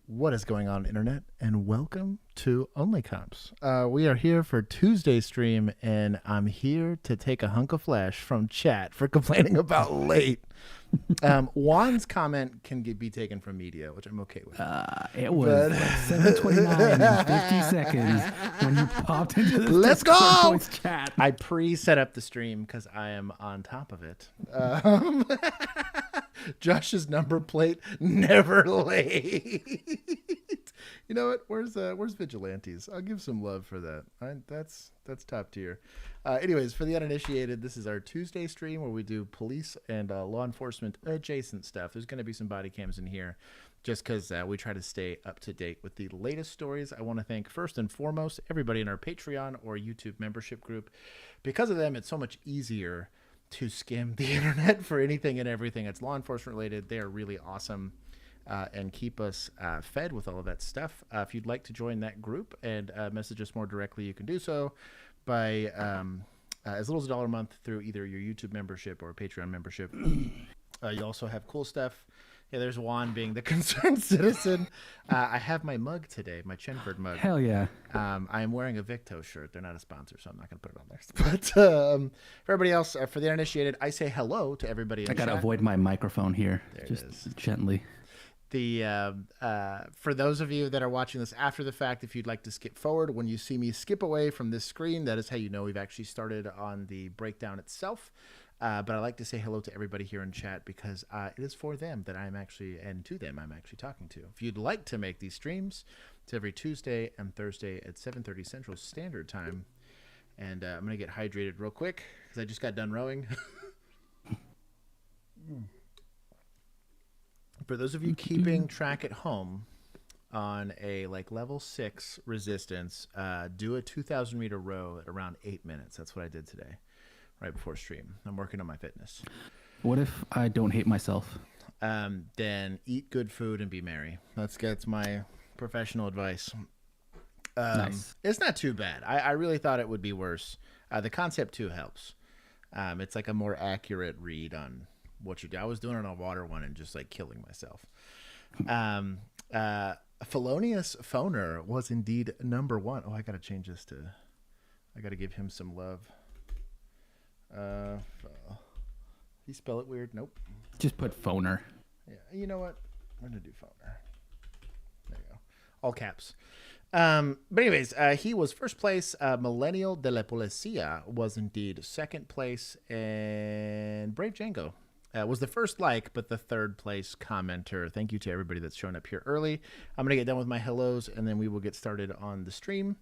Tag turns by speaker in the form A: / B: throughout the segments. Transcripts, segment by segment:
A: What is going on, Internet? And welcome to OnlyCops. We are here for Tuesday stream, and I'm here to take a hunk of flesh from chat for complaining about late. Juan's comment can be taken from media, which I'm okay with.
B: It was like 7:29 and 50 seconds when you popped into the
A: Let's
B: Discord
A: go!
B: voice chat.
A: I pre-set up the stream because I am on top of it. Josh's number plate, never late. You know what? Where's Vigilantes? I'll give some love for that. That's top tier. Anyways, for the uninitiated, this is our Tuesday stream where we do police and law enforcement adjacent stuff. There's going to be some body cams in here just because we try to stay up to date with the latest stories. I want to thank first and foremost everybody in our Patreon or YouTube membership group. Because of them, it's so much easier to skim the internet for anything and everything that's law enforcement related. They are really awesome and keep us fed with all of that stuff. If you'd like to join that group and message us more directly, you can do so by as little as $1 a month through either your YouTube membership or Patreon membership. You also have cool stuff. Yeah, there's Juan being the concerned citizen. I have my mug today, my Chenford mug.
B: Hell yeah.
A: I am wearing a Victo shirt. They're not a sponsor, so I'm not going to put it on there. But for everybody else, for the uninitiated, I say hello to everybody in
B: I got to
A: chat.
B: avoid my microphone here.
A: There
B: just
A: it is.
B: gently.
A: For those of you that are watching this after the fact, if you'd like to skip forward, when you see me skip away from this screen, that is how you know we've actually started on the breakdown itself. But I like to say hello to everybody here in chat because it is for them that I'm actually, and to them I'm actually talking to. If you'd like to make these streams, it's every Tuesday and Thursday at 7:30 Central Standard Time. And I'm going to get hydrated real quick because I just got done rowing. For those of you keeping track at home on a level 6 resistance, do a 2,000 meter row at around 8 minutes. That's what I did today. Right before stream. I'm working on my fitness.
B: What if I don't hate myself?
A: Then eat good food and be merry. That's my professional advice.
B: Nice.
A: It's not too bad. I really thought it would be worse. The concept too helps. It's like a more accurate read on what you do. I was doing it on a water one and just killing myself. Felonious Phoner was indeed number 1. Oh, I got to change this to, I got to give him some love. You spell it weird? Nope.
B: Just put phoner.
A: Yeah, you know what? I'm gonna do phoner. There you go. All caps. But anyways, he was first place. Millennial de la Policía was indeed second place, and Brave Django was the first but the third place commenter. Thank you to everybody that's shown up here early. I'm gonna get done with my hellos, and then we will get started on the stream.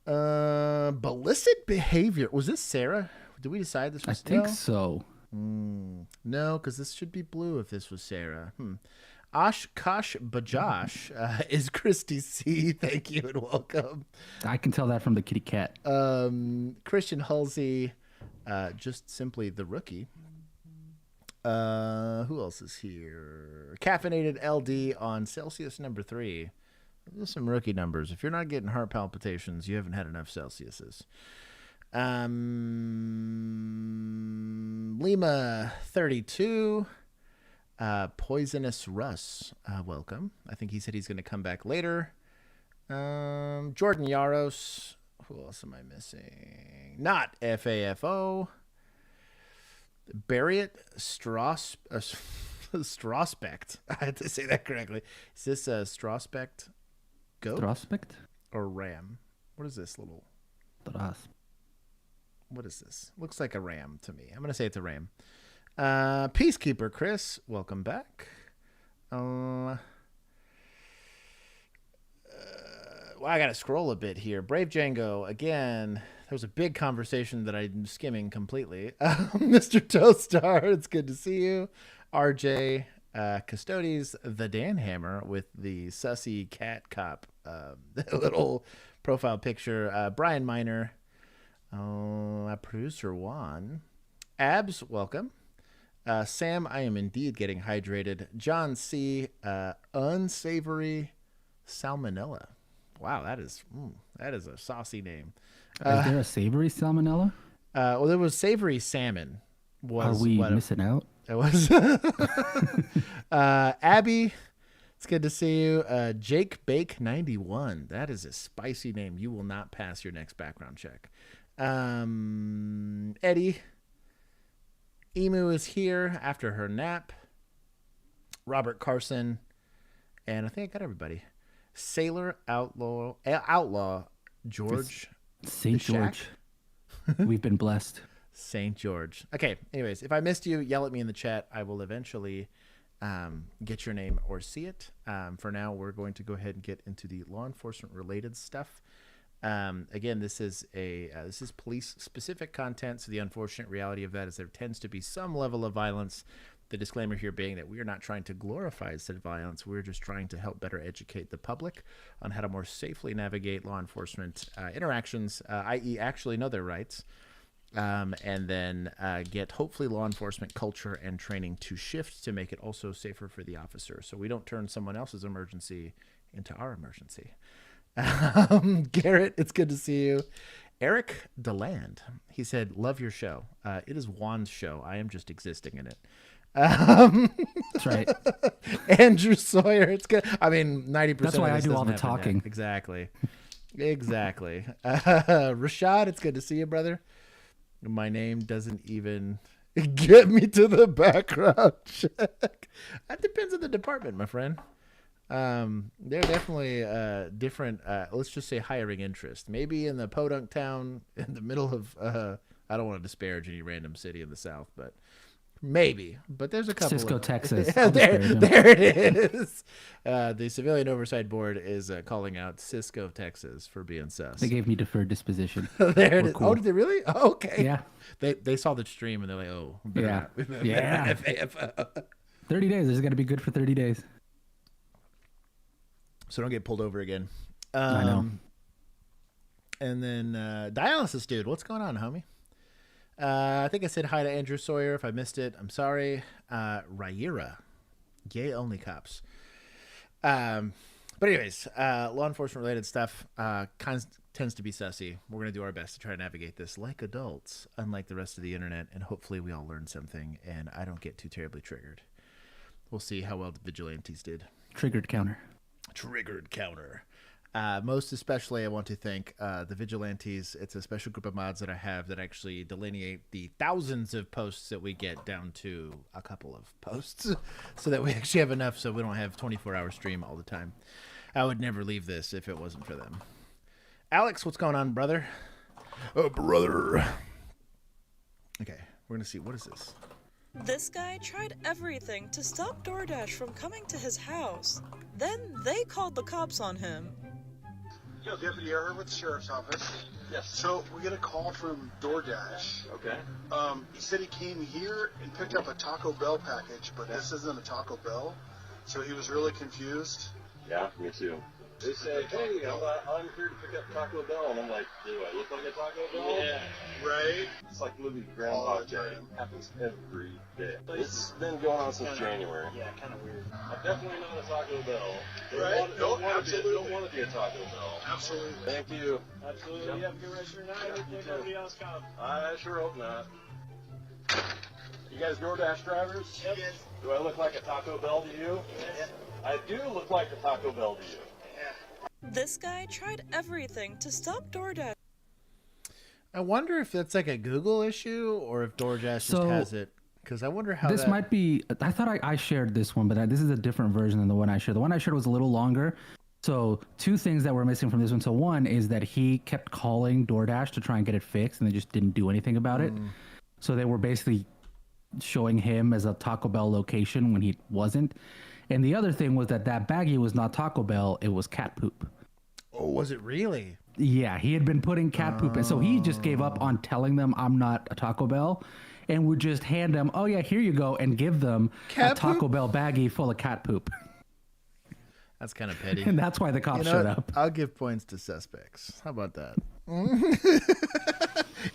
A: Ballistic behavior. Was this Sarah? Did we decide this was?
B: I think so.
A: No, because this should be blue if this was Sarah. Oshkosh Bajosh is Christy C. Thank you and welcome.
B: I can tell that from the kitty cat.
A: Christian Halsey, just simply the rookie. Who else is here? Caffeinated LD on Celsius number 3. Those are some rookie numbers. If you're not getting heart palpitations, you haven't had enough Celsiuses. Lima 32. Poisonous Russ, welcome. I think he said he's going to come back later. Jordan Yaros. Who else am I missing? Not FAFO. Barriot Strasbecht. I had to say that correctly. Is this a Strasbecht goat?
B: Prospect?
A: Or ram? What is this little? What is this? Looks like a ram to me. I'm going to say it's a ram. Peacekeeper Chris, welcome back. Well, I got to scroll a bit here. Brave Django, again, there was a big conversation that I'm skimming completely. Mr. Toastar, it's good to see you. RJ, Custodes, the Dan Hammer with the sussy cat cop little profile picture. Brian Miner, producer Juan. Abs, welcome. Sam, I am indeed getting hydrated. John C, unsavory salmonella. Wow, that is a saucy name.
B: Is there a savory salmonella?
A: Well, there was savory salmon.
B: Are we missing out?
A: It was Abby It's good to see you. Jake Bake 91. That is a spicy name. You will not pass your next background check. Eddie. Emu is here after her nap. Robert Carson. And I think I got everybody. Sailor Outlaw George.
B: St. George. We've been blessed.
A: St. George. Okay. Anyways, if I missed you, yell at me in the chat. I will eventually get your name or see it. For now, we're going to go ahead and get into the law enforcement related stuff. Again, this is police specific content. So the unfortunate reality of that is there tends to be some level of violence. The disclaimer here being that we are not trying to glorify said violence. We're just trying to help better educate the public on how to more safely navigate law enforcement interactions, i.e. actually know their rights, and then get hopefully law enforcement culture and training to shift to make it also safer for the officer. So we don't turn someone else's emergency into our emergency. Garrett, it's good to see you. Eric Deland, he said, love your show. It is Juan's show. I am just existing in it.
B: That's right.
A: Andrew Sawyer, it's good. I mean, 90%.
B: That's why I do all the talking.
A: Yet. Exactly. Rashad, it's good to see you, brother. My name doesn't even get me to the background check. That depends on the department, my friend. They're definitely different. Let's just say hiring interest. Maybe in the podunk town in the middle of. I don't want to disparage any random city in the South, but maybe. But there's a couple.
B: Cisco, Texas.
A: Yeah, there it is. The Civilian Oversight Board is calling out Cisco, Texas, for being sus.
B: They gave me deferred disposition.
A: There it is. Cool. Oh, did they really? Oh, okay.
B: Yeah.
A: They saw the stream and they're like, oh,
B: yeah.
A: Yeah.
B: 30 days. This is going to be good for 30 days.
A: So don't get pulled over again.
B: I know.
A: And then Dialysis Dude, what's going on, homie? I think I said hi to Andrew Sawyer. If I missed it, I'm sorry. Raira, yay OnlyCops. But anyways, law enforcement related stuff tends to be sussy. We're going to do our best to try to navigate this like adults, unlike the rest of the internet, and hopefully we all learn something and I don't get too terribly triggered. We'll see how well the vigilantes did.
B: Triggered counter.
A: Most especially, I want to thank the vigilantes. It's a special group of mods that I have that actually delineate the thousands of posts that we get down to a couple of posts so that we actually have enough so we don't have 24-hour stream all the time. I would never leave this if it wasn't for them. Alex, what's going on, brother? Oh, brother. Okay, we're going to see. What is this?
C: This guy tried everything to stop DoorDash from coming to his house. Then they called the cops on him.
D: Yo, Deputy Erhard with the Sheriff's Office.
E: Yes.
D: So, we get a call from DoorDash.
E: Okay.
D: He said he came here and picked up a Taco Bell package, but this isn't a Taco Bell. So he was really confused.
E: Yeah, me too. They said, hey, I'm here to pick up Taco Bell. And I'm like, do I look like a Taco Bell?
D: Yeah. Right?
E: It's like living Groundhog Day. It happens every day. It's been going on since January.
D: Yeah, kind of weird.
E: I'm definitely not a Taco Bell.
D: Right?
E: Don't want to be a Taco Bell.
D: Absolutely.
E: Thank you.
D: Absolutely.
E: Yep.
D: You have a good rest of your night.
E: You too.
D: Nobody else come.
E: I sure hope not. You guys DoorDash drivers?
D: Yep.
E: Do I look like a Taco Bell to you?
D: Yes.
E: I do look like a Taco Bell to you.
C: This guy tried everything to stop DoorDash.
A: I wonder if that's like a Google issue or if DoorDash just has it. Because I wonder how
B: this might be. I thought I shared this one, but this is a different version than the one I shared. The one I shared was a little longer. So two things that were missing from this one. So one is that he kept calling DoorDash to try and get it fixed, and they just didn't do anything about it. So they were basically showing him as a Taco Bell location when he wasn't. And the other thing was that baggie was not Taco Bell, it was cat poop.
A: Oh, was it really?
B: Yeah, he had been putting cat poop in. So he just gave up on telling them I'm not a Taco Bell and would just hand them, oh yeah, here you go, and give them a Taco Bell baggie full of cat poop.
A: That's kind of petty.
B: And that's why the cops showed up.
A: I'll give points to suspects. How about that?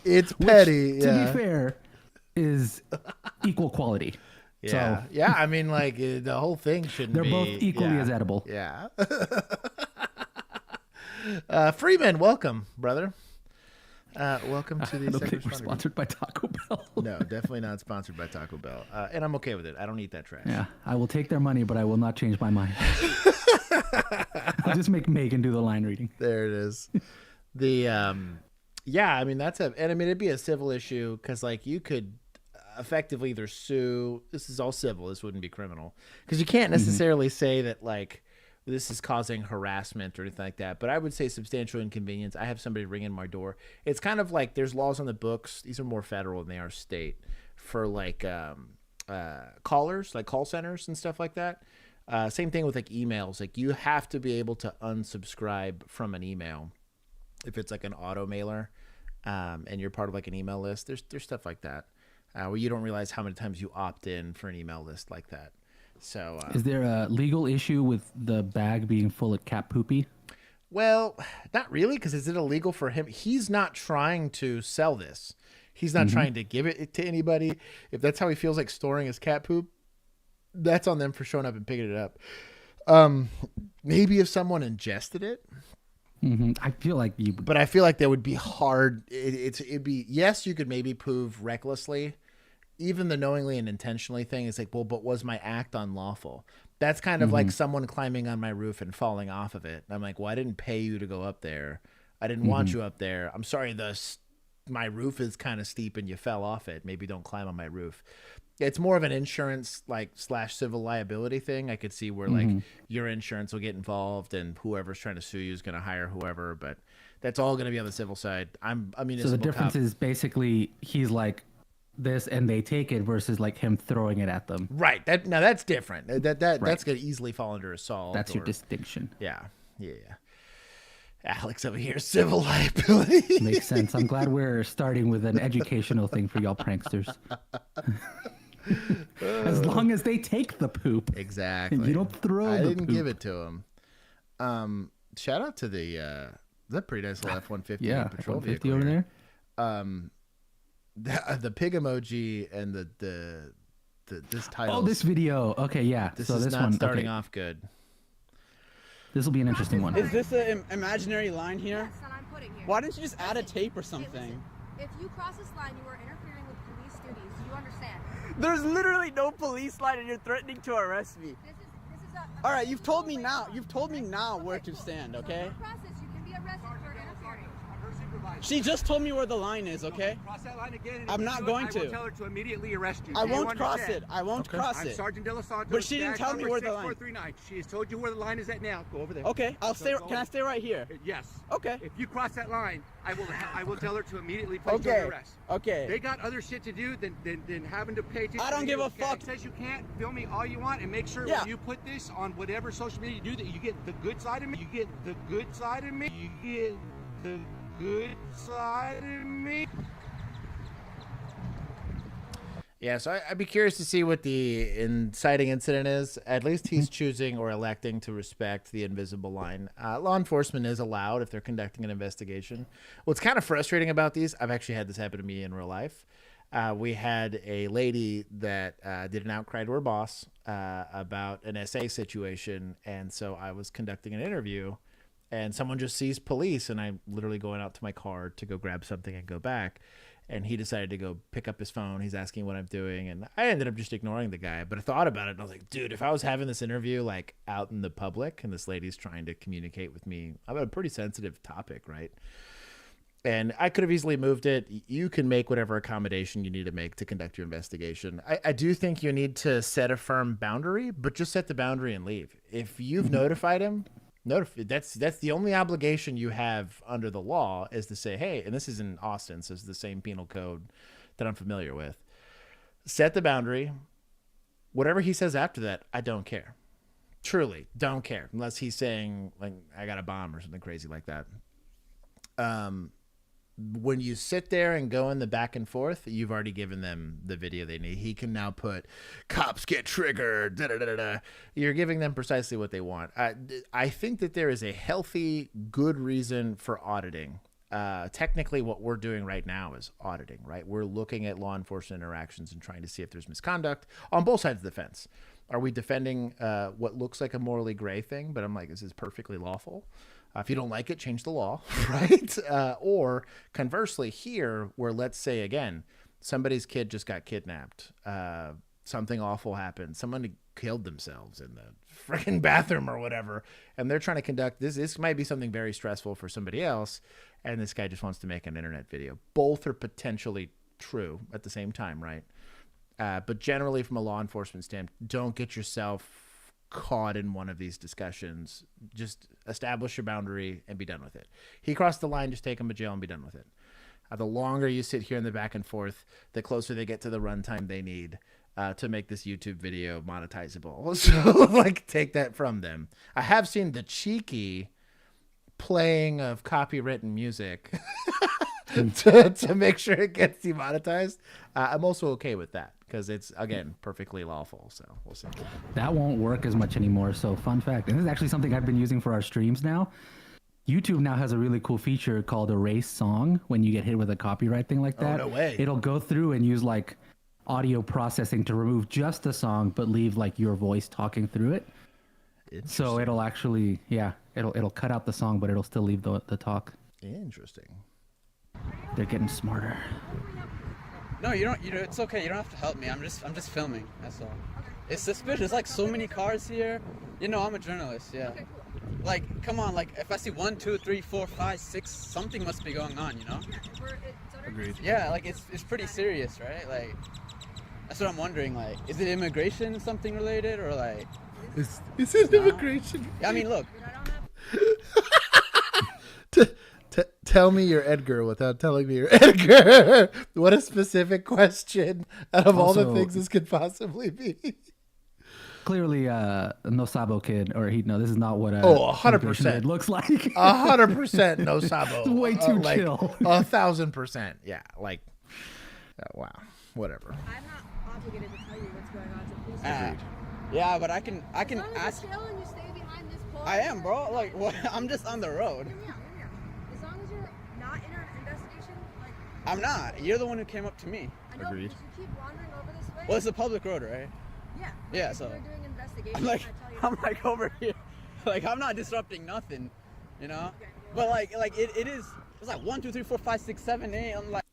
A: It's petty.
B: Which, to be fair, is equal quality.
A: Yeah.
B: So,
A: yeah, I mean, like, the whole thing shouldn't
B: they're
A: be...
B: both equally as edible.
A: Yeah. Freeman, welcome, brother. Welcome to the
B: I don't
A: second
B: think we're
A: responder group.
B: sponsored by Taco Bell.
A: No, definitely not sponsored by Taco Bell. And I'm okay with it. I don't eat that trash.
B: Yeah, I will take their money, but I will not change my mind. I'll just make Megan do the line reading.
A: There it is. Yeah, I mean, it'd be a civil issue because, like, you could effectively either sue. This is all civil. This wouldn't be criminal because you can't necessarily say that, like, this is causing harassment or anything like that. But I would say substantial inconvenience. I have somebody ringing my door. It's kind of like there's laws on the books. These are more federal than they are state for, like, callers, like call centers and stuff like that. Same thing with, like, emails. Like, you have to be able to unsubscribe from an email if it's like an auto mailer, and you're part of, like, an email list. There's stuff like that where you don't realize how many times you opt in for an email list like that. So
B: is there a legal issue with the bag being full of cat poopy?
A: Well, not really, because is it illegal for him? He's not trying to sell this. He's not trying to give it to anybody. If that's how he feels like storing his cat poop, that's on them for showing up and picking it up. Maybe if someone ingested it.
B: I feel like you...
A: But I feel like that would be hard. It'd be, yes, you could maybe prove recklessly. Even the knowingly and intentionally thing is like, well, but was my act unlawful? That's kind of like someone climbing on my roof and falling off of it. And I'm like, well, I didn't pay you to go up there. I didn't want you up there. I'm sorry, my roof is kind of steep and you fell off it. Maybe don't climb on my roof. It's more of an insurance / civil liability thing. I could see where like your insurance will get involved and whoever's trying to sue you is going to hire whoever. But that's all going to be on the civil side. I'm a municipal
B: So the difference
A: cop.
B: is basically he's like this and they take it versus like him throwing it at them.
A: Right. Now that's different. That's going to easily fall under assault.
B: That's your distinction.
A: Yeah. Alex over here, civil liability.
B: Makes sense. I'm glad we're starting with an educational thing for y'all pranksters. As long as they take the poop.
A: Exactly.
B: You don't throw
A: I
B: the
A: didn't
B: poop.
A: give it to him. Shout out to the that pretty nice little F-150 patrol
B: F-150
A: vehicle
B: over
A: here.
B: there.
A: The pig emoji and the this title.
B: Oh, this video. Okay, yeah.
A: This
B: so
A: is
B: this
A: not
B: one
A: starting
B: okay.
A: off good.
B: This will be an interesting one.
F: Is this an imaginary line here?
G: Yes, that I'm putting here.
F: Why didn't you just add a tape or
G: Okay,
F: something?
G: listen. If you cross this line, you are interfering with police duties. Do you understand?
F: There's literally no police line and you're threatening to arrest me.
G: This is a.
F: All right, you've told me now. You've told me now where to stand,
G: So
F: okay?
G: in the process, you can be arrested for interfering.
F: She just told me where the line is, okay?
H: Cross that line again. and
F: I'm
H: if
F: not
H: you do
F: going
H: it, I
F: to.
H: will tell her to immediately arrest you.
F: I
H: Do you
F: won't cross
H: understand?
F: it. I won't cross
H: I'm
F: it.
H: Sergeant De Los Santos.
F: But she didn't
H: badge
F: tell me
H: number
F: where the line-
H: 6439. She has told you where the line is at now. Go over there.
F: Okay, I'll stay.
H: Go
F: Can I stay right here?
H: Yes.
F: Okay.
H: If you cross that line, I will tell her to immediately place you
F: Okay.
H: under arrest.
F: Okay.
H: They got other shit to do than having to pay attention.
F: I don't
H: to
F: give
H: you.
F: a fuck.
H: It says you can't film me all you want and make sure
F: Yeah.
H: when you put this on whatever social media you do that you get the good side of me. You get the good side of me. You get the good side of me.
A: Yeah, so I'd be curious to see what the inciting incident is. At least he's choosing or electing to respect the invisible line. Law enforcement is allowed if they're conducting an investigation. What's kind of frustrating about these, I've actually had this happen to me in real life. We had a lady that did an outcry to her boss about an SA situation, and so I was conducting an interview, and someone just sees police, and I'm literally going out to my car to go grab something and go back. And he decided to go pick up his phone. He's asking what I'm doing. And I ended up just ignoring the guy. But I thought about it. And I was like, dude, if I was having this interview like out in the public and this lady's trying to communicate with me about a pretty sensitive topic, right? And I could have easily moved it. You can make whatever accommodation you need to make to conduct your investigation. I do think you need to set a firm boundary, but just set the boundary and leave. If you've notified him, that's the only obligation you have under the law is to say, hey, and this is in Austin, so it's the same penal code that I'm familiar with. Set the boundary. Whatever he says after that, I don't care. Truly, don't care. Unless he's saying, like, I got a bomb or something crazy like that. When you sit there and go in the back and forth, you've already given them the video they need. He can now put cops get triggered. Da, da, da, da, da. You're giving them precisely what they want. I think that there is a healthy, good reason for auditing. Technically, what we're doing right now is auditing, right? We're looking at law enforcement interactions and trying to see if there's misconduct on both sides of the fence. Are we defending what looks like a morally gray thing? But I'm like, this is perfectly lawful. If you don't like it, change the law, right? Or conversely, here, where let's say, again, somebody's kid just got kidnapped. Something awful happened. Someone killed themselves in the freaking bathroom or whatever. And they're trying to conduct this. This might be something very stressful for somebody else. And this guy just wants to make an internet video. Both are potentially true at the same time, right? But generally, from a law enforcement standpoint, don't get yourself caught in one of these discussions. Just establish your boundary and be done with it. He crossed the line, just take him to jail and be done with it. The longer you sit here in the back and forth, the closer they get to the runtime they need to make this YouTube video monetizable. So, like, take that from them. I have seen the cheeky playing of copywritten music to make sure it gets demonetized. I'm also okay with that because it's, again, perfectly lawful. So we'll see.
B: That won't work as much anymore. So fun fact, and this is actually something I've been using for our streams now. YouTube now has a really cool feature called erase song. When you get hit with a copyright thing like that,
A: no way.
B: It'll go through and use like audio processing to remove just the song, but leave like your voice talking through it. So it'll actually, it'll cut out the song, but it'll still leave the talk.
A: Interesting.
B: They're getting smarter.
I: No, you don't. It's okay. You don't have to help me. I'm just filming. That's all. It's suspicious. There's like so many cars here. You know, I'm a journalist. Yeah.
G: Okay, cool.
I: Like, come on. Like, if I see 1, 2, 3, 4, 5, 6, something must be going on. You know?
A: Agreed.
I: Yeah. Like, it's pretty serious, right? Like, that's what I'm wondering. Like, is it immigration something related or like?
A: Is it immigration?
I: I mean, look.
A: Tell me you're Edgar without telling me you're Edgar. What a specific question out of all the things this could possibly be.
B: Clearly, no Sabo kid, or this is not what
A: 100%
B: looks like.
A: 100% no Sabo.
B: It's way too
A: like,
B: chill.
A: 1,000%. Yeah, like, wow, whatever.
G: I'm not obligated to tell you what's going on, so please.
I: Yeah, but I can
G: as long
I: ask.
G: as you're chill and you stay behind this pole.
I: I am, bro. Like, what? I'm just on the road.
G: Hear me out. As long as you're not in an investigation, like.
I: I'm not. You're the one who came up to me.
G: I know,
A: Agreed.
G: because you keep wandering over this way.
I: Well, it's a public road, right?
G: Yeah.
I: Yeah,
G: if
I: so-
G: you're doing investigation,
I: I'm like,
G: I tell you.
I: I'm like over here, like I'm not disrupting nothing, you know. But like it is. It's like 1, 2, 3, 4, 5, 6, 7, 8. I'm like.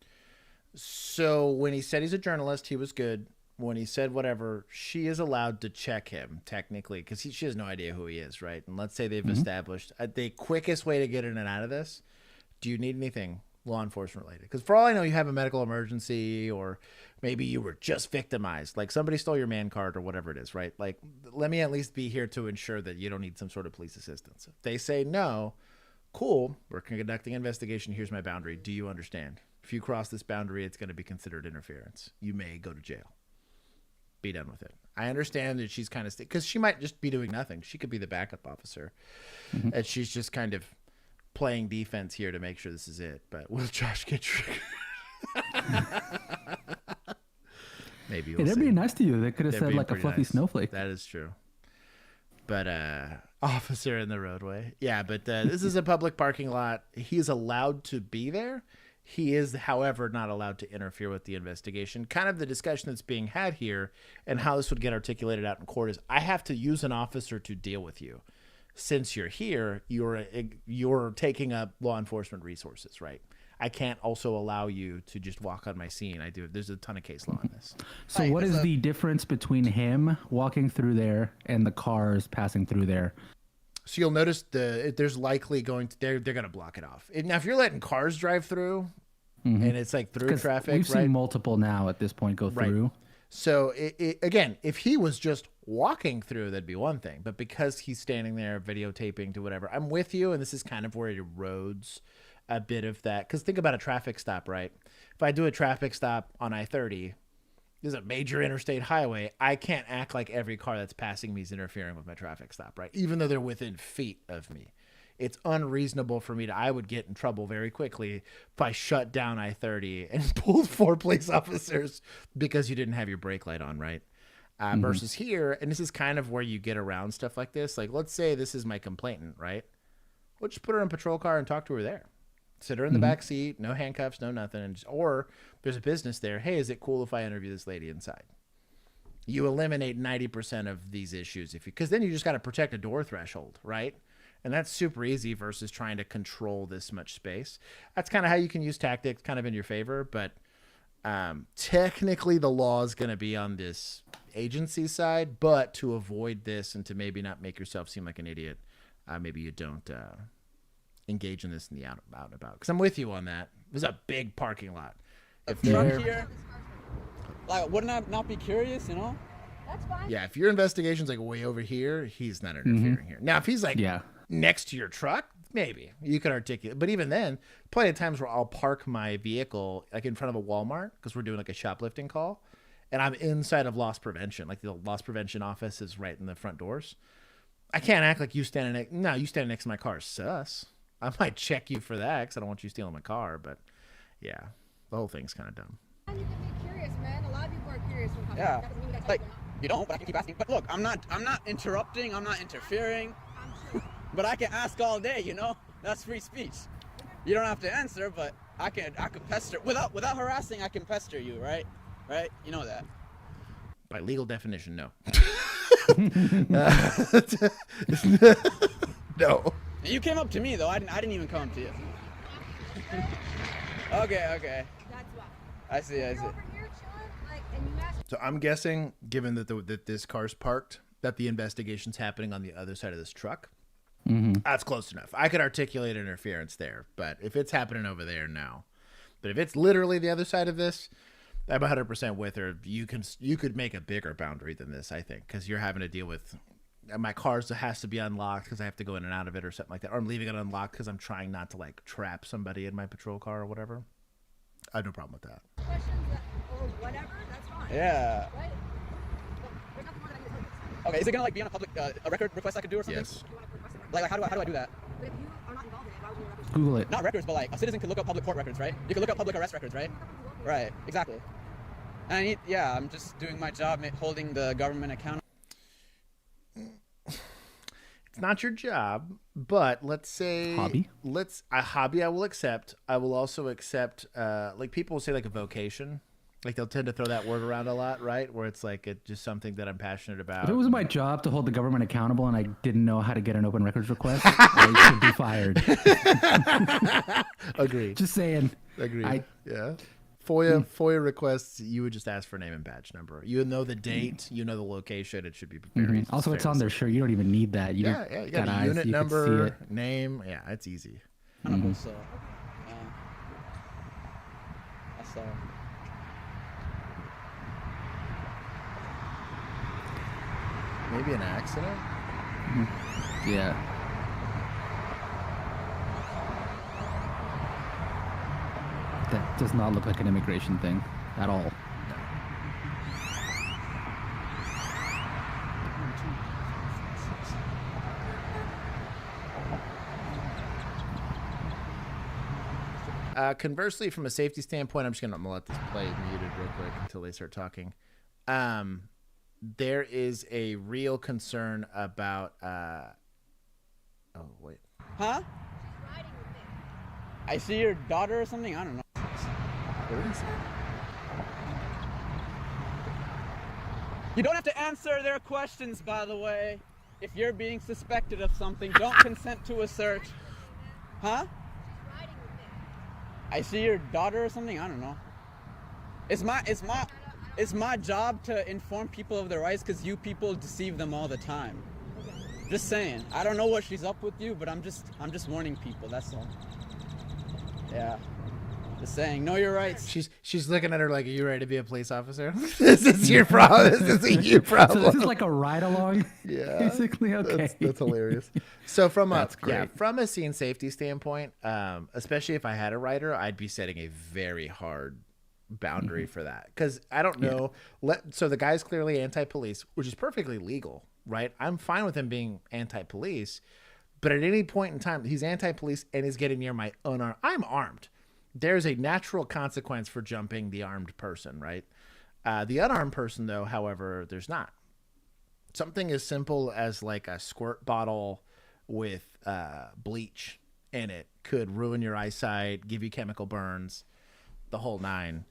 A: So when he said he's a journalist, he was good. When he said whatever, she is allowed to check him technically because she has no idea who he is, right? And let's say they've established the quickest way to get in and out of this. Do you need anything law enforcement related? Because for all I know, you have a medical emergency or maybe you were just victimized. Like somebody stole your man card or whatever it is, right? Like, let me at least be here to ensure that you don't need some sort of police assistance. If they say no, cool, we're conducting an investigation. Here's my boundary. Do you understand? If you cross this boundary, it's going to be considered interference. You may go to jail. Be done with it. I understand that she's kind of because she might just be doing nothing. She could be the backup officer, and she's just kind of playing defense here to make sure this is it. But will Josh get triggered? Maybe. We'll
B: They're
A: see.
B: being nice to you. They could have
A: They're
B: said
A: being
B: like a
A: pretty
B: fluffy
A: nice.
B: snowflake.
A: That is true. But officer in the roadway. Yeah, but this is a public parking lot. He's allowed to be there. He is, however, not allowed to interfere with the investigation. Kind of the discussion that's being had here and how this would get articulated out in court is I have to use an officer to deal with you. Since you're here, you're taking up law enforcement resources, right? I can't also allow you to just walk on my scene. There's a ton of case law on this.
B: So what is the difference between him walking through there and the cars passing through there?
A: So you'll notice there's likely going to they're going to block it off. Now, if you're letting cars drive through, and it's like through traffic,
B: we've
A: right?
B: seen multiple now at this point go
A: Right.
B: through.
A: So again, if he was just walking through, that'd be one thing. But because he's standing there videotaping to whatever, I'm with you, and this is kind of where it erodes a bit of that. Because think about a traffic stop, right? If I do a traffic stop on I-30, this is a major interstate highway. I can't act like every car that's passing me is interfering with my traffic stop, right? Even though they're within feet of me. It's unreasonable for me I would get in trouble very quickly if I shut down I-30 and pulled 4 police officers because you didn't have your brake light on, right? Versus here, and this is kind of where you get around stuff like this. Like, let's say this is my complainant, right? We'll just put her in a patrol car and talk to her there. Sit her in the back seat, no handcuffs, no nothing. Or there's a business there. Hey, is it cool if I interview this lady inside? you eliminate 90% of these issues because then you just got to protect a door threshold, right? And that's super easy versus trying to control this much space. That's kind of how you can use tactics kind of in your favor, but technically the law is going to be on this agency side, but to avoid this and to maybe not make yourself seem like an idiot, maybe you don't engage in this in the out and about. Because I'm with you on that. There's a big parking lot.
I: If they're here, like, wouldn't I not be curious, you know?
G: That's fine.
A: Yeah, if your investigation's like way over here, he's not interfering here. Now, if he's like next to your truck, maybe you can articulate. But even then, plenty of times where I'll park my vehicle like in front of a Walmart because we're doing like a shoplifting call, and I'm inside of loss prevention. Like the loss prevention office is right in the front doors. I can't act like you standing you standing next to my car is sus. I might check you for that because I don't want you stealing my car. But yeah, the whole thing's kind of dumb.
G: You can be curious, man. A lot of people are curious when cops.
I: Yeah.
G: That doesn't mean you
I: Like, you don't, but I can keep asking. But look, I'm not interrupting. I'm not interfering. But I can ask all day, you know? That's free speech. You don't have to answer, but I could pester without harassing. I can pester you, right? Right? You know that.
A: By legal definition, no. No.
I: You came up to me though. I didn't even come up to you. Okay.
G: That's why.
I: I see.
G: You're over here chilling, like, and you ask.
A: So I'm guessing, given that this car's parked, that the investigation's happening on the other side of this truck. That's close enough. I could articulate interference there, but if it's happening over there, no. But if it's literally the other side of this, I'm 100% with her. You could make a bigger boundary than this, I think, because you're having to deal with my car has to be unlocked because I have to go in and out of it or something like that, or I'm leaving it unlocked because I'm trying not to like trap somebody in my patrol car or whatever. I have no problem with that.
G: Questions or whatever, that's fine.
I: Yeah.
G: Right? There's nothing more that I can tell you.
I: Okay. Is it gonna like be on a public a record request I could do or something?
A: Yes.
I: Like how do I do that?
G: But if you are not involved in it, why would you record?
B: Google it.
I: Not records, but like a citizen could look up public court records, right? You can look up public arrest records, right? Right. Exactly. And I'm just doing my job, holding the government accountable.
A: It's not your job, but let's say a hobby I will accept. I will also accept like people will say like a vocation. Like they'll tend to throw that word around a lot, right? Where it's like it's just something that I'm passionate about.
B: If it was my job to hold the government accountable and I didn't know how to get an open records request, I should be fired.
A: Agreed.
B: Just saying.
A: Agreed. Yeah. FOIA requests, you would just ask for name and badge number. You know the date, you know the location. It should be very
B: Also, it's on their shirt. You don't even need that. You
A: You got a
B: eyes,
A: unit
B: you can see
A: number,
B: it.
A: name. Yeah, it's easy.
I: So, that's
A: Maybe an accident?
B: Yeah. That does not look like an immigration thing at all.
A: Conversely, from a safety standpoint, I'm gonna let this play muted real quick until they start talking. There is a real concern about. Oh wait.
I: Huh? I see your daughter or something. I don't know.
A: What is it?
I: You don't have to answer their questions, by the way. If you're being suspected of something, don't consent to a search. Huh? I see your daughter or something. I don't know. It's my job to inform people of their rights because you people deceive them all the time. Just saying. I don't know what she's up with you, but I'm just warning people. That's all. Yeah. Just saying. Know your rights.
A: She's looking at her like, "Are you ready to be a police officer?" This is your problem. This is a you problem.
B: So this is like a ride along.
A: Yeah.
B: Basically, okay.
A: That's hilarious. So from
B: That's
A: a scene safety standpoint, especially if I had a rider, I'd be setting a very hard boundary for that because I don't know. So the guy's clearly anti-police, which is perfectly legal, right? I'm fine with him being anti-police, but at any point in time, he's anti-police and he's getting near my unarmed. I'm armed. There's a natural consequence for jumping the armed person, right? The unarmed person, though, however, there's not. Something as simple as like a squirt bottle with bleach in it could ruin your eyesight, give you chemical burns, the whole nine.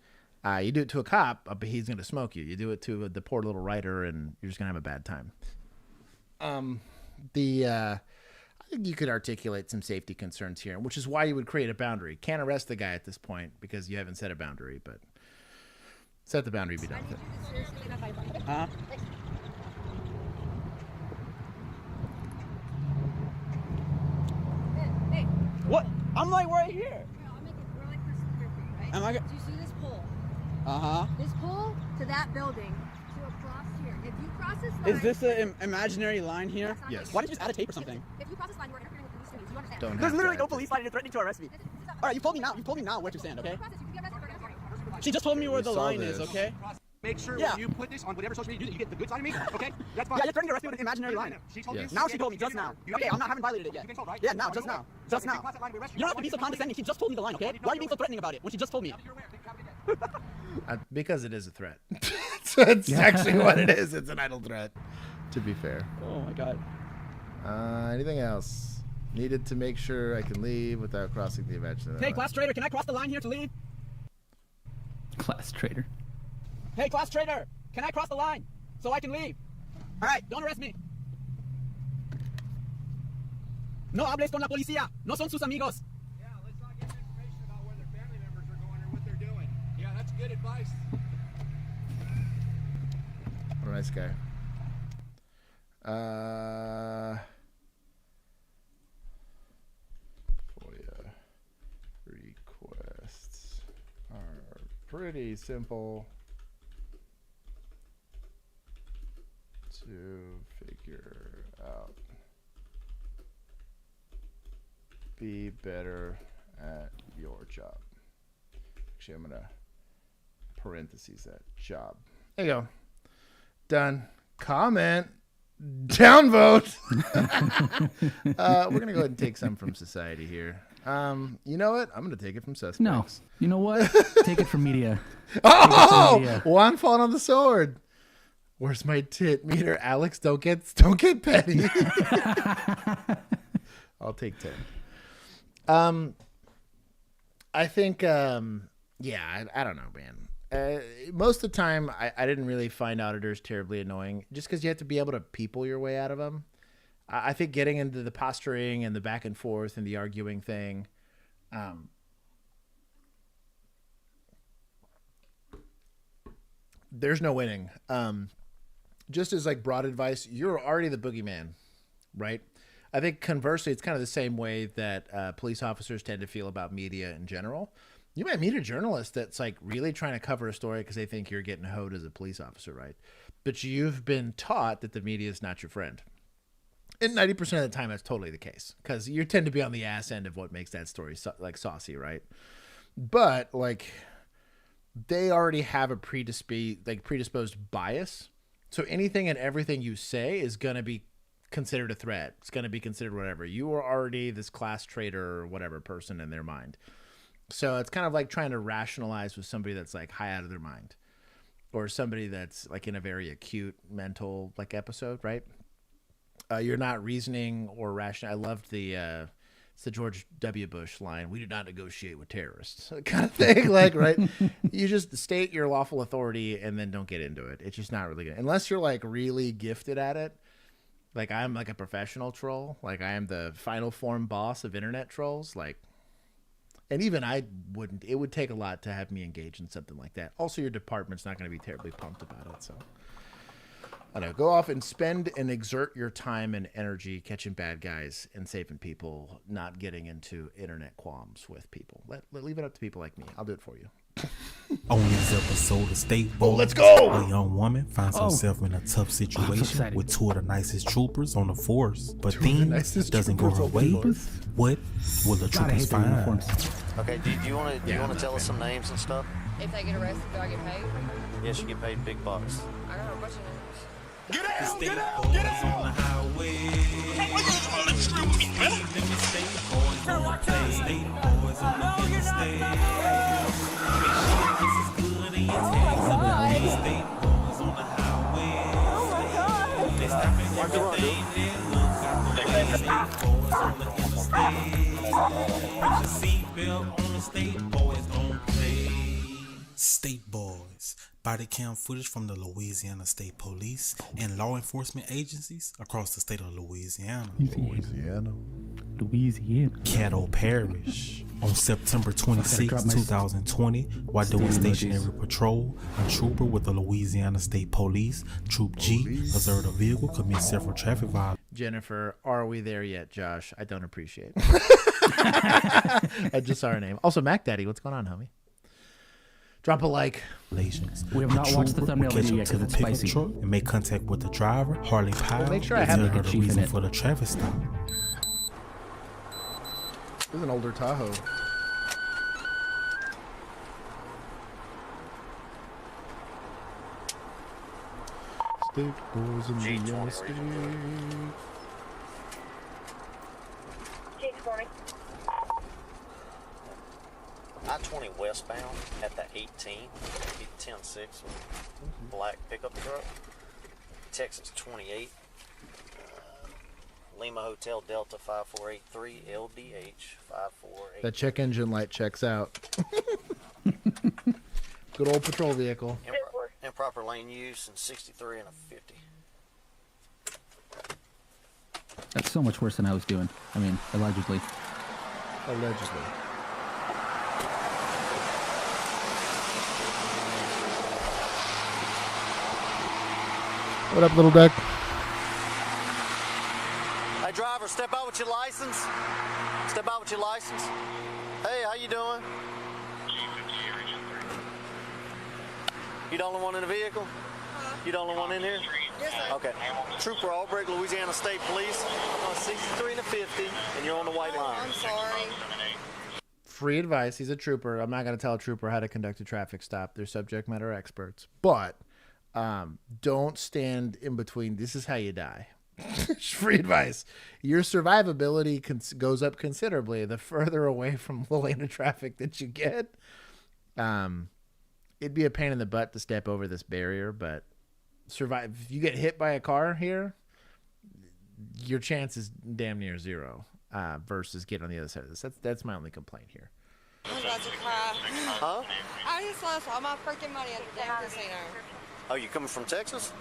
A: You do it to a cop, but he's going to smoke you. You do it to the poor little writer, and you're just going to have a bad time. I think you could articulate some safety concerns here, which is why you would create a boundary. Can't arrest the guy at this point because you haven't set a boundary, but set the boundary, be done with it.
I: Huh?
G: Hey,
I: What? I'm like right here.
G: I'll make it really crystal clear for you, right?
I: Am I
G: Do you see this pole?
I: Uh-huh.
G: This pole to that building to across here. If you cross this line...
I: Is this an imaginary line here?
A: Yes.
I: Why did you just add a tape or something?
G: If you cross this line, you are interfering with police duties. You understand?
A: Don't
F: There's
A: have
F: literally
A: to
F: no police line and you're threatening to arrest me.
I: All right, you told me now. You told me now where to stand, okay?
G: Cross this, you can get arrested for interfering.
I: She just told me where the
A: saw
I: line is,
A: this.
I: okay?
H: Make sure
I: Yeah.
H: when you put this on whatever social media you do that you get the good side of me, okay? That's fine.
I: Yeah, you're threatening to arrest me with an imaginary line.
H: She told
A: Yes.
H: you?
I: Now she told me, just now. Okay, I'm not having violated it yet.
H: You've been told, right?
I: Yeah, now, just now. Just
H: If you
I: now.
H: cross that line, we arrest
I: You don't have to be so condescending. She just told me the line, okay? Why are you being so threatening about it when she just told me?
H: You're aware. Think about it again.
A: Because it is a threat. That's actually what it is. It's an idle threat, to be fair.
I: Oh my god.
A: Anything else? Needed to make sure I can leave without crossing the imaginary
I: Hey,
A: line.
I: class trader, can I cross the line here to leave?
B: Class traitor.
I: Hey, class trader, can I cross the line so I can leave? All right, don't arrest me. No hables con la policía. No son sus amigos.
H: Yeah, let's not get information about where their family members are going or what they're doing. Yeah, that's good advice.
A: What a nice guy. FOIA requests are pretty simple to figure out. Be better at your job. Actually, I'm gonna parentheses that job. There you go. Done. Comment. Downvote. We're gonna go ahead and take some from society here. You know what? I'm gonna take it from suspects.
B: No. You know what? Take it from media.
A: Oh,
B: media.
A: one falling on the sword. Where's my tit meter, Alex? Don't get petty. I'll take 10. I think, I don't know, man. Most of the time, I didn't really find auditors terribly annoying, just because you have to be able to people your way out of them. I think getting into the posturing and the back and forth and the arguing thing, there's no winning. Just as like broad advice, you're already the boogeyman, right? I think conversely, it's kind of the same way that police officers tend to feel about media in general. You might meet a journalist that's like really trying to cover a story because they think you're getting hoed as a police officer, right? But you've been taught that the media is not your friend. And 90% of the time, that's totally the case because you tend to be on the ass end of what makes that story like saucy, right? But like they already have a predisposed bias. So anything and everything you say is going to be considered a threat. It's going to be considered whatever. You are already this class traitor or whatever person in their mind. So it's kind of like trying to rationalize with somebody that's like high out of their mind or somebody that's like in a very acute mental like episode, right? You're not reasoning or rational. I loved it's the George W. Bush line. We do not negotiate with terrorists kind of thing. Like, right. You just state your lawful authority and then don't get into it. It's just not really good. Unless you're like really gifted at it. Like I'm like a professional troll. Like I am the final form boss of internet trolls. Like, and even I wouldn't, it would take a lot to have me engage in something like that. Also, your department's not going to be terribly pumped about it. So I don't know, go off and spend and exert your time and energy catching bad guys and saving people, not getting into internet qualms with people. Leave it up to people like me. I'll do it for you.
J: On this episode of State Boys,
A: let's go!
J: A young woman finds herself in a tough situation with two of the nicest troopers on the force, but things doesn't go her way. What will the troopers find?
K: Okay, do you want to tell us some names and stuff?
G: If they get arrested, do I get paid?
K: Yes, you get paid big bucks.
G: I got a bunch of names.
J: Get out! Get out! Get out! On the highway. State boys on the interstate. State boys on the highway. They stopping everything they look out the way. State boys on the interstate. Put your seatbelt on, the state boys don't play. State boys. Bodycam footage from the Louisiana State Police and law enforcement agencies across the state of Louisiana.
B: Louisiana.
J: Caddo Parish. On September 26, 2020, while doing stationary patrol, a trooper with the Louisiana State Police, Troop G, observed a vehicle commit several traffic violations.
A: Jennifer, are we there yet, Josh? I don't appreciate it. I just saw her name. Also, Mac Daddy, what's going on, homie? Drop a like.
B: We have not watched the thumbnail video yet because it's spicy.
J: And make contact with the driver, Harley Pyle,
A: make sure I have
J: her the reason for the traffic stop.
A: This is an older Tahoe. State boys in the state.
K: I-20 westbound at the 18, 10-6, black pickup truck. Texas 28, Lima Hotel Delta 5483, LDH 5483.
A: That check engine light checks out. Good old patrol vehicle.
K: Improper lane use and 63 and a 50.
B: That's so much worse than I was doing. I mean, allegedly.
A: Allegedly. What up, little duck?
K: Hey, driver, step out with your license. Step out with your license. Hey, how you doing? You the only one in the vehicle? You the only one in here?
G: Yes, sir.
K: Okay. Trooper Albrecht, Louisiana State Police, 63 and a 50, and you're on the white line.
G: I'm sorry.
A: Free advice. He's a trooper. I'm not going to tell a trooper how to conduct a traffic stop. They're subject matter experts. But don't stand in between. This is how you die. Free advice. Your survivability goes up considerably the further away from the lane of traffic that you get. It'd be a pain in the butt to step over this barrier, but survive. If you get hit by a car here, your chance is damn near zero versus get on the other side of this. That's my only complaint here.
G: I'm about to cry.
K: Huh?
G: I just lost all my freaking money at the damn casino.
K: Oh, you coming from Texas?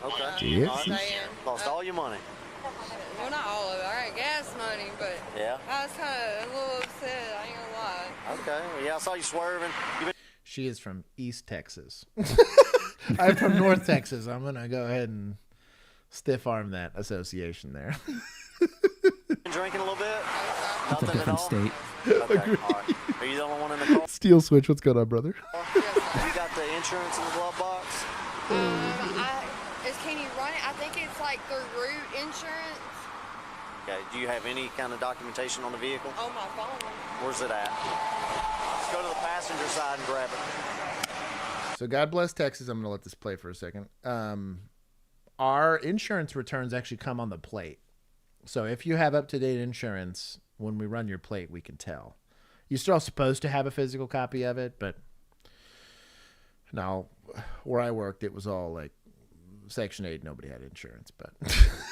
K: Okay.
A: Yes.
K: All right. Lost all your money.
G: Well, not all of it. I got gas money, but
K: Yeah.
G: I was kind of a little upset. I ain't gonna lie.
K: Okay. Well, yeah, I saw you swerving.
A: She is from East Texas. I'm from North Texas. I'm going to go ahead and stiff arm that association there.
K: Been drinking a little bit?
B: It's a
K: Nothing at
B: different
K: all?
B: state.
K: Okay. All right. Are you the only one in the car?
A: Steel Switch, what's going on, brother?
K: You got the insurance in the glove box?
G: Can you run it? I think it's like through route insurance.
K: Okay. Do you have any kind of documentation on the vehicle?
G: On my phone.
K: Where's it at? Let's go to the passenger side and grab it.
A: So God bless Texas. I'm going to let this play for a second. Our insurance returns actually come on the plate. So if you have up-to-date insurance, when we run your plate, we can tell. You're still supposed to have a physical copy of it, but now where I worked, it was all like Section 8, nobody had insurance, but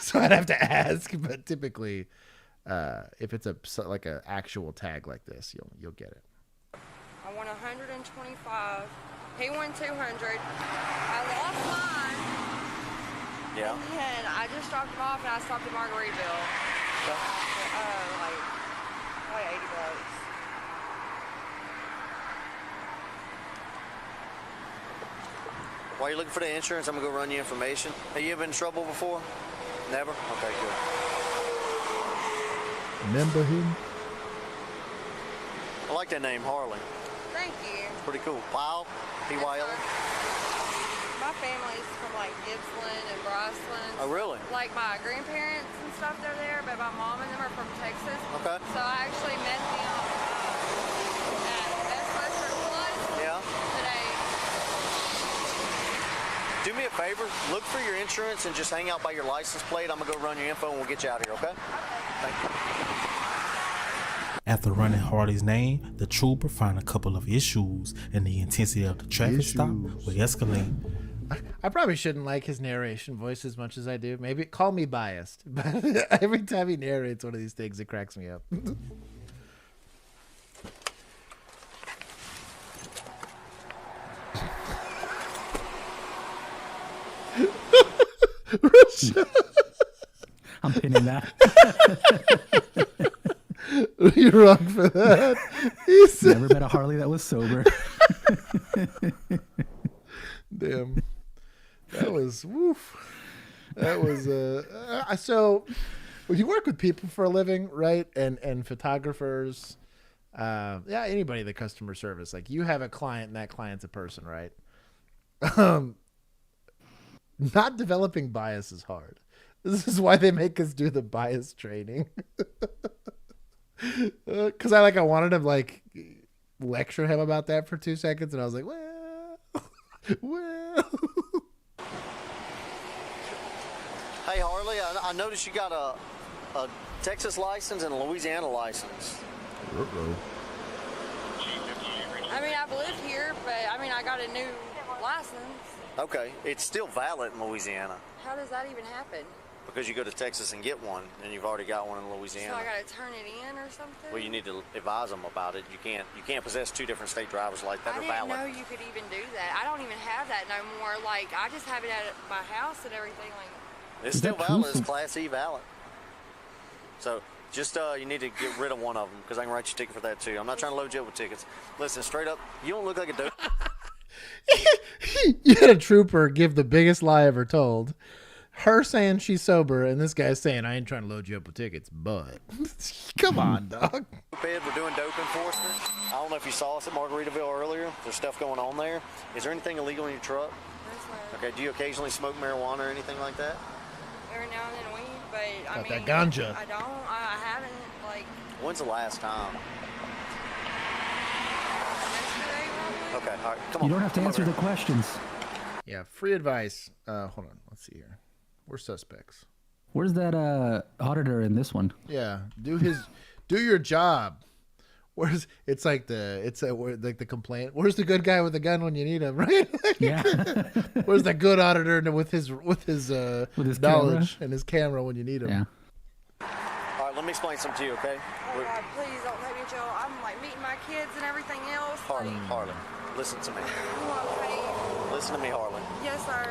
A: so I'd have to ask. But typically, if it's like an actual tag like this, you'll get it.
G: I won 125. He won 200. I lost mine.
K: Yeah.
G: And I just dropped him off, and I stopped at Margaritaville. Like 80 bucks.
K: While you're looking for the insurance, I'm going to go run you information. Have you ever been in trouble before? Never? Okay, good.
A: Remember him?
K: I like that name, Harley.
G: Thank you.
K: Pretty cool. Pyle? P-Y-L?
G: My family's from like Gippsland and Bryceland.
K: Oh, really?
G: Like my grandparents and stuff, they're there, but my mom and them are from Texas.
K: Okay.
G: So I actually met them at Best Western Plus today.
K: Do me a favor. Look for your insurance and just hang out by your license plate. I'm going to go run your info and we'll get you out of here, okay? Thank you.
J: After running Harley's name, the trooper found a couple of issues, and the intensity of the traffic stop would escalate.
A: I probably shouldn't like his narration voice as much as I do. Maybe call me biased, but every time he narrates one of these things, it cracks me up.
B: I'm pinning that.
A: You're wrong for that. He said,
B: Never met a Harley that was sober.
A: damn. That was woof. That was so when you work with people for a living, right? And photographers, yeah, anybody in the customer service, like you have a client and that client's a person, right? Not developing bias is hard. This is why they make us do the bias training. Cause I wanted to like lecture him about that for 2 seconds, and I was like, well.
K: Hey, Harley, I noticed you got a Texas license and a Louisiana license.
G: I mean, I've lived here, but I mean, I got a new license.
K: Okay, it's still valid in Louisiana.
G: How does that even happen?
K: Because you go to Texas and get one, and you've already got one in Louisiana.
G: So I gotta turn it in or something?
K: Well, you need to advise them about it. You can't possess two different state drivers like that.
G: I
K: are
G: didn't
K: valid.
G: know you could even do that. I don't even have that no more. Like, I just have it at my house and everything. Like,
K: It's still valid. It's Class E valid. So just you need to get rid of one of them, because I can write you a ticket for that too. I'm not trying to load you up with tickets. Listen, straight up, you don't look like a dope.
A: You had a trooper give the biggest lie ever told. Her saying she's sober, and this guy's saying, I ain't trying to load you up with tickets, but come on, dog.
K: We're doing dope enforcement. I don't know if you saw us at Margaritaville earlier. There's stuff going on there. Is there anything illegal in your truck? Okay, do you occasionally smoke marijuana or anything like that?
G: every now and then weed, but I
A: Got
G: mean,
A: that ganja.
G: I don't. I haven't, like.
K: When's the last time? Okay, all right, come on.
B: You don't have to answer the questions.
A: Yeah, free advice. Hold on, let's see here. We're suspects.
B: Where's that auditor in this one?
A: Yeah, do your job. Where's it's like the complaint. Where's the good guy with the gun when you need him, right?
B: Yeah.
A: Where's the good auditor with his knowledge
B: camera?
A: and his camera when you need him?
B: Yeah.
K: All right, let me explain something to you, okay?
G: Oh God, please don't take me to jail. I'm like meeting my kids and everything else.
K: Harlan, Harlan, listen to me.
G: Okay.
K: Listen to me, Harlan.
G: Yes, sir.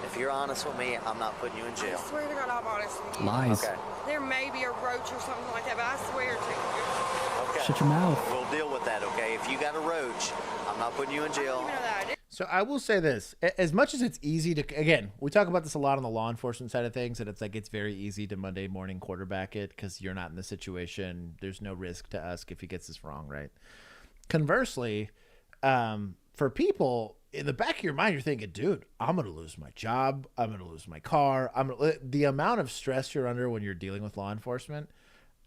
K: If you're honest with me, I'm not putting you in jail.
G: I swear to God, I'm honest with you.
B: Lies.
K: Okay.
G: There may be a roach or something like that, but I swear to you.
K: Okay.
B: Shut your mouth.
K: We'll deal with that, okay? If you got a roach, I'm not putting you in jail.
A: So I will say this, as much as it's easy to, again, we talk about this a lot on the law enforcement side of things, and it's like it's very easy to Monday morning quarterback it because you're not in the situation. There's no risk to us if he gets this wrong, right? Conversely, for people, in the back of your mind, you're thinking, dude, I'm going to lose my job. I'm going to lose my car. The amount of stress you're under when you're dealing with law enforcement,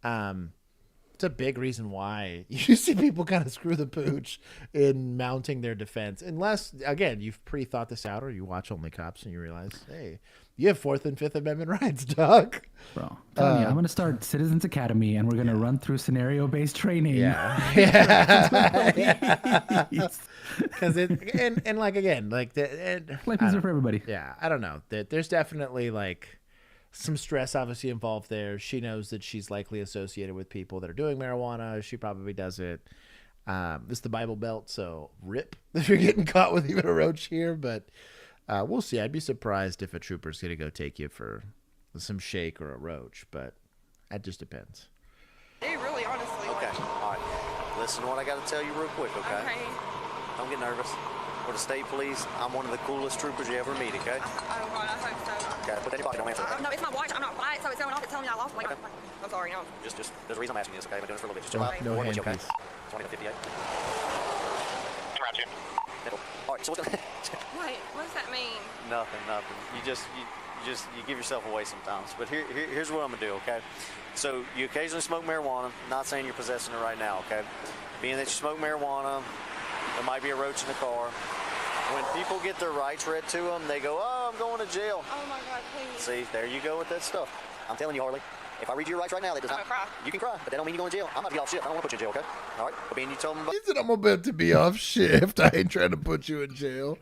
A: it's a big reason why you see people kind of screw the pooch in mounting their defense. Unless, again, you've pre-thought this out or you watch OnlyCops and you realize, hey, you have 4th and 5th Amendment rights, dog.
B: Bro, telling you, I'm going to start Citizens Academy and we're going to run through scenario-based training.
A: Yeah. Because and like, again, like,
B: life easier for everybody.
A: Yeah, I don't know. There's definitely like some stress obviously involved there. She knows that she's likely associated with people that are doing marijuana. She probably does it. This is the Bible Belt, so rip if you're getting caught with even a roach here. But we'll see. I'd be surprised if a trooper's going to go take you for some shake or a roach, but that just depends.
G: Hey, really, honestly.
K: Okay, all right. Listen to what I got to tell you real quick, okay? Don't get nervous. For the state police, I'm one of the coolest troopers you ever meet, okay?
G: Oh, God, I hope so.
K: Okay, but anybody don't answer.
G: No, it's my watch. I'm not quiet, so it's going off. It's telling me I lost my.
K: Okay.
G: I'm sorry, no.
K: Just, there's a reason I'm asking you this, okay? I've been doing this for a little bit. Just chill out.
A: No
K: One with you, okay?
A: handpiece.
K: 20 to 58. All right, so what's gonna...
G: Wait, what does that mean?
K: Nothing. You give yourself away sometimes. But here's what I'm gonna do, okay? So you occasionally smoke marijuana. Not saying you're possessing it right now, okay? Being that you smoke marijuana, there might be a roach in the car. When people get their rights read to them, they go, "Oh, I'm going to jail."
G: Oh my God, please.
K: See, there you go with that stuff. I'm telling you, Harley. If I read you your rights right now, that does
G: I'm
K: not.
G: gonna cry.
K: You can cry, but that don't mean you're going to jail. I'm not gonna get off shift. I don't want to put you in jail, okay? All right. But being you told them about.
A: He said, I'm about to be off shift. I ain't trying to put you in jail.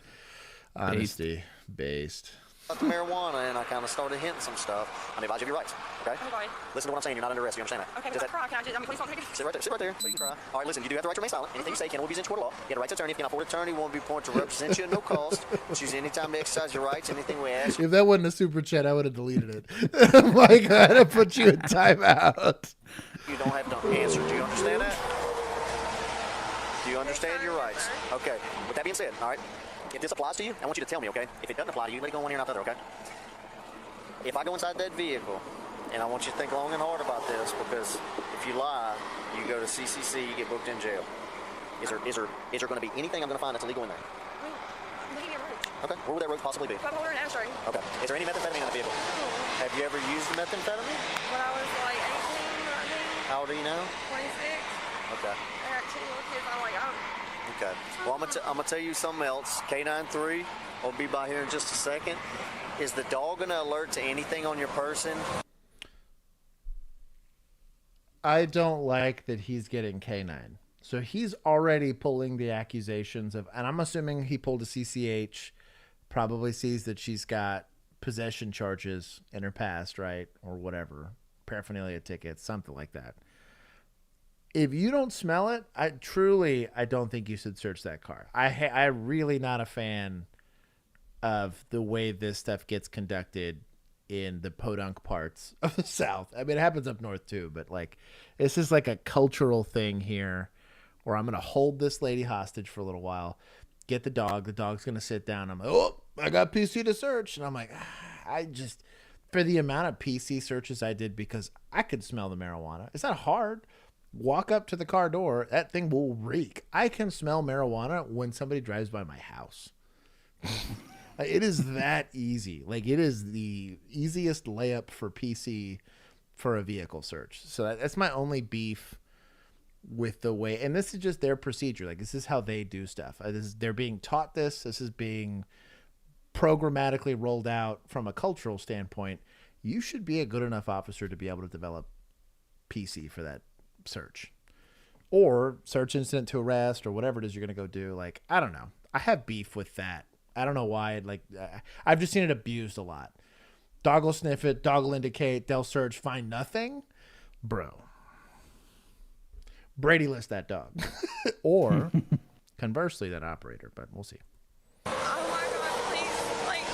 A: Honesty based.
K: about the marijuana, and I kind of started hinting some stuff. I'm advising of your rights, okay?
G: Okay.
K: Listen to what I'm saying. You're not under arrest. You understand that?
G: Okay,
K: Does
G: but cry. Can I just, please don't take it.
K: Sit right there. Sit right there. So you can cry. All right, listen. You do have the right to remain silent. Anything you say can be used in court of law. You have the right to attorney. If you can afford an attorney, won't be appointed to represent you at no cost. Choose any time to exercise your rights. Anything we ask.
A: If that wasn't a super chat, I would have deleted it. Oh my God, I put you in timeout.
K: You don't have to answer. Do you understand that? Do you understand your rights? Okay. With that being said, all right. If this applies to you, I want you to tell me, okay? If it doesn't apply to you, let it go one ear and out the other, okay? If I go inside that vehicle, and I want you to think long and hard about this, because if you lie, you go to CCC, you get booked in jail. Is there going to be anything I'm going to find that's illegal in there?
G: Looking at roads.
K: Okay. Where would that road possibly be?
G: But I'm an ashtray.
K: Okay. Is there any methamphetamine in the vehicle? Have you ever used methamphetamine?
G: When I was like 18, 19.
K: How old are you now?
G: 26.
K: Okay.
G: I got 2 little kids. I'm like,
K: Okay. Well, I'm gonna tell you something else. K93 will be by here in just a second. Is the dog gonna alert to anything on your person?
A: I don't like that he's getting K9. So he's already pulling the accusations of, and I'm assuming he pulled a CCH, probably sees that she's got possession charges in her past, right? Or whatever. Paraphernalia tickets, something like that. If you don't smell it, I don't think you should search that car. I'm really not a fan of the way this stuff gets conducted in the podunk parts of the South. I mean, it happens up north too, but like, this is like a cultural thing here where I'm going to hold this lady hostage for a little while, get the dog. The dog's going to sit down. I'm like, oh, I got PC to search. And I'm like, for the amount of PC searches I did, because I could smell the marijuana. It's not hard. Walk up to the car door. That thing will reek. I can smell marijuana when somebody drives by my house. It is that easy. Like, it is the easiest layup for PC for a vehicle search. So that's my only beef with the way, and this is just their procedure. Like, this is how they do stuff. They're being taught this. This is being programmatically rolled out from a cultural standpoint. You should be a good enough officer to be able to develop PC for that search, or search incident to arrest, or whatever it is you're going to go do. Like, I don't know. I have beef with that. I don't know why. Like, I've just seen it abused a lot. Dog will sniff it. Dog will indicate. They'll search. Find nothing. Bro. Brady list that dog. Or conversely, that operator. But we'll see.
G: oh my God, please, like,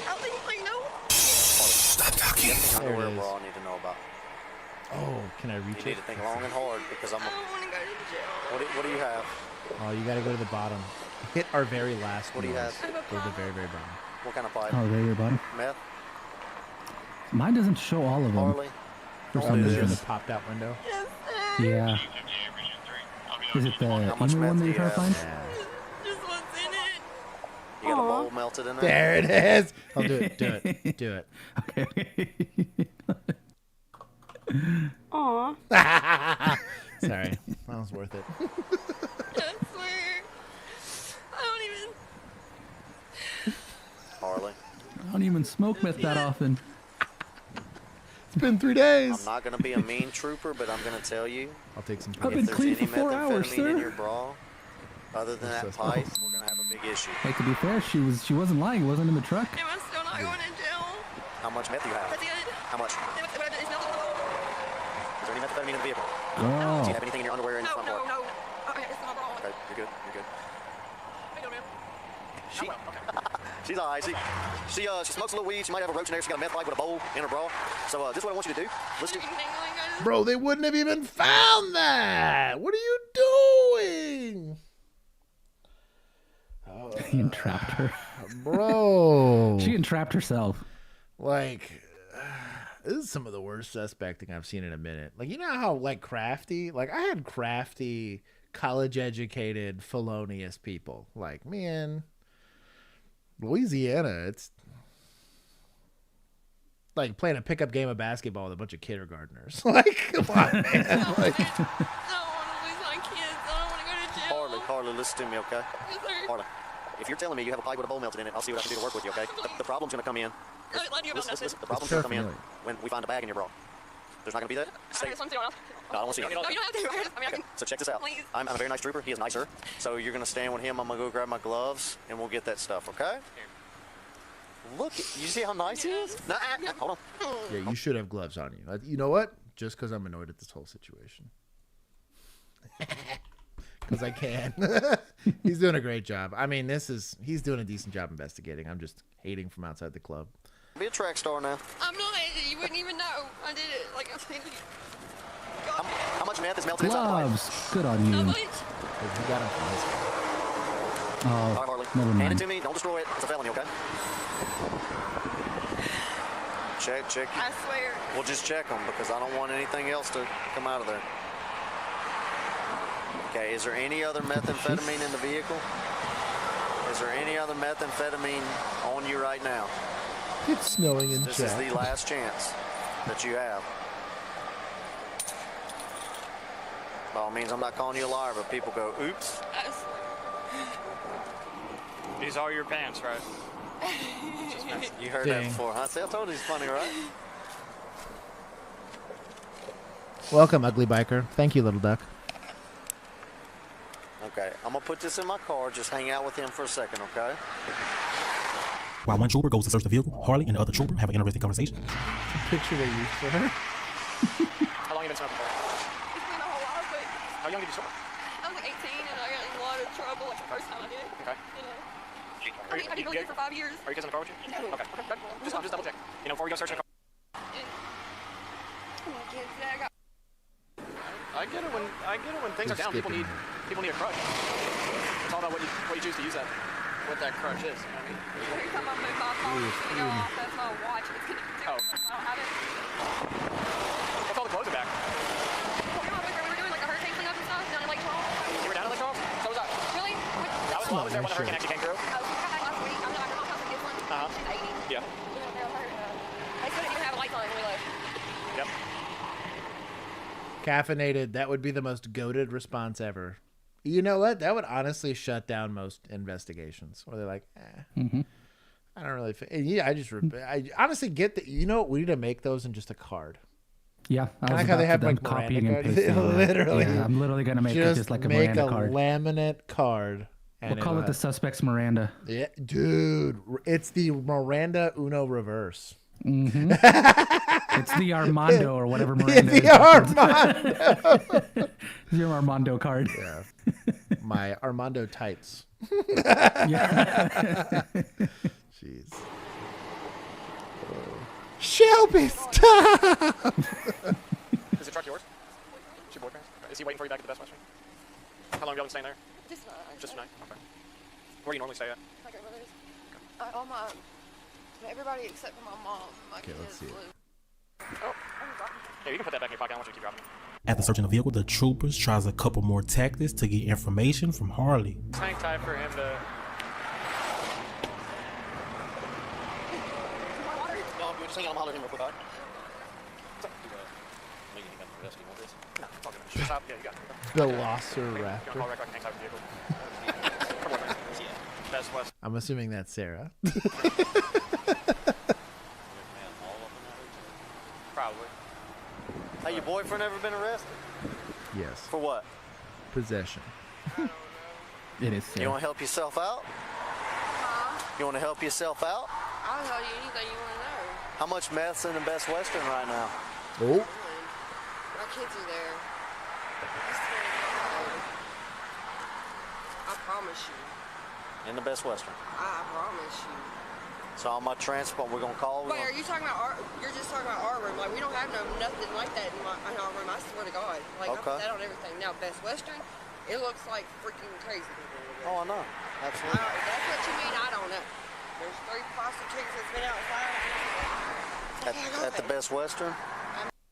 G: I think, like, no.
J: Stop talking.
K: Underwear bra I need to know about.
A: Oh, can I reach
K: You
A: it?
K: need to think long and hard, because
G: I don't want to go to jail.
K: What do you have?
A: Oh, you got to go to the bottom. Hit our very last
K: What do you
A: noise.
K: have?
A: Go to the very, very bottom.
K: What kind of pipe?
B: Oh, there your bottom.
K: Meth?
B: Mine doesn't show all of them.
K: Harley?
B: For
K: Don't
B: some
K: do
A: Is it in
B: reason.
A: the popped out window?
B: Yeah. Is it the
K: How much
B: emu
K: meth
B: one that
K: do
B: you're
K: you
B: trying to
K: have?
B: find?
G: Just what's in it.
K: You got a bowl melted in there?
A: There it is. I'll do it. Do it. Do it.
B: Okay.
G: Aw.
A: Sorry. That was worth it.
G: I swear. I don't even.
K: Harley?
B: I don't even smoke meth that often.
A: It's been 3 days.
K: I'm not going to be a mean trooper, but I'm going to tell you.
A: I'll take some.
B: I've been
K: If there's
B: clean
K: any
B: for 4 hours,
K: methamphetamine in
B: sir.
K: your bra, other than that
A: so
K: pipe, we're going to have a big issue.
B: Hey, to be fair, she wasn't lying. It wasn't in the truck.
G: Am I still not going to jail?
K: How much meth do you have?
G: That's it.
K: How much?
G: It's not.
K: Is there any methamphetamine in the vehicle? Do
B: Girl.
K: you have anything in your underwear in the
G: No,
K: front
G: no,
K: door?
G: no. It's not wrong.
K: Okay, you're good. You're good.
G: I don't know.
K: She, she's all right. She smokes a little weed. She might have a roach in there. She got a meth pipe with a bowl in her bra. So this is what I want you to do. Listen.
A: Bro, they wouldn't have even found that. What are you doing?
B: He entrapped her.
A: Bro.
B: She entrapped herself.
A: Like, this is some of the worst suspecting I've seen in a minute. Like, you know how, like, crafty? Like, I had crafty, college-educated, felonious people. Like, man, Louisiana, it's like playing a pickup game of basketball with a bunch of kindergartners. Like, come on, man. Like,
K: Harley, listen to me, okay? Harley, if you're telling me you have a pipe with a bowl melted in it, I'll see what I can do to work with you, okay? The problem's going to come in. Listen, the problem's going to come in when we find a bag in your bra. There's not going to be that? No, I don't want to see it.
G: No, you don't have to. I mean, I can.
K: So check this out.
G: Please.
K: I'm a very nice trooper. He is nicer. So you're going to stand with him. I'm going to go grab my gloves, and we'll get that stuff, okay? Look, you see how nice he is? Nah, hold on.
A: Yeah, you should have gloves on you. You know what? Just because I'm annoyed at this whole situation. Because I can. He's doing a great job. I mean, he's doing a decent job investigating. I'm just hating from outside the club.
K: Be a track star now.
G: I'm not. You wouldn't even know. I did it. Like I said.
K: How much meth is melted inside the pipe?
B: Gloves. Good on you.
A: You got him from this.
B: Oh,
K: All right, Harley.
B: never
K: Hand it
B: mind.
K: to me. Don't destroy it. It's a felony, okay? Check.
G: I swear.
K: We'll just check them because I don't want anything else to come out of there. Okay, is there any other methamphetamine in the vehicle? Is there any other methamphetamine on you right now?
A: It's snowing in
K: This
A: chat.
K: is the last chance that you have. By all means, I'm not calling you a liar, but people go, oops.
G: I swear.
L: These are your pants, right?
K: You heard that before, huh? See, I told you he's funny, right?
A: Welcome, ugly biker. Thank you, little duck.
K: Okay, I'm going to put this in my car. Just hang out with him for a second, okay?
J: While one trooper goes to search the vehicle, Harley and the other trooper have an interesting conversation.
A: Picture they used for her.
L: How long have you been smoking for?
G: It's been a whole while, but
L: How young did you start?
G: I was like 18 and I got in a lot of trouble like the first time I did.
L: Okay.
G: You know. I did really good for 5 years.
L: Are you kissing the car with you?
G: No.
L: Okay. Good. Just double check. You know, before we go searching the car. I get it when things are down. People need a crutch. It's all about what you choose to use that. What that crutch is. You know what I mean?
G: Every time I move my phone, it's gonna go off. That's my watch. It's gonna do it. I don't have it.
L: What's all the clothes are back?
G: Well, we were doing like a hurricane cleanup and stuff down in Lake Charles.
L: You were down in Lake Charles? So was I.
G: Really?
L: I was there when the hurricane actually came through.
G: Oh, we got back last week. I'm not talking this one. She's 80.
L: Yeah.
G: They couldn't even have lights on when we left.
L: Yep.
A: Caffeinated. That would be the most goated response ever. You know what? That would honestly shut down most investigations. Where they're like, I don't really. Yeah, I honestly get that. You know what? We need to make those in just a card.
B: Yeah, I
A: Like
B: was
A: how they
B: about
A: have
B: to
A: like
B: copying and
A: Miranda
B: pasting.
A: cards. Literally,
B: Yeah, I'm literally gonna make it just like a Miranda card.
A: Laminate card.
B: We'll call it the suspect's Miranda.
A: Yeah, dude, it's the Miranda Uno reverse.
B: Mm-hmm. It's the Armando or whatever Miranda
A: the
B: is.
A: Armando.
B: It's your Armando card.
A: Yeah. My Armando tights.
B: Yeah.
A: Jeez. Shelby, stop!
L: Is the truck yours? It's your boyfriend's? Is he waiting for you back at the Best Western? How long have y'all been staying there?
G: Just tonight.
L: Just tonight? Okay. Where do you normally stay at?
G: My grandmother's. All my. Everybody except for my mom. My kids
A: let's see it.
G: live.
L: Oh. Yeah, you can put that back in your pocket. I want you to keep dropping it.
J: After searching the vehicle, the troopers tries a couple more tactics to get information from Harley.
L: Hang tight for him to.
K: No, I'm just hanging on. I'm hollering him real quick, all right?
L: No, it's all good. Stop. Yeah, you got it.
A: Velociraptor.
L: Call right back and hang tight for the vehicle. Her boyfriend. Best West.
A: I'm assuming that's Sarah.
L: Probably.
K: Hey, your boyfriend ever been arrested?
A: Yes.
K: For what?
A: Possession.
B: It is
K: You
B: Sarah.
K: want to help yourself out? You want to help yourself out?
G: I'll tell you anything you want to know.
K: How much meth's in the Best Western right now?
A: Oh.
G: My kids are there. I swear to God. I promise you.
K: In the Best Western.
G: I promise you.
K: So on my transport, we're gonna call.
G: Wait, are you talking about our? You're just talking about our room. Like we don't have nothing like that in our room. I swear to God. Like I put
K: Okay.
G: that on everything. Now Best Western, it looks like freaking crazy.
K: Oh, I know. Absolutely.
G: If that's what you mean, I don't know. There's 3 prostitutes that's been outside.
K: At the Best Western?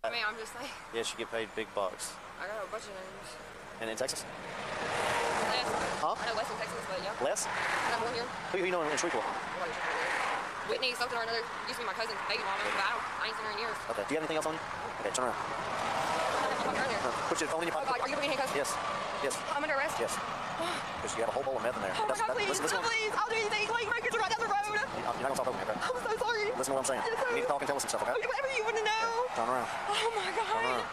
G: I mean, I'm just saying.
K: Yes, you get paid big bucks.
G: I got a bunch of names.
K: And in Texas?
G: Less.
K: Huh?
G: I know less in Texas, but yeah.
K: Less?
G: I know more here.
K: Who you know in Shreveport?
G: Whitney, something or another. Used to be my cousin's baby mama, but I ain't seen her in years.
K: Okay. Do you have anything else on you? Okay, turn around. Put your phone in your
G: Oh,
K: pocket.
G: God, are you putting me in handcuffs?
K: Yes. Yes.
G: I'm under arrest?
K: Yes. Because you have a whole bowl of meth in there.
G: Oh my God, please,
K: listen,
G: please, I'll do anything. Like, my kids are right down the road.
K: You're not going to stop over me, okay?
G: I'm so sorry.
K: Listen to what I'm saying.
G: Yes, sir.
K: You need to talk and tell us some stuff, okay?
G: Whatever you want to know.
K: Turn around.
G: Oh my
K: Turn
G: God.
K: around.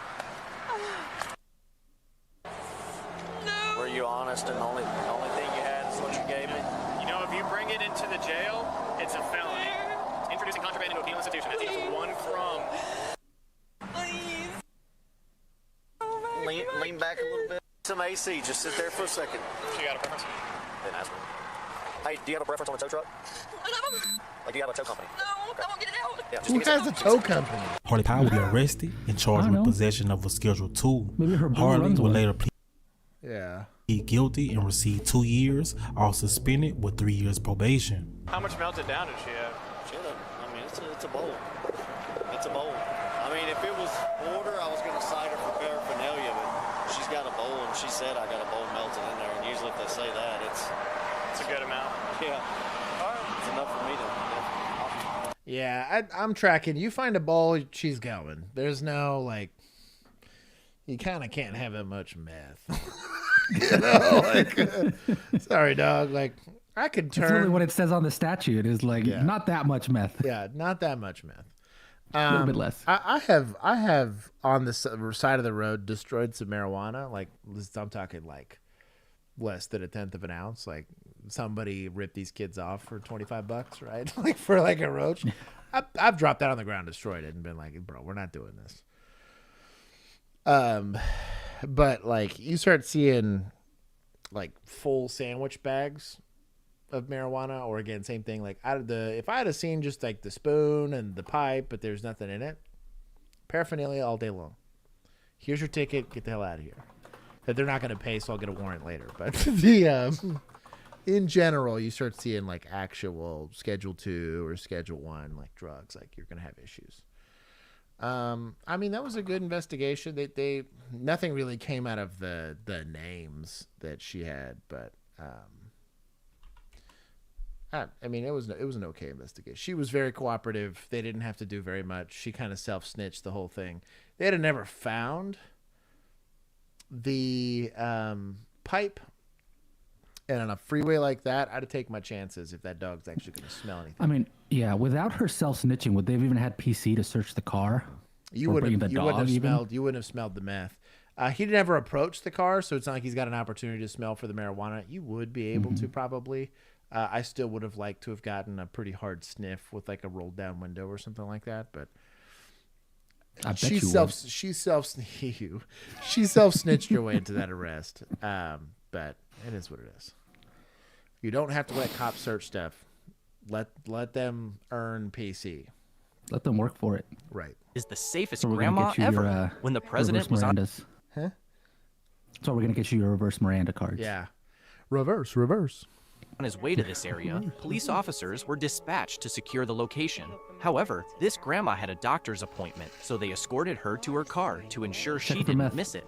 K: Were you honest and the only thing you had is what you gave me?
L: You know, if you bring it into the jail, it's a felony. introducing contraband into a penal institution. That's enough for one crumb.
K: Lean back a little bit. Some AC. Just sit there for a second.
L: She got a preference?
K: Didn't ask me. Hey, do you have a preference on the tow truck? Like, do you have a tow company?
C: No, I won't get it out.
K: Yeah, just
A: Who
K: give me
A: has a tow company?
J: Harley Powell will be arrested and charged with possession of a Schedule II.
B: Maybe her boo
J: Harley
B: runs
J: will
B: one.
J: later plead
A: Yeah.
J: guilty and receive 2 years, all suspended with 3 years probation.
L: How much melted down did she have?
K: Shut up. I mean, it's a bowl. It's a bowl. I mean, if it was order, I was going to cite her for paraphernalia, but she's got a bowl, and she said I got a bowl melted in there. And usually if they say that,
L: It's a good amount.
K: yeah, it's enough for me to.
A: Yeah, I'm tracking. You find a bowl, she's going. There's no, like, you kind of can't have that much meth. You know, like, sorry, dog. Like, I could turn.
B: It's really what it says on the statute is like not that much meth.
A: Yeah, not that much meth.
B: A little bit less.
A: I have on the side of the road destroyed some marijuana. Like, I'm talking like less than 1/10 of an ounce. Like, somebody ripped these kids off for $25, right? Like, for like a roach. I've dropped that on the ground, destroyed it, and been like, bro, we're not doing this. But like, you start seeing like full sandwich bags of marijuana, or again, same thing. Like, if I had seen just like the spoon and the pipe, but there's nothing in it, paraphernalia all day long. Here's your ticket. Get the hell out of here. That they're not going to pay, so I'll get a warrant later. But in general, you start seeing like actual Schedule II or Schedule I, like drugs, like you're going to have issues. I mean, that was a good investigation. They nothing really came out of the names that she had, but I mean, it was an okay investigation. She was very cooperative. They didn't have to do very much. She kind of self-snitched the whole thing. They had never found the pipe, and on a freeway like that, I'd take my chances if that dog's actually going to smell anything.
B: I mean, yeah, without her self-snitching, would they have even had PC to search the car?
A: You wouldn't have smelled the meth. He never approached the car, so it's not like he's got an opportunity to smell for the marijuana. You would be able to probably. I still would have liked to have gotten a pretty hard sniff with like a rolled down window or something like that, but she self-snitched her way into that arrest. But it is what it is. You don't have to let cops search stuff. Let them earn PC.
B: Let them work for it.
A: Right.
M: Is the safest
B: So
M: grandma ever when the president was on.
A: Huh?
B: So we're gonna get you your reverse Miranda cards.
A: Yeah. Reverse.
M: On his way to this area, police officers were dispatched to secure the location. However, this grandma had a doctor's appointment, so they escorted her to her car to ensure she didn't miss it.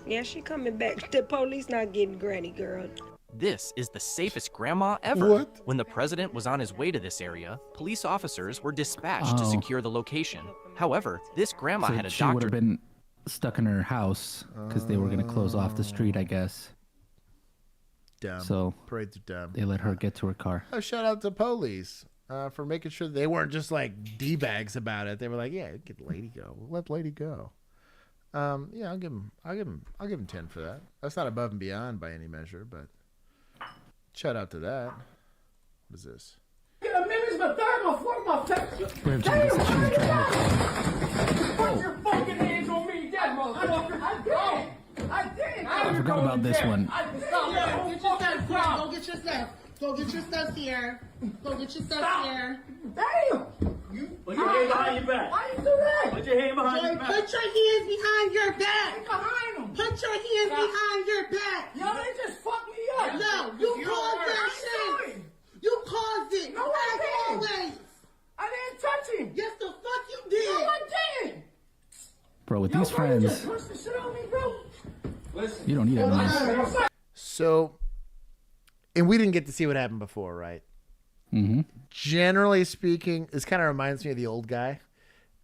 N: Yeah, she coming back. The police not getting Granny, girl.
M: This is the safest grandma ever.
A: What?
M: When the president was on his way to this area, police officers were dispatched to secure the location. However, this grandma had a
B: she would
M: doctor.
B: have been stuck in her house because they were gonna close off the street, I guess.
A: Dumb.
B: So
A: Parades are dumb.
B: they let her get to her car.
A: Oh, shout out to police for making sure they weren't just like D-bags about it. They were like, yeah, get Lady go. We'll let Lady go. Yeah, I'll give him 10 for that. That's not above and beyond by any measure, but shout out to that. What is this?
H: Get a minute's my third, my fourth, my fifth.
B: Where did you say she was driving her car?
H: Put your fucking hands on me, that motherfucker. I did.
B: I forgot about this one.
H: Go get your stuff. Go get your stuff here. Go get your stuff here. Damn! Put your hand behind your back. Why you do that? Put your hand behind your back. Put your hands behind your back. Behind them. Put your hands behind your back. Yo, they just fucked me up. No, you caused that shit. You caused it. No, I didn't. Always. I didn't touch him. Yes, the fuck you did. No, I didn't.
B: Bro, with these friends, you don't need evidence.
A: So, and we didn't get to see what happened before, right?
B: Mm-hmm.
A: Generally speaking, this kind of reminds me of the old guy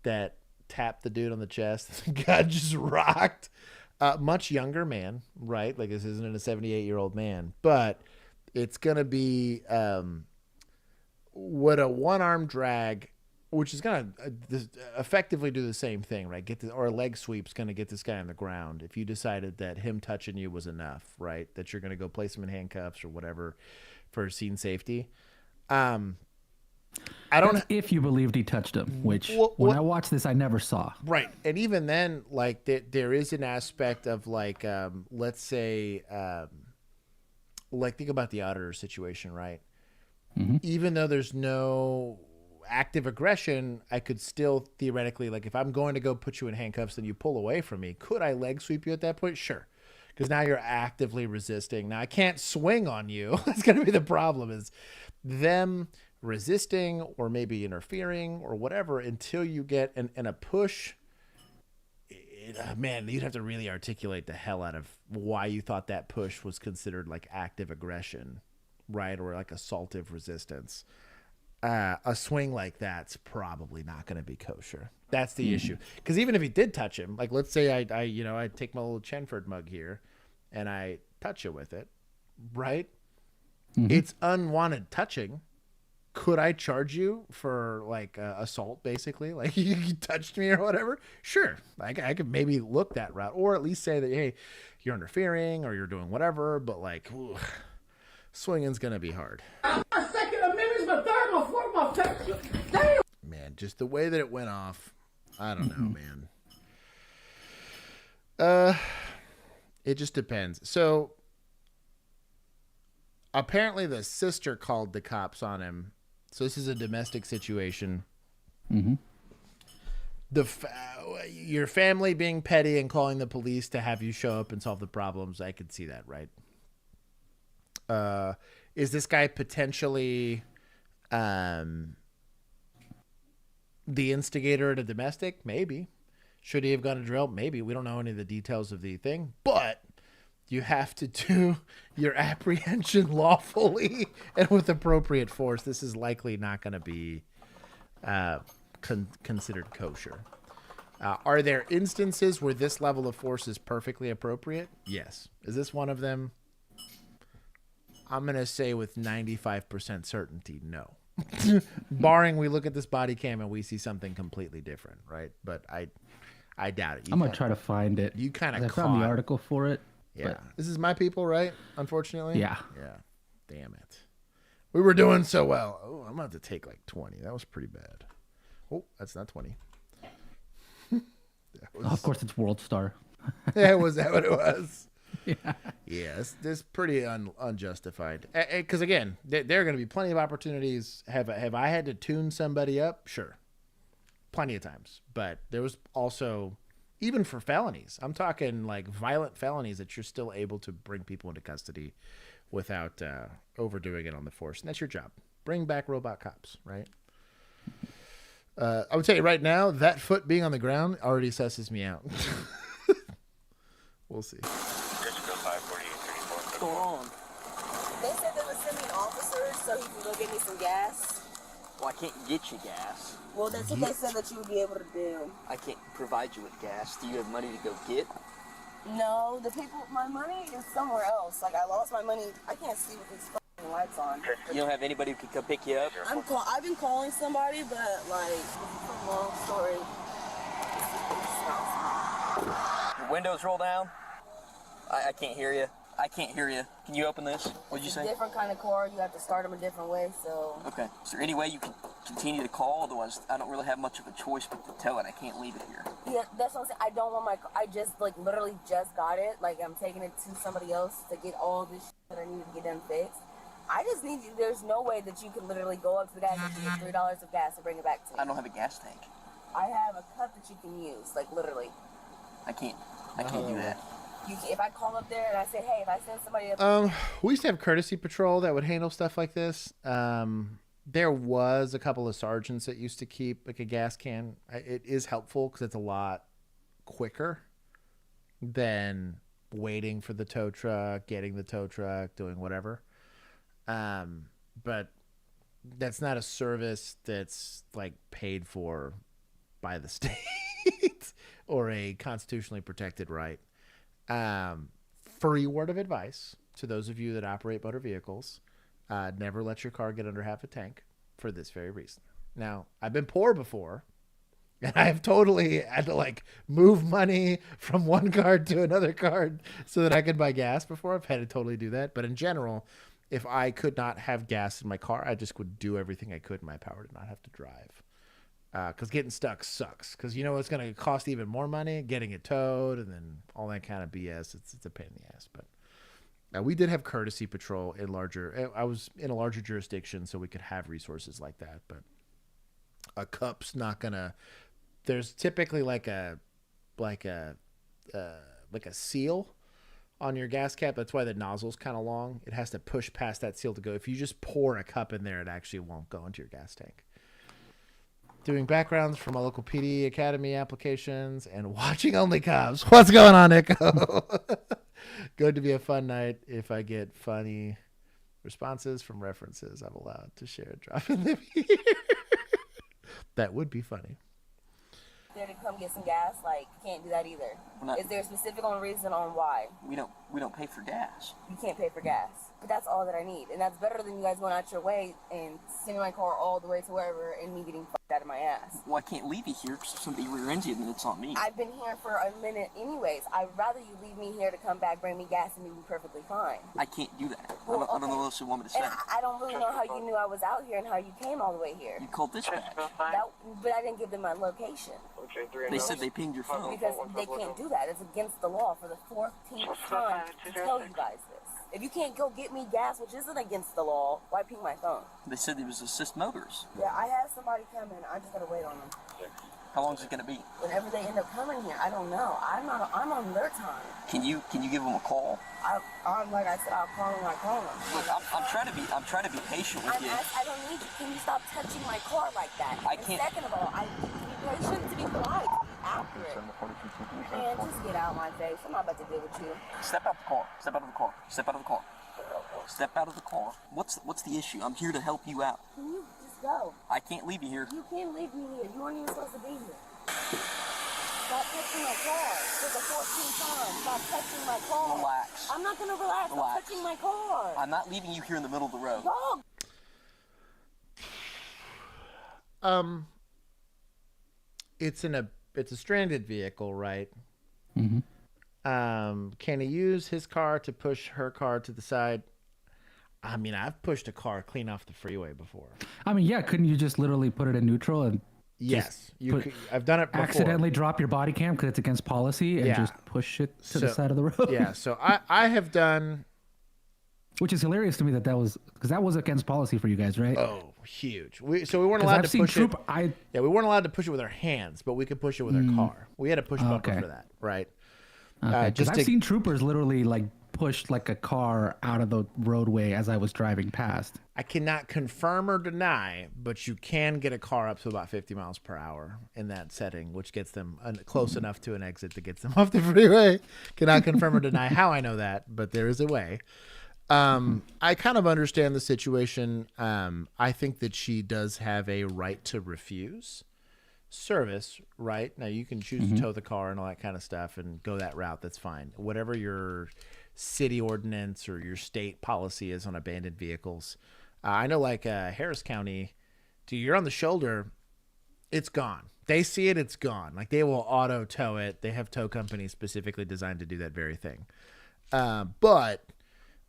A: that tapped the dude on the chest. The guy just rocked. Much younger man, right? Like, this isn't a 78-year-old man, but it's going to be what a one-arm drag, which is going to effectively do the same thing, right? Or a leg sweep's going to get this guy on the ground if you decided that him touching you was enough, right? That you're going to go place him in handcuffs or whatever for scene safety. I don't.
B: That's if you believed he touched him, which when I watched this, I never saw.
A: Right, and even then, like there is an aspect of like, let's say, like think about the auditor situation, right?
B: Mm-hmm.
A: Even though there's no active aggression, I could still theoretically, like if I'm going to go put you in handcuffs and you pull away from me, could I leg sweep you at that point? Sure. Because now you're actively resisting. Now I can't swing on you. That's going to be the problem, is them resisting or maybe interfering or whatever until you get in a push. Man, you'd have to really articulate the hell out of why you thought that push was considered like active aggression, right? Or like assaultive resistance. A swing like that's probably not going to be kosher. That's the issue. Because even if he did touch him, like let's say I take my little Chenford mug here and I touch you with it, right? It's unwanted touching. Could I charge you for like assault, basically? Like you touched me or whatever? Sure. I could maybe look that route, or at least say that, hey, you're interfering or you're doing whatever, but like, ooh, swinging's going to be hard.
H: My Second Amendment's my third, my fourth, my fifth. Damn.
A: Man, just the way that it went off, I don't know, man. It just depends. So apparently the sister called the cops on him. So this is a domestic situation. Your family being petty and calling the police to have you show up and solve the problems, I could see that, right? Is this guy potentially the instigator at a domestic? Maybe. Should he have gone to drill? Maybe. We don't know any of the details of the thing, but you have to do your apprehension lawfully and with appropriate force. This is likely not going to be considered kosher. Are there instances where this level of force is perfectly appropriate? Yes. Is this one of them? I'm going to say with 95% certainty, no. Barring we look at this body cam and we see something completely different, right? But I doubt it.
B: I'm going to try to find it.
A: You kind of
B: I found the article for it.
A: Yeah.
B: But
A: This is my people, right? Unfortunately.
B: Yeah.
A: Yeah. Damn it. We were doing so well. Oh, I'm about to take like 20. That was pretty bad. Oh, that's not 20.
B: Of course, it's World Star.
A: Yeah, was that what it was?
B: Yeah.
A: Yeah, this pretty unjustified. Because again, there are going to be plenty of opportunities. Have I had to tune somebody up? Sure. Plenty of times. But there was also, even for felonies, I'm talking like violent felonies that you're still able to bring people into custody without overdoing it on the force. And that's your job. Bring back robot cops, right? I would tell you right now, that foot being on the ground already susses me out. We'll see.
F: What's going on?
G: They said they would send me an officer so he can go get me some gas.
F: Well, I can't get you gas.
G: Well, that's what they said that you would be able to do.
F: I can't provide you with gas. Do you have money to go get?
G: No, my money is somewhere else. Like, I lost my money. I can't see with these fucking lights on.
F: You don't have anybody who can come pick you up?
G: I've been calling somebody, but, like, it's a long story.
F: Your windows roll down? I can't hear you. I can't hear you. Can you open this? What'd you say?
G: It's a different kind of car. You have to start them a different way, so...
F: Okay. Is there any way you can continue to call? Otherwise, I don't really have much of a choice but to tell it. I can't leave it here.
G: Yeah, that's what I'm saying. I don't want I just, like, literally just got it. Like, I'm taking it to somebody else to get all this shit that I need to get done fixed. I just need you... There's no way that you can literally go up to the gas and get $3 of gas and bring it back to me.
F: I don't have a gas tank.
G: I have a cup that you can use, like, literally.
F: I can't do that.
G: If I call up there and I say, hey, if I send somebody up...
A: We used to have courtesy patrol that would handle stuff like this. There was a couple of sergeants that used to keep like a gas can. It is helpful because it's a lot quicker than waiting for the tow truck, getting the tow truck, doing whatever. But that's not a service that's like paid for by the state or a constitutionally protected right. Free word of advice to those of you that operate motor vehicles: never let your car get under half a tank for this very reason. Now, I've been poor before, and I have totally had to like move money from one card to another card so that I could buy gas before. I've had to totally do that. But in general, if I could not have gas in my car, I just would do everything I could in my power to not have to drive. Because getting stuck sucks. Because you know it's going to cost even more money getting it towed and then all that kind of BS. It's a pain in the ass. But we did have courtesy patrol in larger. I was in a larger jurisdiction, so we could have resources like that. But a cup's not gonna. There's typically like a seal on your gas cap. That's why the nozzle's kind of long. It has to push past that seal to go. If you just pour a cup in there, it actually won't go into your gas tank. Doing backgrounds for my local PD Academy applications and watching OnlyCops. What's going on, Nico? Going to be a fun night if I get funny responses from references I'm allowed to share. Drop in them here. That would be funny.
G: There to come get some gas, like can't do that either. Is there a specific reason on why?
F: We don't pay for gas.
G: You can't pay for gas, but that's all that I need, and that's better than you guys going out your way and sending my car all the way to wherever and me getting fucked out of my ass.
F: Well, I can't leave you here because if somebody rear-ends you, then it's on me.
G: I've been here for a minute anyways. I'd rather you leave me here to come back, bring me gas, and me be perfectly fine.
F: I can't do that.
G: Well,
F: I don't know what else you want me to say.
G: And I don't really know how you knew I was out here and how you came all the way here.
F: You called dispatch.
G: But I didn't give them my location.
F: They said they pinged your phone.
G: Because they can't do that. It's against the law for the 14th time to tell you guys this. If you can't go get me gas, which isn't against the law, why ping my phone?
F: They said there was assist motors.
G: Yeah, I had somebody come in. I just gotta wait on them.
F: How long is it gonna be?
G: Whenever they end up coming here, I don't know. I'm on their time.
F: Can you give them a call?
G: I'm like I said, I'll call them.
F: Look, I'm trying to be patient with you.
G: I don't need you. Can you stop touching my car like that?
F: I can't.
G: And second of all, I need to be patient, to be polite, to be accurate. Man, just get out of my face. I'm not about to deal with you.
F: Step out the car. Step out of the car. Step out of the car. Step out of the car. What's the issue? I'm here to help you out.
G: Can you just go?
F: I can't leave you here.
G: You can't leave me here. You weren't even supposed to be here. Stop touching my car. For the 14th time. Stop touching my car.
F: Relax.
G: I'm not gonna relax. Stop touching my car.
F: I'm not leaving you here in the middle of the road.
G: Dog.
A: It's a stranded vehicle, right?
B: Mm-hmm.
A: Can he use his car to push her car to the side? I mean, I've pushed a car clean off the freeway before.
B: I mean, yeah, couldn't you just literally put it in neutral and
A: yes, I've done it before.
B: Accidentally drop your body cam because it's against policy and just push it to the side of the road.
A: Yeah, so I have done,
B: which is hilarious to me that was because that was against policy for you guys, right?
A: Oh, huge. We weren't allowed to push it. Yeah, we weren't allowed to push it with our hands, but we could push it with our car. We had a push bumper for that, right?
B: Because I've seen troopers literally like push like a car out of the roadway as I was driving past.
A: I cannot confirm or deny, but you can get a car up to about 50 miles per hour in that setting, which gets them close enough to an exit that gets them off the freeway. Cannot confirm or deny how I know that, but there is a way. I kind of understand the situation. I think that she does have a right to refuse service, right? Now you can choose to tow the car and all that kind of stuff and go that route. That's fine. Whatever your city ordinance or your state policy is on abandoned vehicles. I know like Harris County, dude, you're on the shoulder, it's gone. They see it, it's gone. Like they will auto tow it. They have tow companies specifically designed to do that very thing. But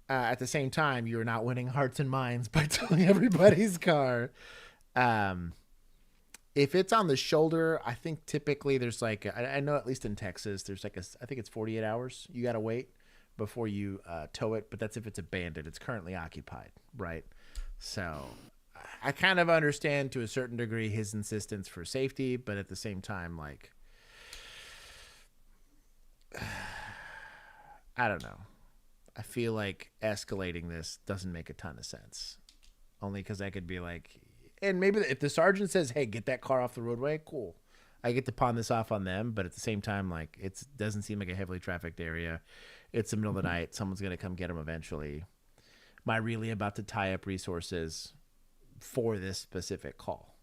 A: at the same time, you're not winning hearts and minds by towing everybody's car. If it's on the shoulder, I think typically there's like, I know at least in Texas, there's like I think it's 48 hours you got to wait before you tow it. But that's if it's abandoned. It's currently occupied, right? So I kind of understand to a certain degree his insistence for safety, but at the same time, like, I don't know. I feel like escalating this doesn't make a ton of sense. Only because I could be like, and maybe if the sergeant says, hey, get that car off the roadway, cool. I get to pawn this off on them. But at the same time, like, it doesn't seem like a heavily trafficked area. It's the middle of the night. Someone's going to come get them eventually. Am I really about to tie up resources for this specific call?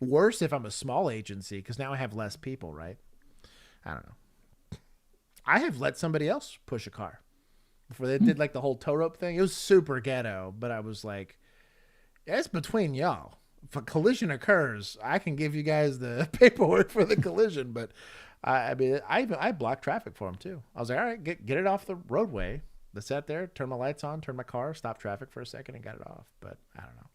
A: Worse if I'm a small agency, because now I have less people, right? I don't know. I have let somebody else push a car before they did like the whole tow rope thing. It was super ghetto, but I was like, it's between y'all. If a collision occurs, I can give you guys the paperwork for the collision. But I mean, I blocked traffic for them too. I was like, all right, get it off the roadway. I sat there, turned my lights on, turned my car, stopped traffic for a second, and got it off. But I don't know.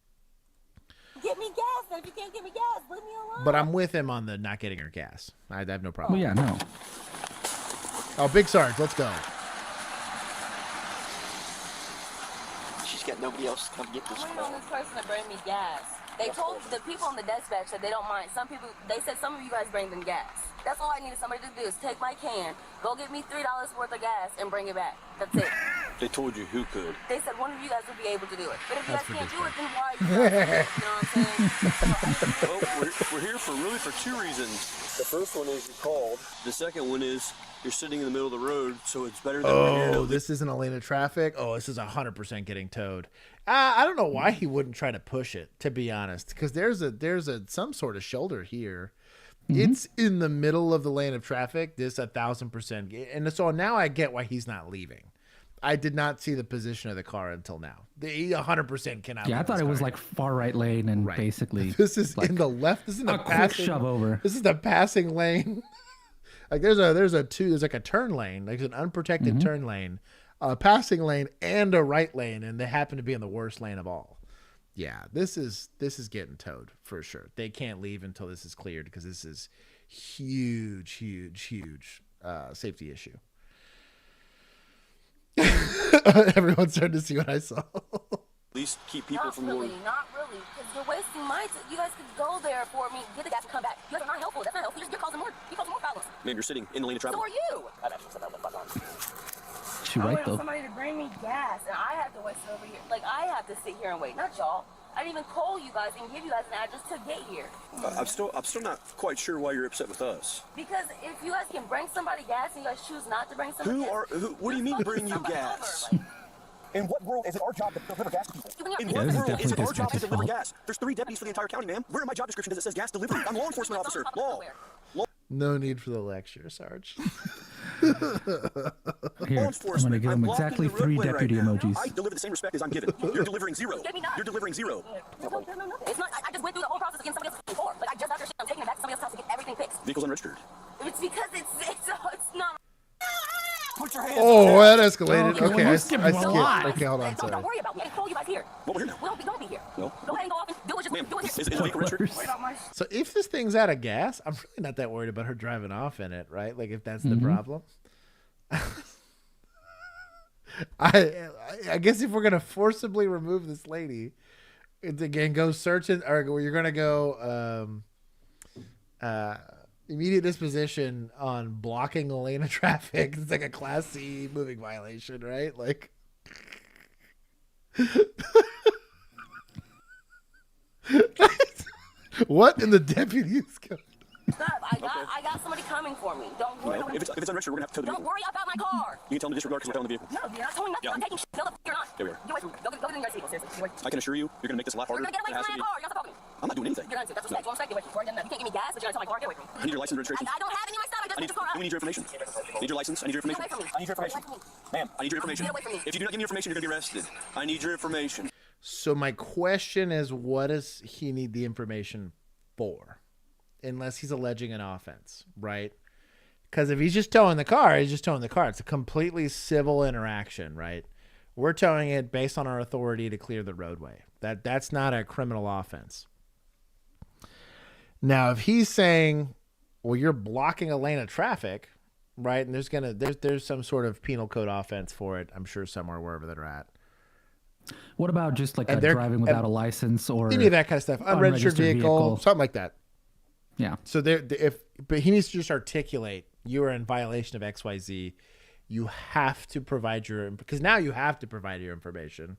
G: Get me gas, and if you can't get me gas, leave me alone.
A: But I'm with him on the not getting her gas. I have no problem.
B: Well, yeah, no.
A: Oh, Big Sarge, let's go.
F: She's got nobody else to come get this
G: I'm waiting on this person to bring me gas. They told the people on the dispatch that they don't mind. Some people, they said some of you guys bring them gas. That's all I needed somebody to do is take my can, go get me $3 worth of gas, and bring it back. That's it.
E: They told you who could.
G: They said one of you guys would be able to do it. But if you guys can't do it, then why are you guys, you know what I'm saying?
E: Well, we're here for two reasons. The first one is you called. The second one is you're sitting in the middle of the road, so it's better than we're here.
A: Oh, this isn't a lane of traffic. Oh, this is 100% getting towed. I don't know why he wouldn't try to push it, to be honest, because there's some sort of shoulder here. It's in the middle of the lane of traffic. This 1,000%, and so now I get why he's not leaving. I did not see the position of the car until now. He 100% cannot.
B: Yeah, I thought it was like far right lane and basically.
A: This is
B: like
A: in the left. This is the
B: a quick
A: passing
B: shove over.
A: This is the passing lane. Like there's like a turn lane, like an unprotected turn lane, a passing lane, and a right lane, and they happen to be in the worst lane of all. Yeah, this is getting towed for sure. They can't leave until this is cleared because this is huge safety issue. Everyone's starting to see what I saw.
E: At least keep people from going.
G: Not really, because you're wasting my time. You guys could go there for me, get the gas, and come back. You guys are not helpful. That's not helpful. You're causing more problems.
E: Man, you're sitting in the lane of traffic.
G: So are you.
B: She right though.
G: Somebody to bring me gas, and I have to wait over here. Like I have to sit here and wait, not y'all. I didn't even call you guys and give you guys an address to get here.
E: I'm still not quite sure why you're upset with us.
G: Because if you guys can bring somebody gas and you guys choose not to bring somebody
E: What do you mean bring you gas? In what world is it our job to deliver gas to people? In what world is it our job to deliver gas? There's 3 deputies for the entire county, ma'am. Where in my job description does it says gas delivery? I'm a law enforcement officer. Law.
A: No need for the lecture, Sarge.
B: Here, I'm going to give him exactly 3 deputy emojis.
E: I deliver the same respect as I'm given. You're delivering 0. You're delivering 0.
G: It's not. I just went through the whole process against somebody else's before. Like I just got their shit. I'm taking it back to somebody else's house to get everything fixed.
E: Vehicle's unregistered.
G: It's because it's not.
E: Put your hands
A: Oh, that escalated. Okay, I
B: skipped
A: skipped.
B: a lot.
A: Okay, hold on. Sorry.
G: Don't worry about me. I didn't call you guys here.
E: Well, we're here now.
G: We don't be here.
E: No.
G: Go ahead and go off and do it. Just do it here.
E: Is the vehicle registered?
A: So if this thing's out of gas, I'm really not that worried about her driving off in it, right? Like if that's the problem. I guess if we're gonna forcibly remove this lady, it's again go searching, or you're gonna go immediate disposition on blocking a lane of traffic. It's like a Class C moving violation, right? Like. What in the deputy's code?
G: Stop. I got somebody coming for me. Don't worry.
E: If it's unregistered, we're gonna have to tow the
G: Don't
E: vehicle.
G: worry about my car.
E: You can tell them to disregard because we're towing the vehicle.
G: No, you're not towing nothing. I'm taking shit. No, you're not.
E: There we are.
G: Get away from me. Go to the vehicle. Seriously.
E: I can assure you, you're gonna make this a lot harder.
G: You're gonna get away
E: than it
G: from
E: has to
G: my
E: be.
G: car. You're not talking to me.
E: I'm not doing anything.
G: You're going to. That's respect. You want respect? Get away from me. You can't give me gas, but you're gonna tell my car. Get away from me.
E: I need your license and registration.
G: I don't have any of my stuff. I just picked this car up.
E: We need your information. I need your license. I need your information.
G: Get away from me.
E: I need your information. Ma'am, I need your information.
G: Get away from me.
E: If you do not give me your information, you're gonna be arrested. I need your information.
A: So my question is, what does he need the information for? Unless he's alleging an offense, right? Because if he's just towing the car, he's just towing the car. It's a completely civil interaction, right? We're towing it based on our authority to clear the roadway. That's not a criminal offense. Now, if he's saying, well, you're blocking a lane of traffic, right? And there's some sort of penal code offense for it, I'm sure, somewhere, wherever they're at.
B: What about just like driving without a license or
A: any of that kind of stuff? Unregistered vehicle, something like that.
B: Yeah.
A: So but he needs to just articulate you are in violation of XYZ. You have to provide because now you have to provide your information,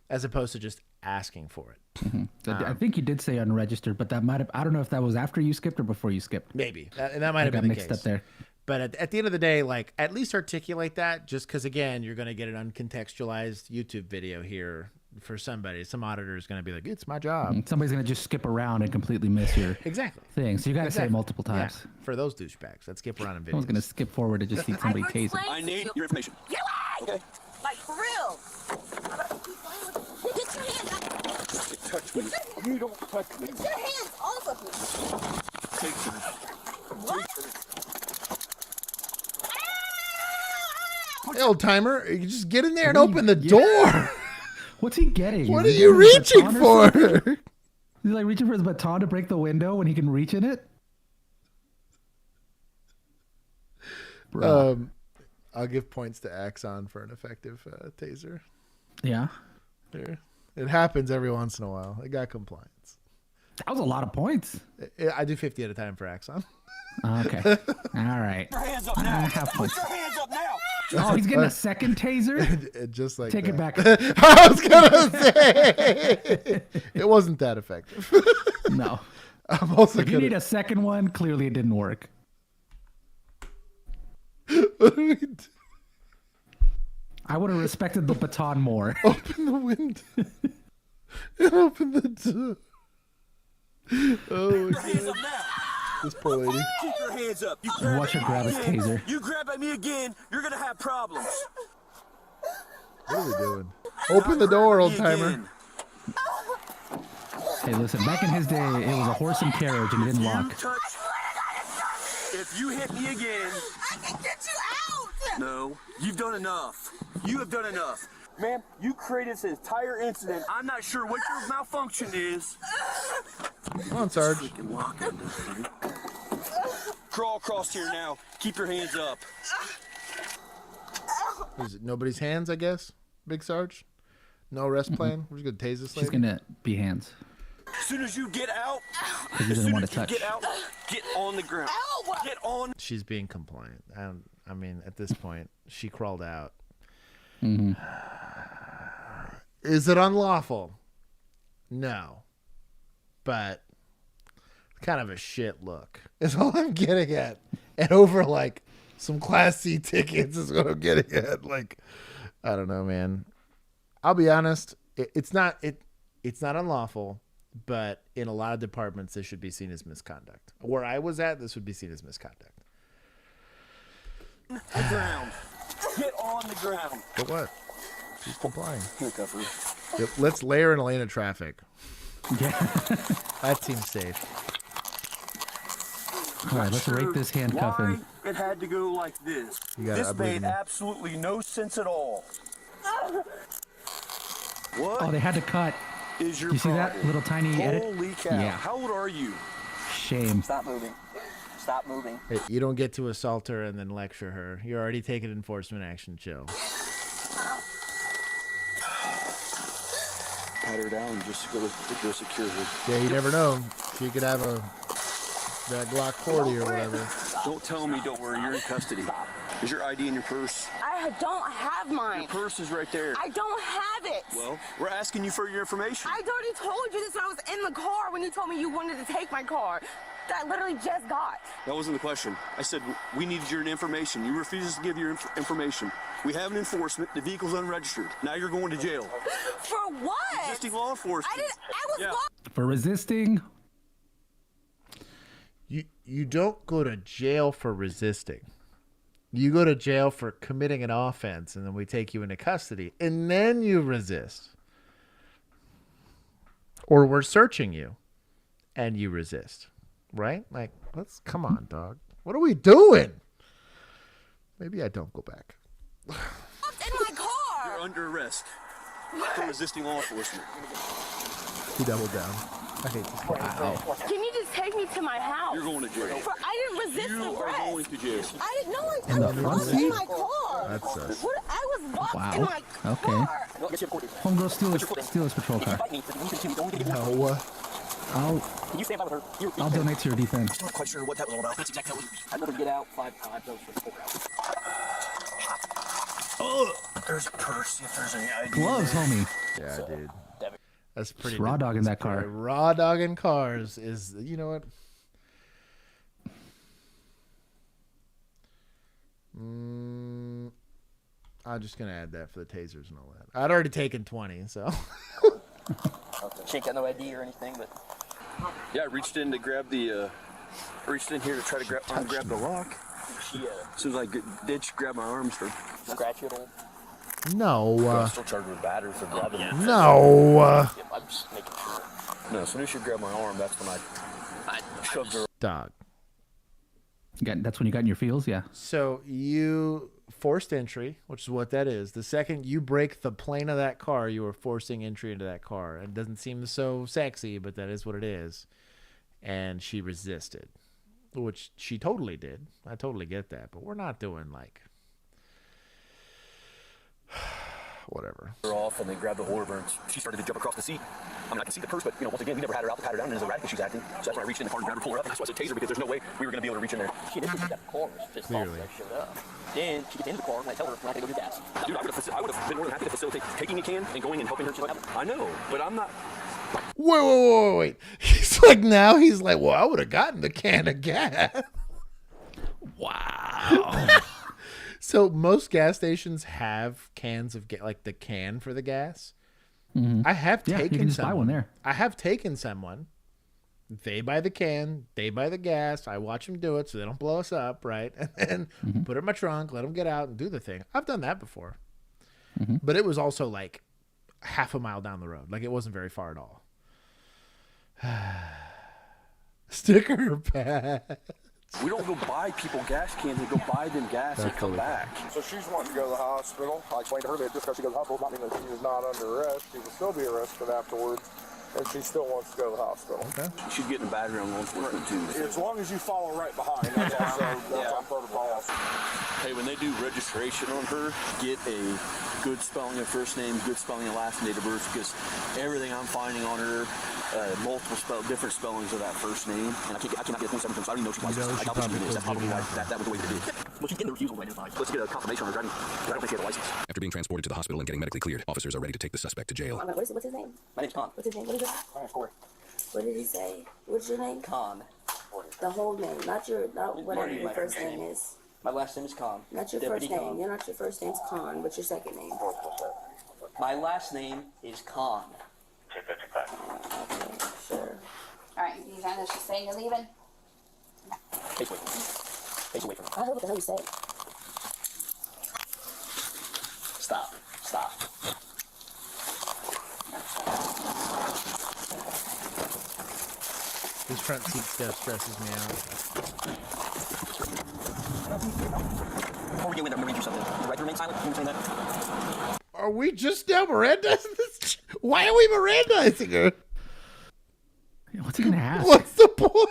A: as opposed to just asking for it.
B: Mm-hmm. I think you did say unregistered, but that might have. I don't know if that was after you skipped or before you skipped.
A: Maybe and that might have been the
B: mixed
A: case.
B: Up there.
A: But at the end of the day, like at least articulate that, just because again you're going to get an uncontextualized YouTube video here for somebody. Some auditor is going to be like, "It's my job."
B: Somebody's going to just skip around and completely miss your thing. So you got to say it multiple times.
A: Yeah, for those douchebags that skip around in videos.
B: Someone's going to skip forward to just see somebody tase it.
E: I need your information.
G: Get away!
E: Okay.
G: Like for real. Get your hands off.
E: Touch me. You don't touch me.
G: Get your hands off of me.
E: Take them.
G: What?
E: Put
A: Hey, old timer, you just get in there and open the door.
B: What's he getting?
A: What are you reaching for?
B: Is he like reaching for his baton to break the window when he can reach in it?
A: I'll give points to Axon for an effective taser.
B: Yeah.
A: Here. It happens every once in a while. It got compliance.
B: That was a lot of points.
A: I do 50 at a time for Axon.
B: Okay. All right.
E: Put your hands up now.
B: Put
E: your hands up now.
B: Oh, he's getting a second taser?
A: Just like
B: Take
A: that.
B: it back.
A: I was going to say. It wasn't that effective.
B: No.
A: I'm also
B: if you need a second one, clearly it didn't work.
A: What do we do?
B: I would have respected the baton more.
A: Open the window. And open the door. Oh, my God. This poor lady.
E: Keep your hands up. You
B: Watch her grab his taser.
E: You grab at me again, you're gonna have problems.
A: What are we doing? Open the door, old timer.
B: Hey, listen, back in his day, it was a horse and carriage and it didn't lock.
E: If you hit me again,
H: I can get you out.
E: No, you've done enough. You have done enough. Ma'am, you created this entire incident. I'm not sure what your malfunction is.
A: Come on, Sarge.
E: Crawl across here now. Keep your hands up.
A: Is it nobody's hands, I guess? Big Sarge? No rest plan? We're just going to tase this lady?
B: She's going to be hands.
E: As soon as you get out,
B: Because he doesn't want to touch.
E: get out, get on the ground. Get on.
A: She's being compliant. I mean, at this point, she crawled out.
B: Mm-hmm.
A: Is it unlawful? No. But kind of a shit look is all I'm getting at. And over like some Class C tickets is what I'm getting at. Like, I don't know, man. I'll be honest. It's not unlawful, but in a lot of departments, this should be seen as misconduct. Where I was at, this would be seen as misconduct.
E: The ground. Get on the ground.
A: But what? She's complying.
E: Handcuff her.
A: Yep, let's layer in a lane of traffic.
B: Yeah.
A: That seems safe.
B: All right, let's rate this handcuffing.
E: Why it had to go like this. This made absolutely no sense at all. What?
B: Oh, they had to cut.
E: Is your
B: You see that little tiny edit?
E: Holy cow.
B: Yeah.
E: How old are you?
B: Shame.
F: Stop moving. Stop moving.
A: Hey, you don't get to assault her and then lecture her. You're already taking enforcement action, chill.
E: Pat her down and just go secure her.
A: Yeah, you never know. She could have that Glock 40 or whatever.
E: Don't tell me, don't worry, you're in custody. Is your ID in your purse?
G: I don't have mine.
E: Your purse is right there.
G: I don't have it.
E: Well, we're asking you for your information.
G: I already told you this when I was in the car when you told me you wanted to take my car. That I literally just got.
E: That wasn't the question. I said we needed your information. You refused to give your information. We have an enforcement. The vehicle's unregistered. Now you're going to jail.
G: For what?
E: Resisting law enforcement.
G: I was
B: For resisting?
A: You don't go to jail for resisting. You go to jail for committing an offense, and then we take you into custody, and then you resist. Or we're searching you, and you resist. Right? Like, come on, dog. What are we doing? Maybe I don't go back.
G: in my car.
E: You're under arrest for resisting law enforcement.
A: He doubled down. I hate this guy.
B: Wow.
G: Can you just take me to my house?
E: You're going to jail.
G: I didn't resist
E: You are
G: arrest.
E: going to jail.
G: I didn't know
B: In the
G: I
B: front
G: was in
B: seat?
G: my car.
A: That sucks.
G: What? I was locked in
B: Wow.
G: my
B: Okay.
G: car.
B: Homegirl, steal his patrol car.
A: No.
F: Can you stand by with her?
B: I'll donate to your defense.
E: I'm not quite sure what that was all about. That's exactly what
F: I'd rather get out 5 times. That was for 4 hours.
E: There's a purse. If there's any ID.
B: Gloves, homie.
A: Yeah, dude. That's pretty.
B: Raw dog in that car.
A: Raw dog in cars is, you know what? I'm just going to add that for the tasers and all that. I'd already taken 20, so.
F: She ain't got no ID or anything, but.
E: Yeah, I reached in to grab the. Reached in here to try to grab the lock.
F: She
E: As soon as I did, she grabbed my arms for.
F: scratch it all.
A: No.
E: Still charged with battery for grabbing it.
A: No.
F: I'm just making sure.
E: No, as soon as she grabbed my arm, that's when I shoved her.
A: Dog.
B: That's when you got in your feels, yeah.
A: So you forced entry, which is what that is. The second you break the plane of that car, you are forcing entry into that car. It doesn't seem so sexy, but that is what it is. And she resisted, which she totally did. I totally get that, but we're not doing like whatever.
E: Her off and they grabbed the orb and she started to jump across the seat. I mean, I can see the purse, but once again, we never had her out to pat her down, and as erratic as she's acting, so that's when I reached in the car and grabbed her, pull her up, and that's why I said taser, because there's no way we were going to be able to reach in there.
F: She didn't think that the car was pissed off that showed up. Then she gets into the car and I tell her, when I can go get gas.
E: Dude, I would have been more than happy to facilitate taking a can and going and helping her. I know, but I'm not.
A: Wait. He's like, now he's like, well, I would have gotten the can of gas.
B: Wow.
A: So most gas stations have cans of like the can for the gas.
B: Mm-hmm.
A: I have taken
B: you can just buy one there.
A: I have taken someone. They buy the can, they buy the gas. I watch them do it so they don't blow us up, right? And then put it in my trunk, let them get out and do the thing. I've done that before. But it was also like half a mile down the road. Like it wasn't very far at all. Sticker pads.
E: We don't go buy people gas cans, we go buy them gas and come back.
O: So she's wanting to go to the hospital. I explained to her that just because she goes to the hospital does not mean that she is not under arrest. She will still be arrested afterwards, and she still wants to go to the hospital.
A: Okay.
E: She's getting a battery on law enforcement too.
O: As long as you follow right behind, that's also on protocol.
E: Hey, when they do registration on her, get a good spelling of first name, good spelling of last name, date of birth, because everything I'm finding on her, different spellings of that first name, and I cannot get a 27 so I don't even know she's licensed. I doubt that she is. That's probably why that was the way they did it. Well, she's getting the refusal to identify. Let's get a confirmation on her driving. I don't think she has a license.
P: After being transported to the hospital and getting medically cleared, officers are ready to take the suspect to jail.
G: What's his name?
F: My name's Con.
G: What's his name? What is it?
F: My name's Corey.
G: What did he say? What's your name?
F: Con.
G: The whole name, not whatever your first name is.
F: My last name is Con.
G: Not your
F: Deputy
G: first name.
F: Con.
G: You're not your first name's Con. What's your second name?
F: My last name is Con.
G: Okay, sure.
Q: Alright, you guys just saying you're leaving?
F: Face away from me. Face away from me.
G: I heard what the hell you said.
F: Stop.
A: This front seat stuff stresses me out.
F: Before we get in there, I'm going to read you something. The right to remain silent. Can you say that?
A: Are we just now Mirandizing this? Why are we Mirandizing her?
B: What's he gonna ask?
A: What's the point?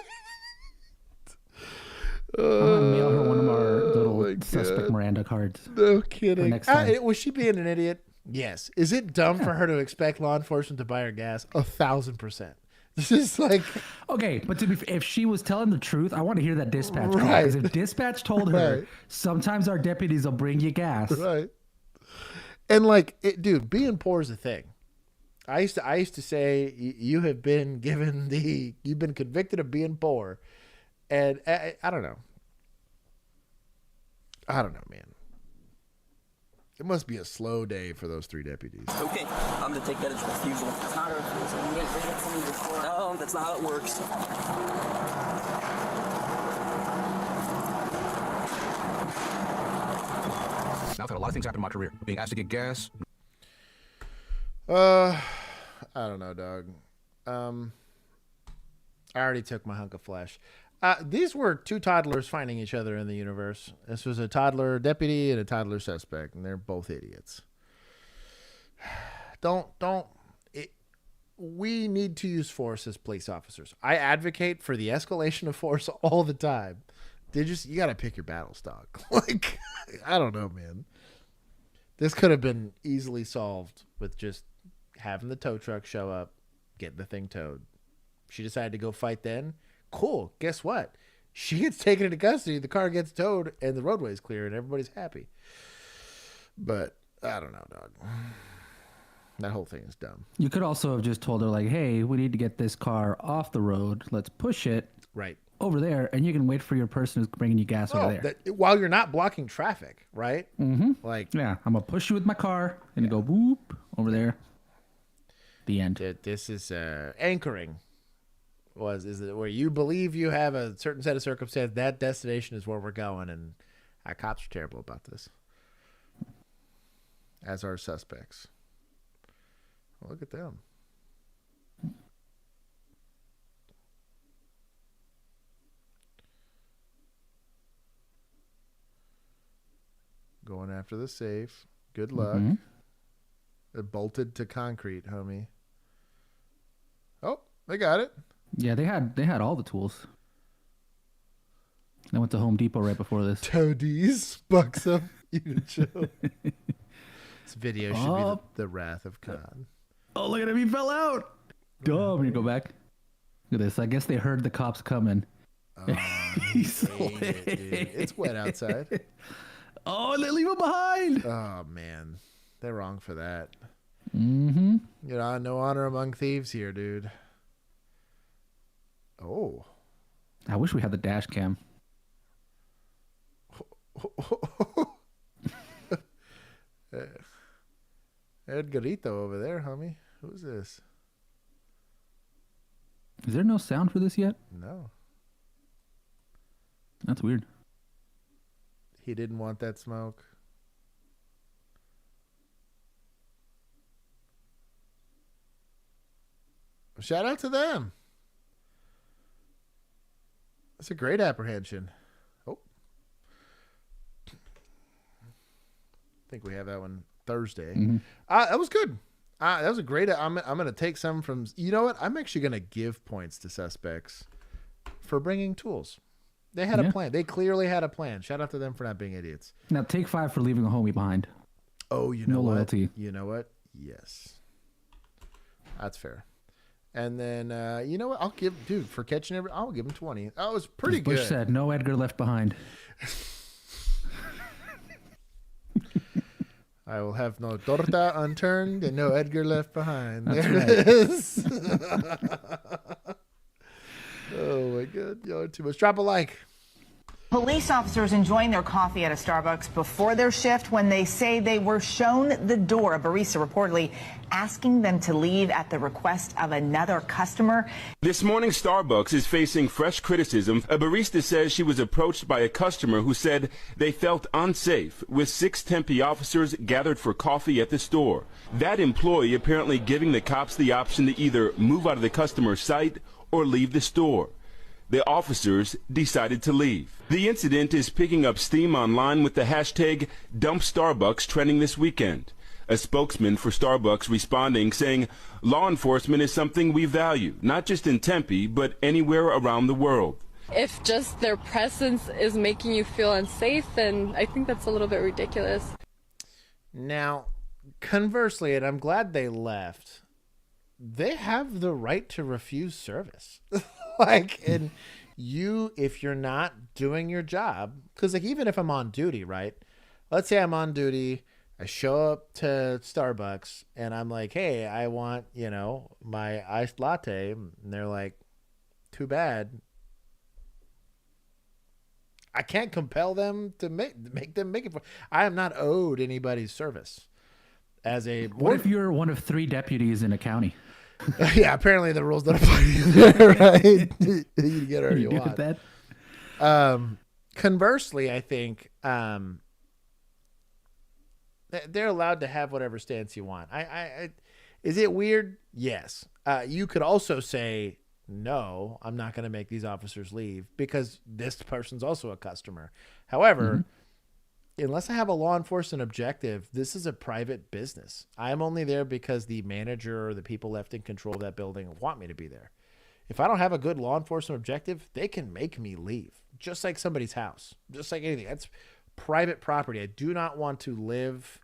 B: I'm gonna mail her one of our little suspect Miranda cards.
A: No kidding.
B: Next time.
A: Was she being an idiot? Yes. Is it dumb for her to expect law enforcement to buy her gas? 1,000%. This is like
B: okay, but if she was telling the truth, I want to hear that dispatch call.
A: Right.
B: Because if dispatch told her,
A: Right.
B: sometimes our deputies will bring you gas.
A: Right. And like, dude, being poor is a thing. I used to say you've been convicted of being poor, and I don't know. I don't know, man. It must be a slow day for those 3 deputies.
F: Okay, I'm going to take that as a refusal.
G: It's not a refusal. You didn't read it to me before.
F: No, that's not how it works.
P: Now I've had a lot of things happen in my career. Being asked to get gas.
A: I don't know, dog. I already took my hunk of flesh. These were 2 toddlers finding each other in the universe. This was a toddler deputy and a toddler suspect, and they're both idiots. We need to use force as police officers. I advocate for the escalation of force all the time. You got to pick your battles, dog. Like, I don't know, man. This could have been easily solved with just having the tow truck show up, getting the thing towed. She decided to go fight then. Cool. Guess what? She gets taken into custody, the car gets towed, and the roadway's clear, and everybody's happy. But I don't know, dog. That whole thing is dumb.
B: You could also have just told her, like, hey, we need to get this car off the road. Let's push it over there, and you can wait for your person who's bringing you gas over there.
A: While you're not blocking traffic, right?
B: Mm-hmm.
A: Like,
B: yeah, I'm going to push you with my car, and go whoop over there. The end.
A: This is anchoring. Is it where you believe you have a certain set of circumstances, that destination is where we're going, and our cops are terrible about this. As are suspects. Look at them. Going after the safe. Good luck. It bolted to concrete, homie. Oh, they got it.
B: Yeah, they had all the tools. I went to Home Depot right before this.
A: Toadies, Buxom, you chill. This video should be the wrath of Khan.
B: Oh, look at him. He fell out. Dumb. Here, go back. Look at this. I guess they heard the cops coming.
A: He's it's wet outside.
B: Oh, they leave him behind.
A: Oh, man. They're wrong for that.
B: Mm-hmm.
A: You know, no honor among thieves here, dude. Oh.
B: I wish we had the dash cam.
A: Edgarito over there, homie. Who's this?
B: Is there no sound for this yet?
A: No.
B: That's weird.
A: He didn't want that smoke. Shout out to them. That's a great apprehension. Oh. I think we have that one Thursday. That was good. That was a great. I'm going to take some from. You know what? I'm actually going to give points to suspects for bringing tools. They had a plan. They clearly had a plan. Shout out to them for not being idiots.
B: Now take 5 for leaving a homie behind.
A: Oh, you know
B: no
A: what?
B: Loyalty.
A: You know what? Yes. That's fair. And then, you know what? I'll give, dude, for catching I'll give him 20. That was pretty good.
B: Bush said, no Edgar left behind.
A: I will have no torta unturned and no Edgar left behind. That's there it is. Oh, my God. Y'all are too much. Drop a like.
R: Police officers enjoying their coffee at a Starbucks before their shift when they say they were shown the door. A barista reportedly asking them to leave at the request of another customer.
S: This morning, Starbucks is facing fresh criticism. A barista says she was approached by a customer who said they felt unsafe with 6 Tempe officers gathered for coffee at the store. That employee apparently giving the cops the option to either move out of the customer's sight or leave the store. The officers decided to leave. The incident is picking up steam online with the hashtag #DumpStarbucks trending this weekend. A spokesman for Starbucks responding, saying, law enforcement is something we value, not just in Tempe, but anywhere around the world.
T: If just their presence is making you feel unsafe, then I think that's a little bit ridiculous.
A: Now, conversely, and I'm glad they left, they have the right to refuse service. And you, if you're not doing your job, because like even if I'm on duty, right? Let's say I'm on duty, I show up to Starbucks and I'm like, hey, I want, my iced latte. And they're like, too bad. I can't compel them to make them make it. I am not owed anybody's service.
B: What if you're one of 3 deputies in a county?
A: Yeah, apparently the rules don't apply to you there, right? You can get whatever you want.
B: That?
A: Conversely, I think they're allowed to have whatever stance you want. Is it weird? Yes. You could also say, no, I'm not going to make these officers leave because this person's also a customer. However, unless I have a law enforcement objective, this is a private business. I'm only there because the manager or the people left in control of that building want me to be there. If I don't have a good law enforcement objective, they can make me leave, just like somebody's house, just like anything. That's private property. I do not want to live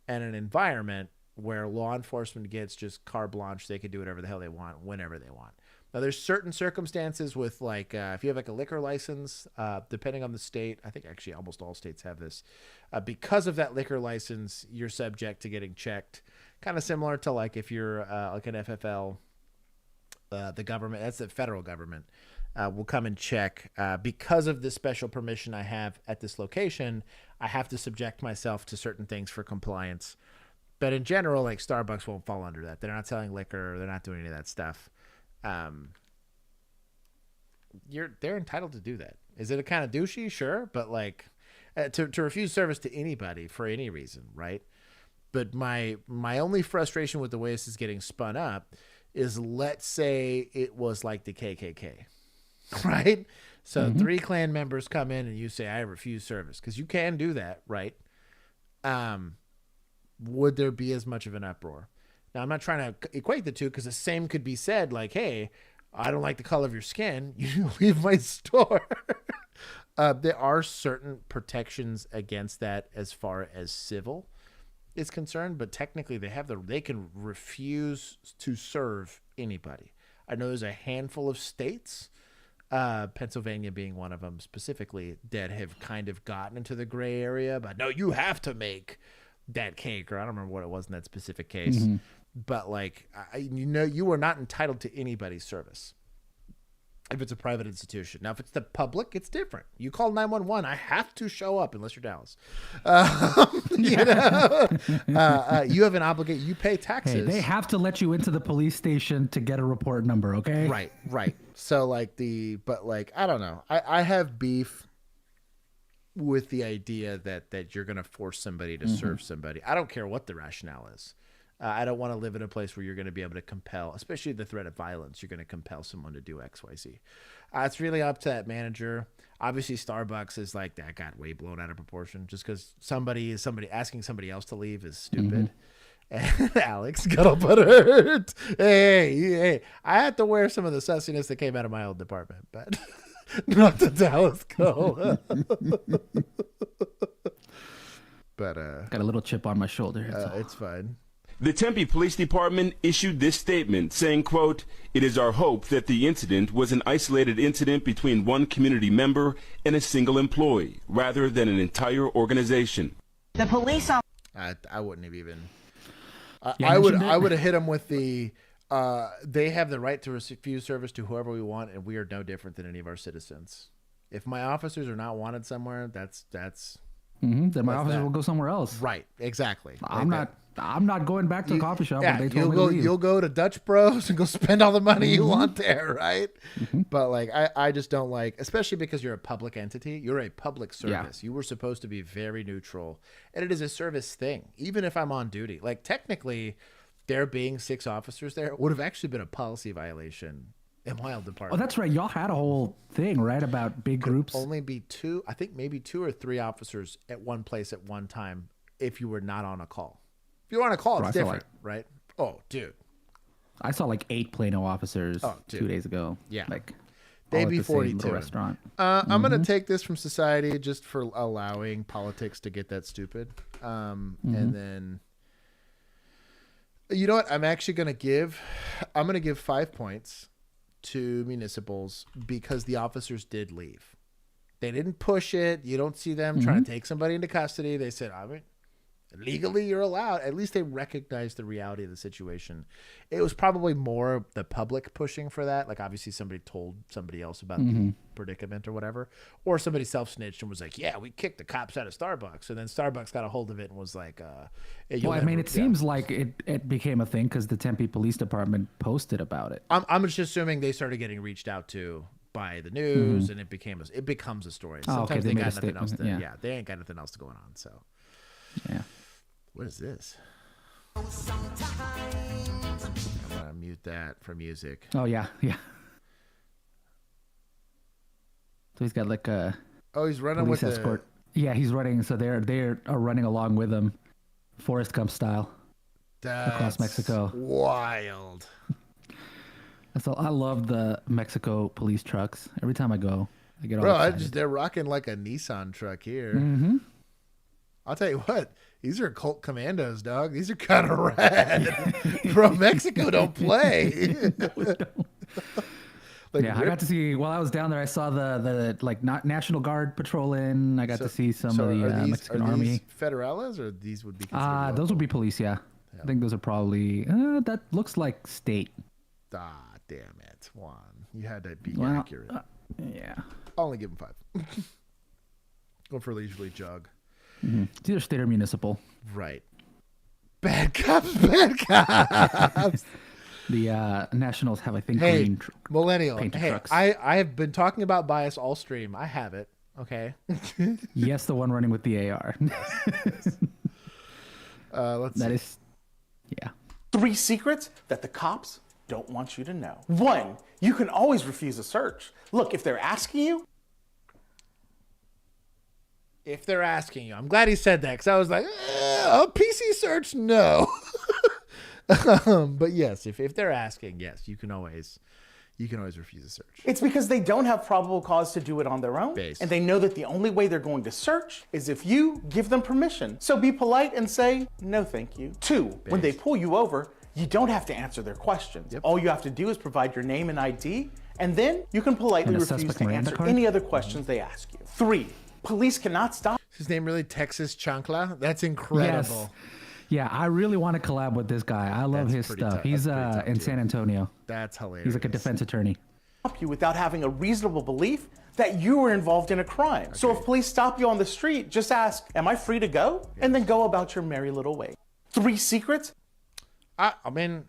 A: in an environment where law enforcement gets just carte blanche. They can do whatever the hell they want, whenever they want. Now, there's certain circumstances with if you have like a liquor license, depending on the state, I think actually almost all states have this. Because of that liquor license, you're subject to getting checked. Kind of similar to like if you're like an FFL, the government, that's the federal government, will come and check. Because of this special permission I have at this location, I have to subject myself to certain things for compliance. But in general, like Starbucks won't fall under that. They're not selling liquor. They're not doing any of that stuff. They're entitled to do that. Is it a kind of douchey? Sure. But like to refuse service to anybody for any reason. Right. But my only frustration with the way this is getting spun up is, let's say it was like the KKK, right? So 3 Klan members come in and you say, I refuse service, because you can do that. Right. would there be as much of an uproar? Now, I'm not trying to equate the two because the same could be said like, hey, I don't like the color of your skin. You leave my store. There are certain protections against that as far as civil is concerned, but technically they can refuse to serve anybody. I know there's a handful of states, Pennsylvania being one of them specifically, that have kind of gotten into the gray area, but no, you have to make that cake, or I don't remember what it was in that specific case.
B: Mm-hmm.
A: But like, you are not entitled to anybody's service if it's a private institution. Now, if it's the public, it's different. You call 911, I have to show up unless you're Dallas. You have an obligation. You pay taxes.
B: Hey, they have to let you into the police station to get a report number, okay?
A: Right. So like I don't know. I have beef with the idea that you're going to force somebody to serve somebody. I don't care what the rationale is. I don't want to live in a place where you're going to be able to compel, especially the threat of violence, you're going to compel someone to do X, Y, Z. It's really up to that manager. Obviously, Starbucks is like, that got way blown out of proportion. Just because somebody asking somebody else to leave is stupid. And Alex got all butthurt. Hey, I had to wear some of the sussiness that came out of my old department, but not the Dallas go. But
B: got a little chip on my shoulder.
A: It's fine.
S: The Tempe Police Department issued this statement saying, quote, "It is our hope that the incident was an isolated incident between one community member and a single employee, rather than an entire organization."
R: The police
A: I wouldn't have even. I would have hit them with the. They have the right to refuse service to whoever we want, and we are no different than any of our citizens. If my officers are not wanted somewhere, that's.
B: Then my officers will go somewhere else.
A: Right. Exactly.
B: I'm not going back to the coffee shop.
A: Yeah,
B: They told me to leave.
A: you'll go to Dutch Bros and go spend all the money you want there, right? But like, I just don't like, especially because you're a public entity. You're a public service. You were supposed to be very neutral, and it is a service thing. Even if I'm on duty, like technically, there being 6 officers there would have actually been a policy violation in my old department.
B: Oh, that's right. Y'all had a whole thing, right, about big groups.
A: Only be 2, I think maybe 2 or 3 officers at one place at one time if you were not on a call. If you're on a call, it's different, right? Oh, dude.
B: I saw like 8 Plano officers 2 days ago.
A: Yeah.
B: Like,
A: they
B: all
A: be
B: at the same
A: 42.
B: little restaurant.
A: I'm going to take this from society just for allowing politics to get that stupid. And then, you know what? I'm going to give 5 points to municipals because the officers did leave. They didn't push it. You don't see them trying to take somebody into custody. They said, legally you're allowed. At least they recognized the reality of the situation. It was probably more the public pushing for that. Like obviously somebody told somebody else about the predicament or whatever, or somebody self-snitched and was like, yeah, we kicked the cops out of Starbucks. And then Starbucks got a hold of it and was like,
B: it seems like it became a thing because the Tempe Police Department posted about it.
A: I'm just assuming they started getting reached out to by the news and it becomes a story. Sometimes they got nothing else they ain't got nothing else going on. So
B: yeah.
A: What is this? I'm gonna mute that for music.
B: Oh yeah. So he's got like a
A: he's running
B: police
A: with
B: escort. Yeah, he's running. So they're running along with him, Forrest Gump style, across Mexico.
A: Wild.
B: So I love the Mexico police trucks. Every time I go, I get all excited.
A: They're rocking like a Nissan truck here. I'll tell you what, these are Colt Commandos, dog. These are kind of rad. Bro, Mexico don't play.
B: I got to see, while I was down there, I saw the National Guard patrol in. I got to see some of the Mexican Army.
A: These Federales, or these would be considered
B: those would be police, yeah. I think those are probably, that looks like state.
A: Damn it, Juan. You had to be accurate.
B: Yeah.
A: I'll only give him 5. Go for leisurely jog.
B: It's either state or municipal.
A: Right. Bad cops, bad cops.
B: The Nationals have, I think, green
A: millennial.
B: trucks.
A: I have been talking about bias all stream. I have it. Okay.
B: Yes, the one running with the AR.
A: Let's see.
U: 3 secrets that the cops don't want you to know. 1, you can always refuse a search. Look, if they're asking you,
A: If they're asking you, I'm glad he said that because I was like, a PC search, no. But yes, if they're asking, yes, you can always refuse a search.
U: It's because they don't have probable cause to do it on their own, and they know that the only way they're going to search is if you give them permission. So be polite and say, no, thank you. 2, when they pull you over, you don't have to answer their questions. All you have to do is provide your name and ID, and then you can politely refuse to answer any other questions they ask you. 3, police cannot stop.
A: Is his name really Texas Chancla? That's incredible.
B: Yes. Yeah, I really want to collab with this guy. I love his stuff. He's in San Antonio.
A: That's hilarious.
B: He's like a defense attorney.
U: You without having a reasonable belief that you were involved in a crime. So if police stop you on the street, just ask, am I free to go? And then go about your merry little way. 3 secrets?
A: I mean,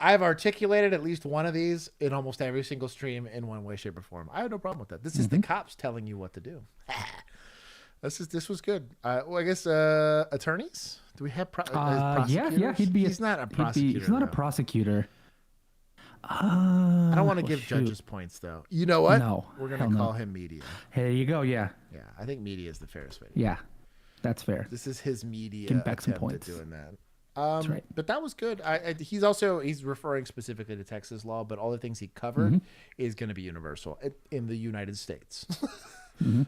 A: I've articulated at least one of these in almost every single stream in one way, shape, or form. I have no problem with that. This is the cops telling you what to do. This was good. Well, I guess attorneys? Do we have prosecutors?
B: Yeah,
A: He's not a prosecutor.
B: He's not a prosecutor.
A: I don't want to give judges points, though. You know what?
B: No.
A: We're going to call him media.
B: Here you go, yeah.
A: Yeah, I think media is the fairest way.
B: Yeah, that's fair.
A: This is his media
B: Give him back some
A: attempt
B: points.
A: at doing that.
B: That's right.
A: But that was good. He's referring specifically to Texas law, but all the things he covered is going to be universal in the United States.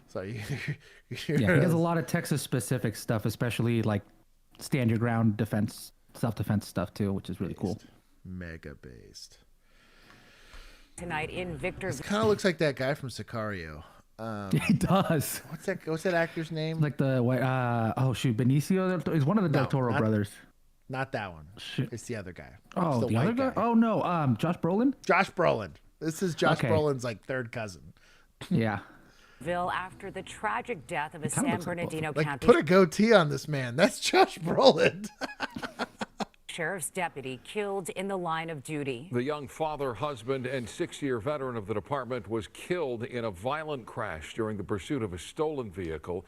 A: So
B: he has a lot of Texas specific stuff, especially like stand your ground defense, self-defense stuff too, which is really cool.
A: Mega based.
D: Tonight in Victor.
A: It kind of looks like that guy from Sicario.
B: He does.
A: What's that actor's name?
B: Like the white. Benicio. He's one of the Del Toro brothers.
A: Not that one.
B: Shit.
A: It's the other guy.
B: Oh,
A: it's
B: the other guy? Oh no, Josh Brolin.
A: Josh Brolin. This is Josh Brolin's like third cousin.
B: Yeah.
D: After the tragic death of a San Bernardino County.
A: Put a goatee on this man. That's Josh Brolin.
D: Sheriff's deputy killed in the line of duty.
V: The young father, husband, and 6-year veteran of the department was killed in a violent crash during the pursuit of a stolen vehicle.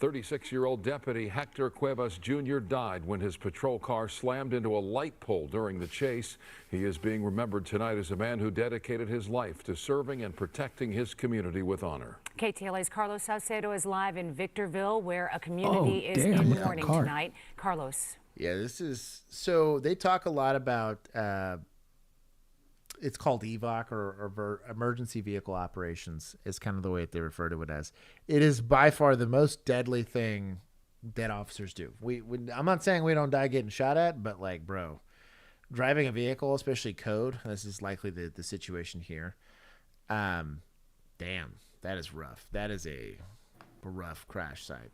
V: 36-year-old deputy Hector Cuevas Jr. died when his patrol car slammed into a light pole during the chase. He is being remembered tonight as a man who dedicated his life to serving and protecting his community with honor.
D: KTLA's Carlos Salcedo is live in Victorville, where a community is in mourning tonight. Carlos.
A: Yeah, so they talk a lot about, it's called EVOC or emergency vehicle operations is kind of the way they refer to it as. It is by far the most deadly thing that officers do. I'm not saying we don't die getting shot at, but like, bro, driving a vehicle, especially code, this is likely the situation here. Damn, that is rough. That is a rough crash site.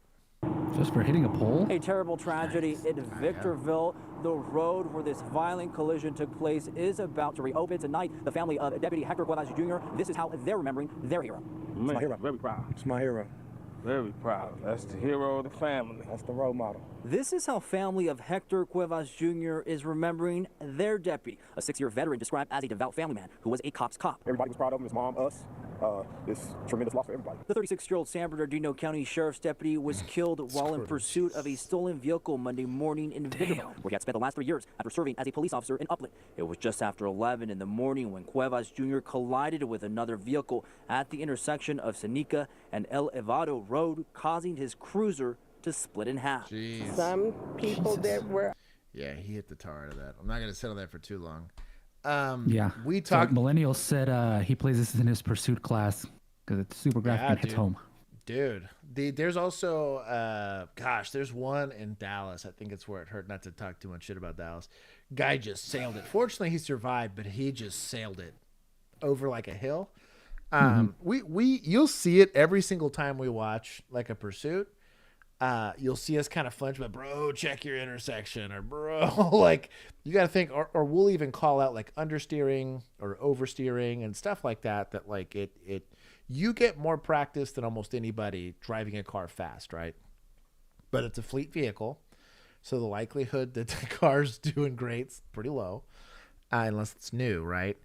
B: Just for hitting a pole?
W: A terrible tragedy in Victorville. The road where this violent collision took place is about to reopen tonight. The family of Deputy Hector Cuevas Jr., this is how they're remembering their hero.
X: It's my hero. Very proud. It's my hero. Very proud. That's the hero of the family. That's the role model.
W: This is how family of Hector Cuevas Jr. is remembering their deputy, a 6-year veteran described as a devout family man who was a cop's cop.
O: Everybody was proud of him, his mom, us. It's tremendous loss for everybody.
W: The 36-year-old San Bernardino County Sheriff's deputy was killed while in pursuit of a stolen vehicle Monday morning in Victorville, where he had spent the last 3 years after serving as a police officer in Upland. It was just after 11 in the morning when Cuevas Jr. collided with another vehicle at the intersection of Seneca and El Evado Road, causing his cruiser to split in half.
A: Jeez.
N: Some people that were...
A: Yeah, he hit the tar out of that. I'm not going to sit on that for too long.
B: Yeah.
A: We talked.
B: So Millennial said he plays this in his pursuit class because it's super graphic and hits home.
A: Dude, there's also, there's one in Dallas. I think it's where it hurt not to talk too much shit about Dallas. Guy just sailed it. Fortunately, he survived, but he just sailed it over like a hill. You'll see it every single time we watch like a pursuit. You'll see us kind of flinch, but bro, check your intersection, or bro, like you got to think, or we'll even call out like understeering or oversteering and stuff like that. That like you get more practice than almost anybody driving a car fast, right? But it's a fleet vehicle, so the likelihood that the car's doing great's pretty low, unless it's new, right?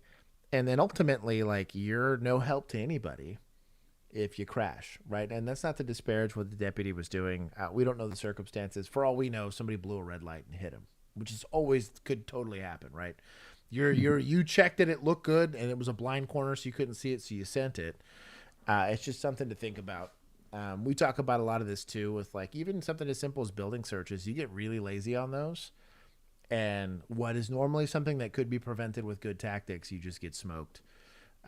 A: And then ultimately, like you're no help to anybody if you crash, right? And that's not to disparage what the deputy was doing. We don't know the circumstances. For all we know, somebody blew a red light and hit him, which is always could totally happen, right? You checked it looked good, and it was a blind corner, so you couldn't see it, so you sent it. It's just something to think about. We talk about a lot of this too with like even something as simple as building searches. You get really lazy on those. And what is normally something that could be prevented with good tactics, you just get smoked.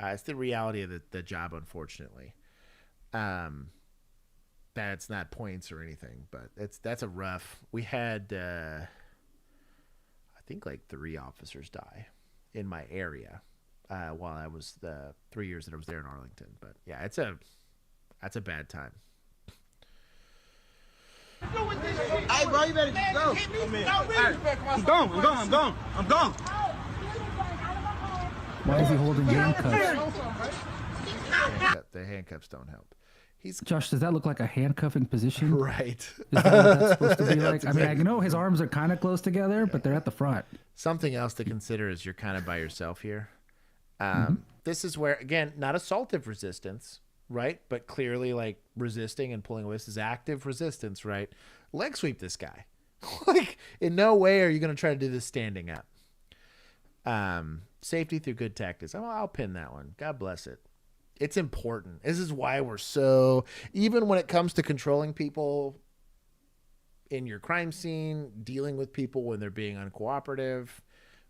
A: It's the reality of the job, unfortunately. That's not points or anything, but that's a rough. We had, I think, like 3 officers die in my area while I was the 3 years that I was there in Arlington. But yeah, that's a bad time.
H: Hey, bro, you better go. I'm gone.
B: Why is he holding handcuffs?
A: The handcuffs don't help.
B: Josh, does that look like a handcuffing position?
A: Right.
B: Is that what that's supposed to be like?
A: That's
B: I mean, I
A: exactly
B: know his arms are kind of close together, but they're at the front.
A: Something else to consider is you're kind of by yourself here. This is where, again, not assaultive resistance, right? But clearly like resisting and pulling away. This is active resistance, right? Leg sweep this guy. Like in no way are you going to try to do this standing up. Safety through good tactics. I'll pin that one. God bless it. It's important. This is why we're so, even when it comes to controlling people in your crime scene, dealing with people when they're being uncooperative,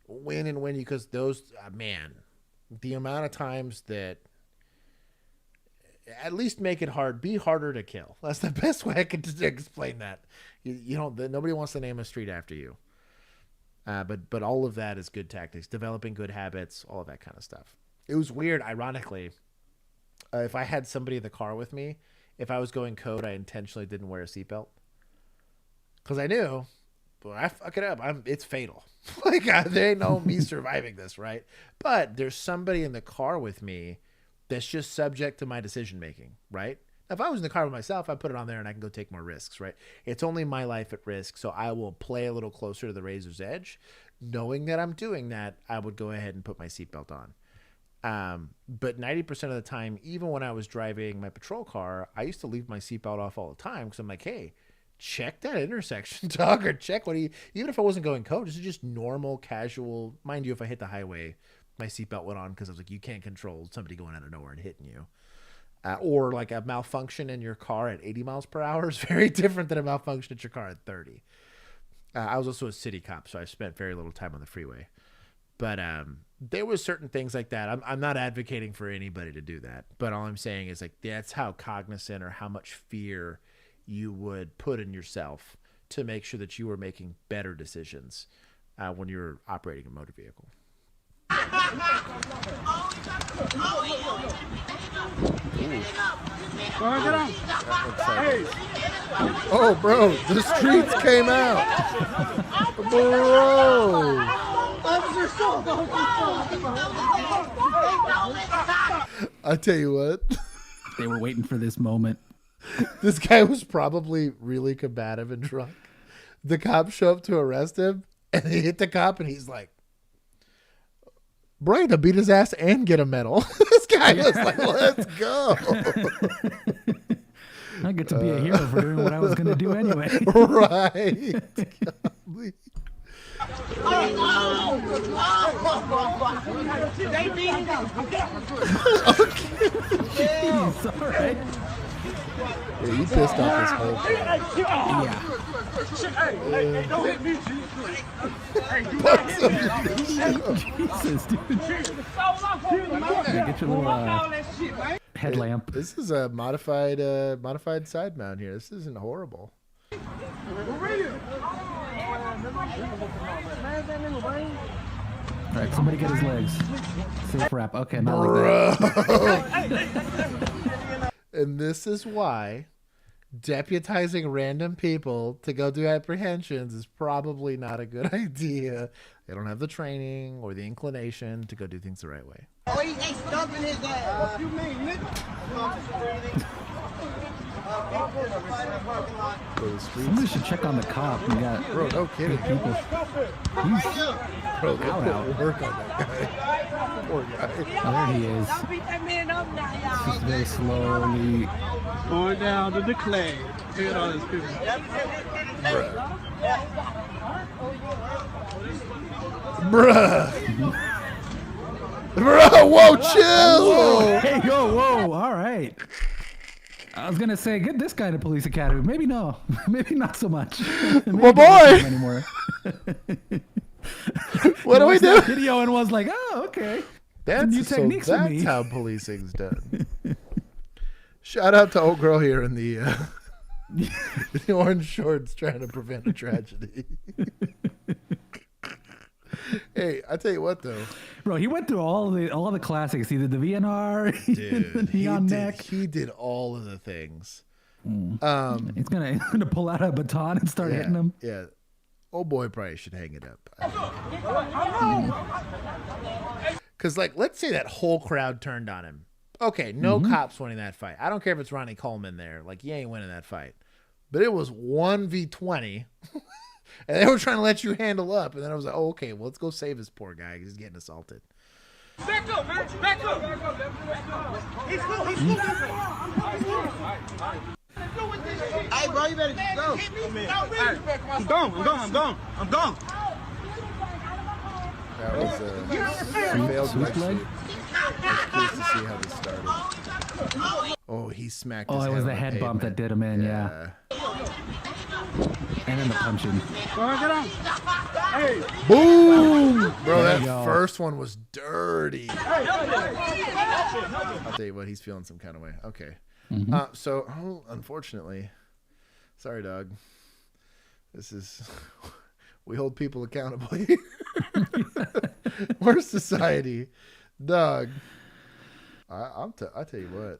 A: because those, man, the amount of times that, at least make it hard, be harder to kill. That's the best way I could explain that. You don't, nobody wants to name a street after you. But all of that is good tactics, developing good habits, all of that kind of stuff. It was weird, ironically. If I had somebody in the car with me, if I was going code, I intentionally didn't wear a seatbelt. Because I knew, but I fuck it up, it's fatal. Like, there ain't no me surviving this, right? But there's somebody in the car with me that's just subject to my decision-making, right? If I was in the car with myself, I'd put it on there and I can go take more risks, right? It's only my life at risk, so I will play a little closer to the razor's edge. Knowing that I'm doing that, I would go ahead and put my seatbelt on. But 90% of the time, even when I was driving my patrol car, I used to leave my seatbelt off all the time because I'm like, hey, check that intersection, dog, or check even if I wasn't going code, this is just normal, casual. Mind you, if I hit the highway, my seatbelt went on because I was like, you can't control somebody going out of nowhere and hitting you. Or like a malfunction in your car at 80 miles per hour is very different than a malfunction at your car at 30. I was also a city cop, so I spent very little time on the freeway. But there was certain things like that. I'm not advocating for anybody to do that. But all I'm saying is like that's how cognizant or how much fear you would put in yourself to make sure that you were making better decisions when you're operating a motor vehicle. Oh, bro, the streets came out. Bro. I tell you what.
B: They were waiting for this moment.
A: This guy was probably really combative and drunk. The cops show up to arrest him, and they hit the cop, and he's like, Brian to beat his ass and get a medal. This guy was like, let's go.
B: I get to be a hero for doing what I was going to do anyway.
A: Right.
B: Jeez, all right.
A: Yeah, you pissed off this whole thing.
B: Yeah.
H: Hey, don't hit me,
B: Jesus, dude. Yeah, get your little headlamp.
A: This is a modified side mount here. This isn't horrible.
B: All right, somebody get his legs. Safe wrap. Okay, not like that.
A: And this is why deputizing random people to go do apprehensions is probably not a good idea. They don't have the training or the inclination to go do things the right way.
H: Oh, he's stumping his ass. What you mean, nigga?
B: Somebody should check on the cop. We got
A: bro, no kidding.
B: People.
A: Bro, out. Work on that guy. Poor guy.
B: Oh, there he is. Just very slowly
H: going down to the clay. Look at all these people.
A: Bruh. Bro, whoa, chill.
B: Whoa, hey, yo, whoa, all right. I was gonna say, get this guy to police academy. Maybe no, maybe not so much.
A: Well, boy.
B: Anymore.
A: What do we do?
B: Video and was like, oh, okay.
A: That's
B: new techniques with me.
A: That's how policing's done. Shout out to old girl here in the orange shorts trying to prevent a tragedy. Hey, I tell you what though,
B: bro, he went through all the classics. He did the VNR, he did the neon neck.
A: He did all of the things.
B: He's gonna pull out a baton and start hitting him.
A: Yeah, old boy probably should hang it up. Because like, let's say that whole crowd turned on him. Okay, no cops winning that fight. I don't care if it's Ronnie Coleman there. Like, you ain't winning that fight. But it was 1v20. And they were trying to let you handle up. And then I was like, oh, okay, well, let's go save this poor guy. He's getting assaulted.
H: Back up, man. Back up. He's cool. He's cool. Hey, bro, you better go. I'm gone.
A: That was a failed leg sweep. I was curious to see how this started. Oh, he smacked his head.
B: It was the head bump that did him in, yeah. And then the punching.
H: Go on, get on. Hey.
A: Boom! Bro, that first one was dirty. I'll tell you what, he's feeling some kind of way. Okay. Unfortunately, sorry, dog. This is... We hold people accountable here. We're society. Dog. I tell you what.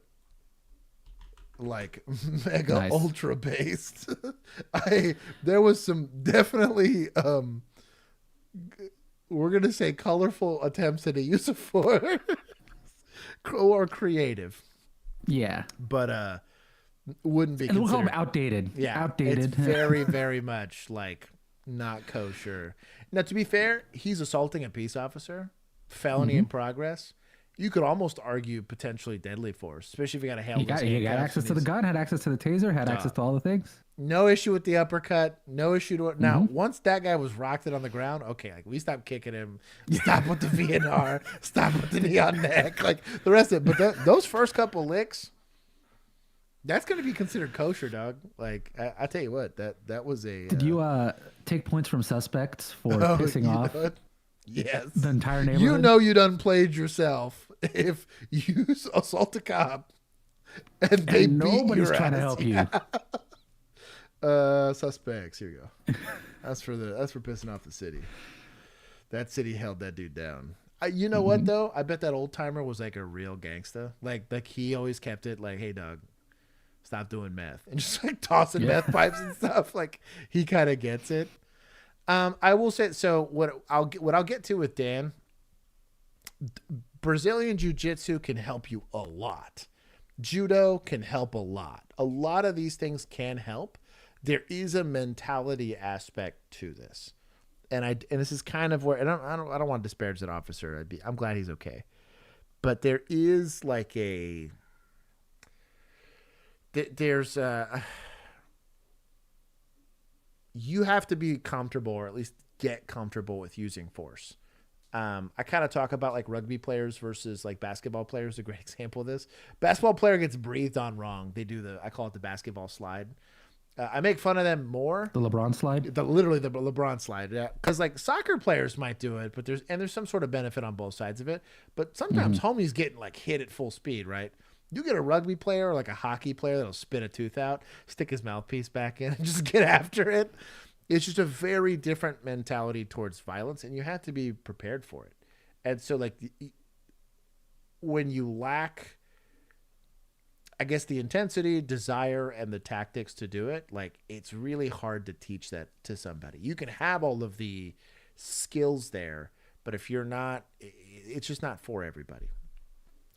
A: Like mega ultra based. There was some definitely we're gonna say colorful attempts at a use of force or creative.
B: Yeah.
A: But wouldn't be
B: and we'll call them outdated.
A: Yeah.
B: Outdated.
A: It's very, very much like not kosher. Now, to be fair, he's assaulting a peace officer, felony in progress. You could almost argue potentially deadly force, especially if you got a hail.
B: He got access to the gun, had access to the taser, had access to all the things.
A: No issue with the uppercut. No issue to it. Now, once that guy was rocked it on the ground, okay, like we stopped kicking him. Stop with the VNR. Stop with the neon neck. Like the rest of it. But those first couple licks, that's going to be considered kosher, dog. Like I tell you what, that was a.
B: Did you take points from suspects for pissing off?
A: Yes.
B: The entire neighborhood.
A: You done played yourself if you assault a cop and they beat
B: nobody's
A: your
B: trying
A: ass.
B: to help you.
A: Suspects. Here you go. That's for pissing off the city. That city held that dude down. You know what though? I bet that old timer was like a real gangsta. Like he always kept it like, hey dog, stop doing meth and just like tossing meth pipes and stuff. Like he kind of gets it. I will say so. What I'll get to with Dan, Brazilian Jiu-Jitsu can help you a lot. Judo can help a lot. A lot of these things can help. There is a mentality aspect to this, and this is kind of where I don't want to disparage that officer. I'm glad he's okay, but there is like there's you have to be comfortable, or at least get comfortable with using force. I kind of talk about like rugby players versus like basketball players. A great example of this. Basketball player gets breathed on wrong. They do I call it the basketball slide. I make fun of them more.
B: The LeBron slide?
A: Literally the LeBron slide. Yeah. Because like soccer players might do it, but there's some sort of benefit on both sides of it. But sometimes homie's getting like hit at full speed, right? You get a rugby player or like a hockey player that'll spit a tooth out, stick his mouthpiece back in, and just get after it. It's just a very different mentality towards violence, and you have to be prepared for it. And so, like, when you lack, I guess, the intensity, desire, and the tactics to do it, like, it's really hard to teach that to somebody. You can have all of the skills there, but if you're not, it's just not for everybody.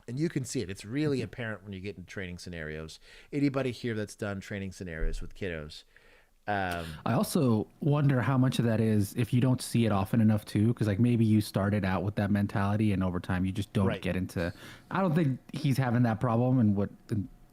A: And you can see it. It's really apparent when you get into training scenarios. Anybody here that's done training scenarios with kiddos?
B: I also wonder how much of that is if you don't see it often enough too, because like maybe you started out with that mentality and over time you just don't get into. I don't think he's having that problem and what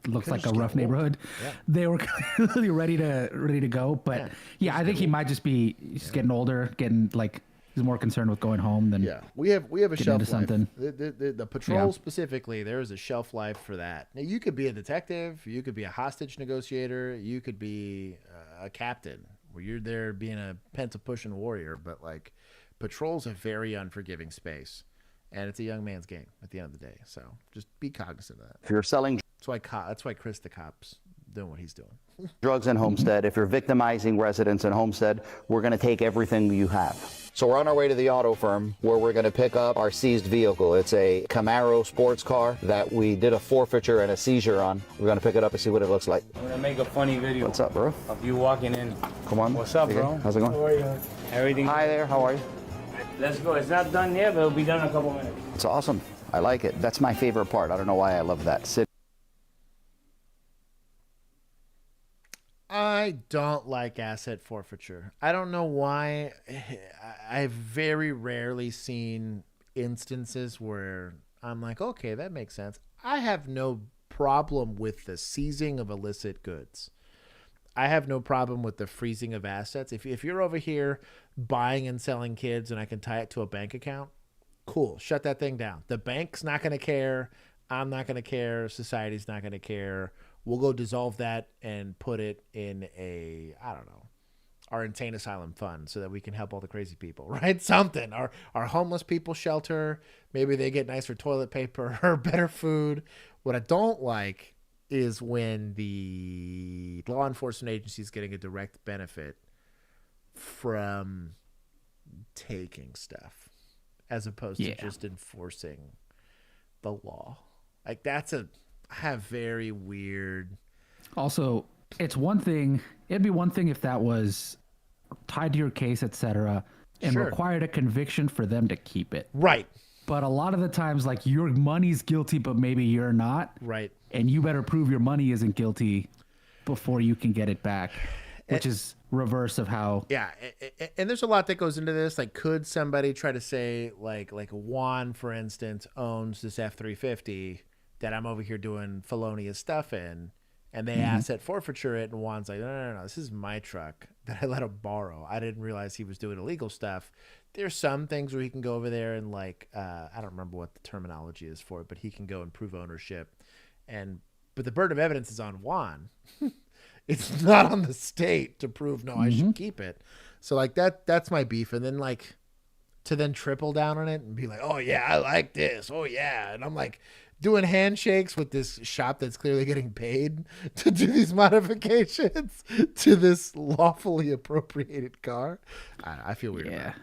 B: looks like a rough neighborhood. Yeah. They were clearly ready to go, but yeah, I think he might just be getting older, getting like He's more concerned with going home than
A: we have a
B: getting
A: shelf
B: into
A: life.
B: something.
A: The patrol specifically, there is a shelf life for that. Now, you could be a detective, you could be a hostage negotiator, you could be a captain where you're there being a pencil pushing warrior. But like, patrol's a very unforgiving space, and it's a young man's game at the end of the day. So just be cognizant of that.
C: If you're selling
A: That's why Chris the cop's doing what he's doing.
C: drugs in Homestead, if you're victimizing residents in Homestead, we're going to take everything you have. So we're on our way to the auto firm where we're going to pick up our seized vehicle. It's a Camaro sports car that we did a forfeiture and a seizure on. We're going to pick it up and see what it looks like.
X: I'm gonna make a funny video.
C: What's up, bro?
X: Of you walking in.
C: Come on.
X: What's up, bro?
C: How's it going?
X: How are you? Everything.
C: Hi there. How are you?
X: Let's go. It's not done yet, but it'll be done in a couple minutes.
C: It's awesome. I like it. That's my favorite part. I don't know why I love that.
A: I don't like asset forfeiture. I don't know why. I've very rarely seen instances where I'm like, okay, that makes sense. I have no problem with the seizing of illicit goods. I have no problem with the freezing of assets. If you're over here buying and selling kids and I can tie it to a bank account, cool. Shut that thing down. The bank's not going to care. I'm not going to care. Society's not going to care. We'll go dissolve that and put it in our insane asylum fund so that we can help all the crazy people, right? Something. Our homeless people shelter. Maybe they get nicer toilet paper or better food. What I don't like is when the law enforcement agency is getting a direct benefit from taking stuff as opposed to just enforcing the law. Like I have very weird.
B: Also, it'd be one thing if that was tied to your case, etc., and required a conviction for them to keep it.
A: Right.
B: But a lot of the times, like, your money's guilty, but maybe you're not.
A: Right.
B: And you better prove your money isn't guilty before you can get it back, which is reverse of how.
A: Yeah. And there's a lot that goes into this. Like, could somebody try to say, like Juan, for instance, owns this F-350 that I'm over here doing felonious stuff in, and they asset forfeiture it, and Juan's like, no, this is my truck that I let him borrow. I didn't realize he was doing illegal stuff. There's some things where he can go over there and I don't remember what the terminology is for it, but he can go and prove ownership. But the burden of evidence is on Juan. It's not on the state to prove, no, I should keep it. So like that's my beef. And then to then triple down on it and be like, oh yeah, I like this. Oh yeah. And I'm like, doing handshakes with this shop that's clearly getting paid to do these modifications to this lawfully appropriated car. I feel weird. Yeah.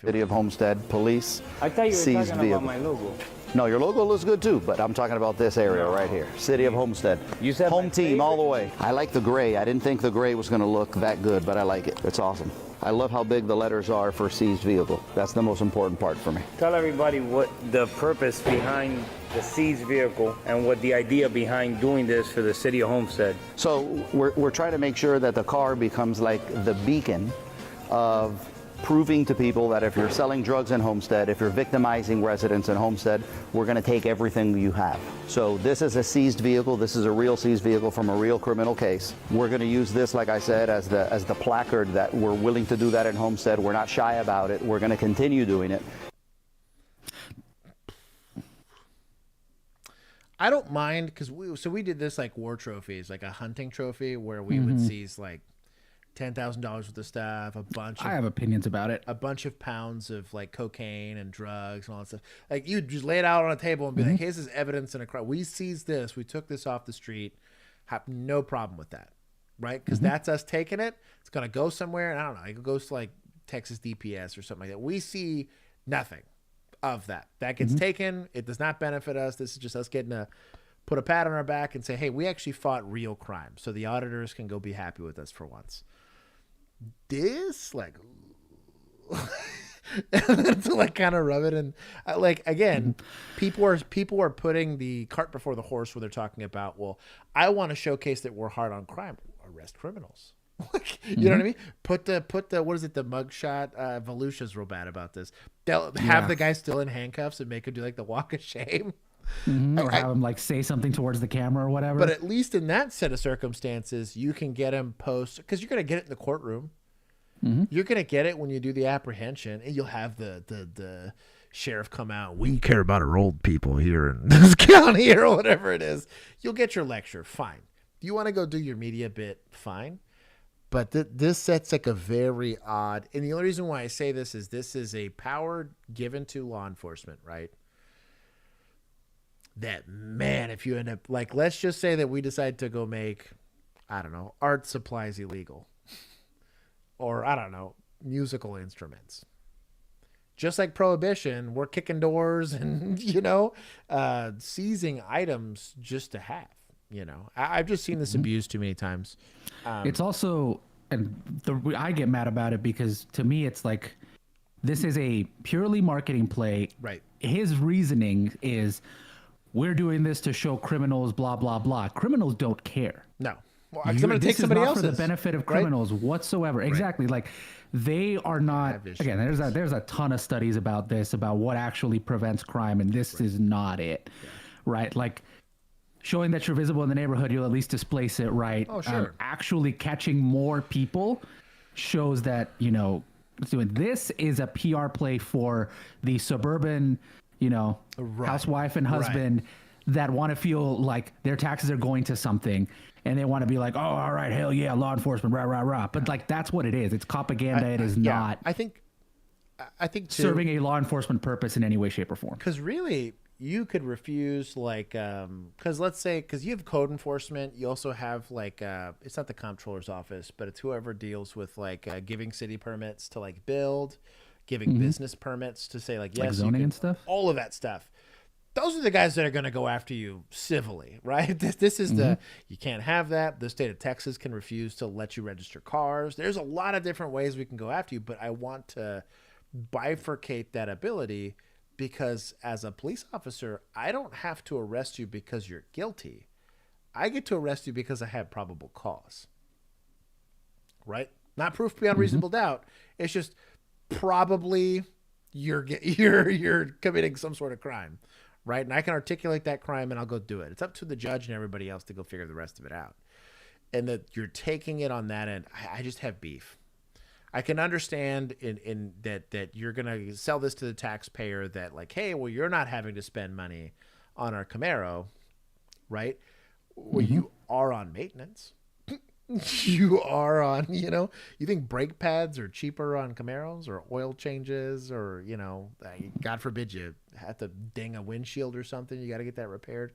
C: City of Homestead Police.
X: I thought you were
C: seized
X: talking
C: vehicle.
X: about my logo.
C: No, your logo looks good too, but I'm talking about this area right here. City of Homestead.
X: You said
C: home team all the way. I like the gray. I didn't think the gray was going to look that good, but I like it. It's awesome. I love how big the letters are for seized vehicle. That's the most important part for me.
X: Tell everybody what the purpose behind the seized vehicle and what the idea behind doing this for the City of Homestead.
C: So we're trying to make sure that the car becomes like the beacon of proving to people that if you're selling drugs in Homestead, if you're victimizing residents in Homestead, we're going to take everything you have. So this is a seized vehicle. This is a real seized vehicle from a real criminal case. We're going to use this, like I said, as the placard that we're willing to do that in Homestead. We're not shy about it. We're going to continue doing it.
A: I don't mind because we did this like war trophies, like a hunting trophy where we would seize like $10,000 worth of stuff,
B: I have opinions about it.
A: A bunch of pounds of like cocaine and drugs and all that stuff. Like you just lay it out on a table and be like, hey, this is evidence in a crime. We seized this. We took this off the street. Have no problem with that, right? Because that's us taking it. It's gonna go somewhere, and I don't know. It goes to like Texas DPS or something like that. We see nothing of that. That gets taken. It does not benefit us. This is just us getting to put a pat on our back and say, hey, we actually fought real crime, so the auditors can go be happy with us for once. This and then to like kind of rub it in, like again, people are putting the cart before the horse when they're talking about, well, I want to showcase that we're hard on crime. Arrest criminals. Like, you know what I mean? Put the what is it, the mugshot? Volusia's real bad about this. They'll have the guy still in handcuffs and make him do like the walk of shame.
B: Or have him like say something towards the camera or whatever.
A: But at least in that set of circumstances, you can get him because you're going to get it in the courtroom. You're gonna get it when you do the apprehension, and you'll have the sheriff come out. We care about our old people here in this county or whatever it is. You'll get your lecture, fine. You want to go do your media bit, fine. But this sets like a very odd, and the only reason why I say this is a power given to law enforcement, right? That, man, if you end up, like, let's just say that we decide to go make, I don't know, art supplies illegal. Or, I don't know, musical instruments. Just like prohibition, we're kicking doors and, seizing items just to have, I've just seen this abused too many times.
B: It's also, and I get mad about it because to me, it's like, this is a purely marketing play.
A: Right.
B: His reasoning is, we're doing this to show criminals, blah, blah, blah. Criminals don't care.
A: No. Well, I'm going to take somebody else's.
B: For the benefit of criminals whatsoever. Right. Exactly. Like, they are not, again, there's a ton of studies about this, about what actually prevents crime, and this is not it. Yeah. Right? Like, showing that you're visible in the neighborhood, you'll at least displace it, right?
A: Oh, sure.
B: Actually catching more people shows that, this is a PR play for the suburban, housewife and husband that want to feel like their taxes are going to something, and they want to be like, oh, all right, hell yeah, law enforcement, rah, rah, rah. But like, that's what it is. It's propaganda. It is not
A: I think too,
B: serving a law enforcement purpose in any way, shape, or form.
A: Because really, you could refuse, like, because let's say, because you have code enforcement, you also have, like, it's not the comptroller's office, but it's whoever deals with, like, giving city permits to, like, build, giving business permits to say, like, yes,
B: like zoning and stuff,
A: all of that stuff. Those are the guys that are going to go after you civilly, right? This is you can't have that. The state of Texas can refuse to let you register cars. There's a lot of different ways we can go after you, but I want to bifurcate that ability, because as a police officer, I don't have to arrest you because you're guilty. I get to arrest you because I have probable cause, right? Not proof beyond reasonable doubt. It's just probably you're committing some sort of crime, right? And I can articulate that crime and I'll go do it. It's up to the judge and everybody else to go figure the rest of it out. And that you're taking it on that end, I just have beef. I can understand in that you're going to sell this to the taxpayer that, like, hey, well, you're not having to spend money on our Camaro, right? Well, you are on maintenance. You are on, you think brake pads are cheaper on Camaros, or oil changes, or, God forbid you have to ding a windshield or something. You got to get that repaired.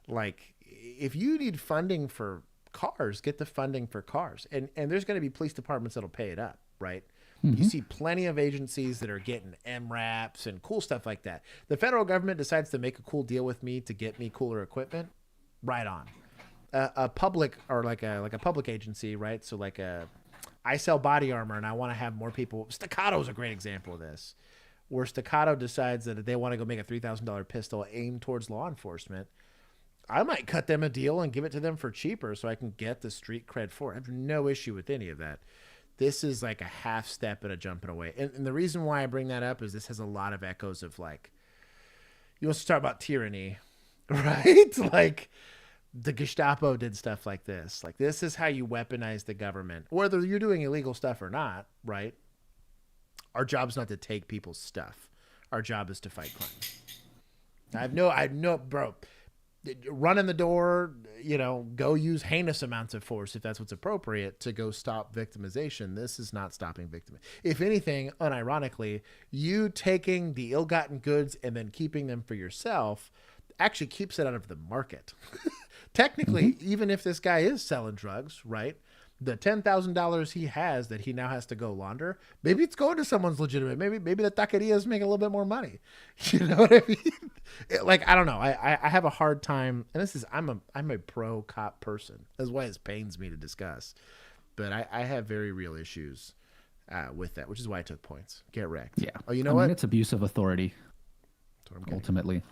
A: Like, if you need funding for cars, get the funding for cars. And there's going to be police departments that'll pay it up, right? You see plenty of agencies that are getting MRAPs and cool stuff like that. The federal government decides to make a cool deal with me to get me cooler equipment, right on. A public, or like a public agency, right? So like I sell body armor and I want to have more people. Staccato is a great example of this, where Staccato decides that they want to go make a $3,000 pistol aimed towards law enforcement. I might cut them a deal and give it to them for cheaper so I can get the street cred for it. I have no issue with any of that. This is like a half step and a jumping away. And the reason why I bring that up is this has a lot of echoes of, like, you want to talk about tyranny, right? Like, the Gestapo did stuff like this. Like, this is how you weaponize the government, whether you're doing illegal stuff or not, right? Our job's not to take people's stuff. Our job is to fight crime. I know, bro. Run in the door, go use heinous amounts of force if that's what's appropriate to go stop victimization. This is not stopping victimization. If anything, unironically, you taking the ill-gotten goods and then keeping them for yourself actually keeps it out of the market. Technically, even if this guy is selling drugs, right? The $10,000 he has that he now has to go launder, maybe it's going to someone's legitimate. Maybe the taqueria is making a little bit more money. You know what I mean? Like, I don't know. I have a hard time, and this is, I'm a pro cop person. That's why it pains me to discuss. But I have very real issues with that, which is why I took points. Get wrecked.
B: Yeah.
A: Oh, you know what?
B: It's abuse of authority. Ultimately.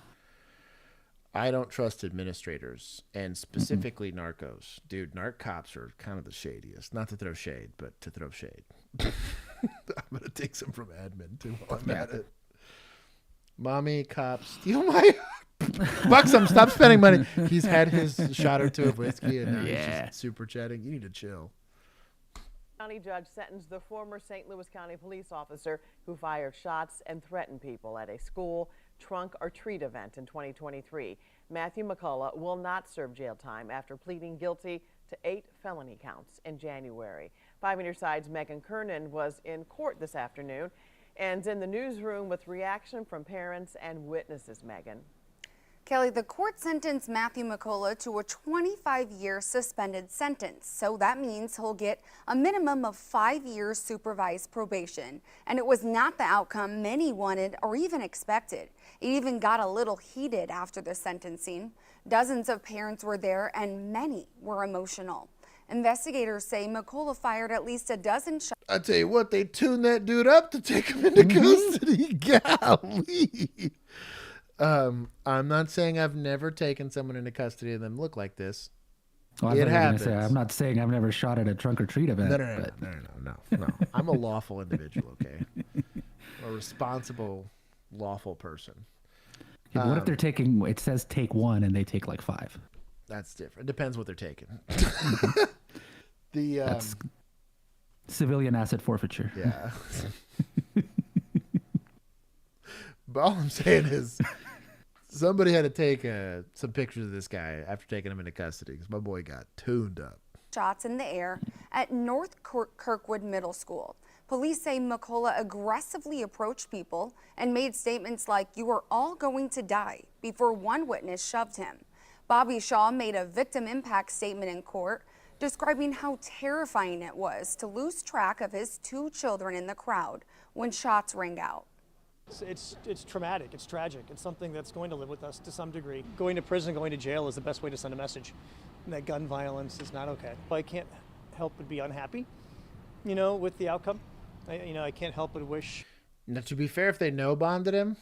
A: I don't trust administrators, and specifically narcos. Dude, narc cops are kind of the shadiest. Not to throw shade, but to throw shade. I'm going to take some from admin, too, while I'm at it. Mommy, cops, steal my... Buxom, stop spending money. He's had his shot or two of whiskey, and now he's just super chatting. You need to chill.
I: County judge sentenced the former St. Louis County police officer who fired shots and threatened people at a school trunk or treat event in 2023. Matthew McCullough will not serve jail time after pleading guilty to 8 felony counts in January. 5 on your side's Megan Kernan was in court this afternoon and in the newsroom with reaction from parents and witnesses. Megan.
J: Kelly, the court sentenced Matthew McCullough to a 25-year suspended sentence. So that means he'll get a minimum of 5 years supervised probation. And it was not the outcome many wanted or even expected. It even got a little heated after the sentencing. Dozens of parents were there and many were emotional. Investigators say McCullough fired at least a dozen shots.
A: I tell you what, they tuned that dude up to take him into custody. Golly. I'm not saying I've never taken someone into custody and them look like this.
B: Well, it happens. I'm not saying I've never shot at a trunk or treat event.
A: No. I'm a lawful individual, okay? A responsible, lawful person.
B: Okay, but what if they're taking, it says take 1 and they take like 5?
A: That's different. It depends what they're taking.
B: That's civilian asset forfeiture.
A: Yeah. But all I'm saying is somebody had to take some pictures of this guy after taking him into custody because my boy got tuned up.
J: Shots in the air at North Kirkwood Middle School. Police say McCullough aggressively approached people and made statements like, "You are all going to die," before one witness shoved him. Bobby Shaw made a victim impact statement in court, describing how terrifying it was to lose track of his 2 children in the crowd when shots rang out.
K: It's traumatic, it's tragic, it's something that's going to live with us to some degree. Going to prison, going to jail is the best way to send a message that gun violence is not okay. I can't help but be unhappy, with the outcome. I can't help but wish.
A: Now, to be fair, if they no bonded him,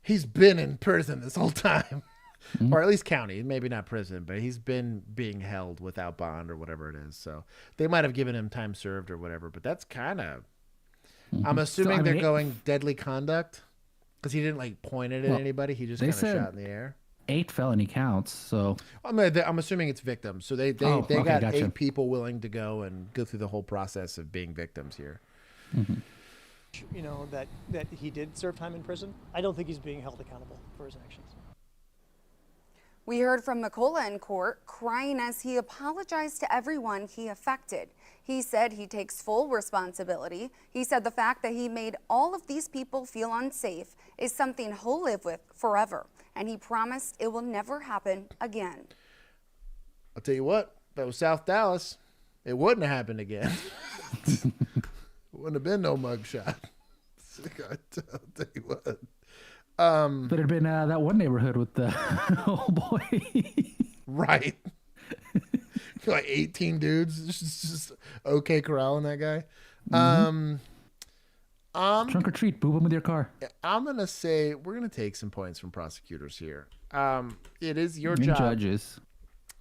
A: he's been in prison this whole time. Or at least county, maybe not prison, but he's been being held without bond or whatever it is. So they might have given him time served or whatever, but that's kind of... I'm assuming they're going deadly conduct because he didn't like point it at anybody. He just kind of shot in the air.
B: 8 felony counts. So
A: I'm assuming it's victims. So they got gotcha. 8 people willing to go and go through the whole process of being victims here.
K: That he did serve time in prison. I don't think he's being held accountable for his actions.
J: We heard from McCullough in court, crying as he apologized to everyone he affected. He said he takes full responsibility. He said the fact that he made all of these people feel unsafe is something he'll live with forever. And he promised it will never happen again.
A: I'll tell you what, if that was South Dallas, it wouldn't have happened again. It wouldn't have been no mugshot. I'll tell you what.
B: But it'd been that one neighborhood with the oh boy.
A: Right. Like 18 dudes just okay corralling that guy.
B: Trunk or treat, boo him with your car.
A: I'm gonna say we're gonna take some points from prosecutors here. It is your job.
B: Judges.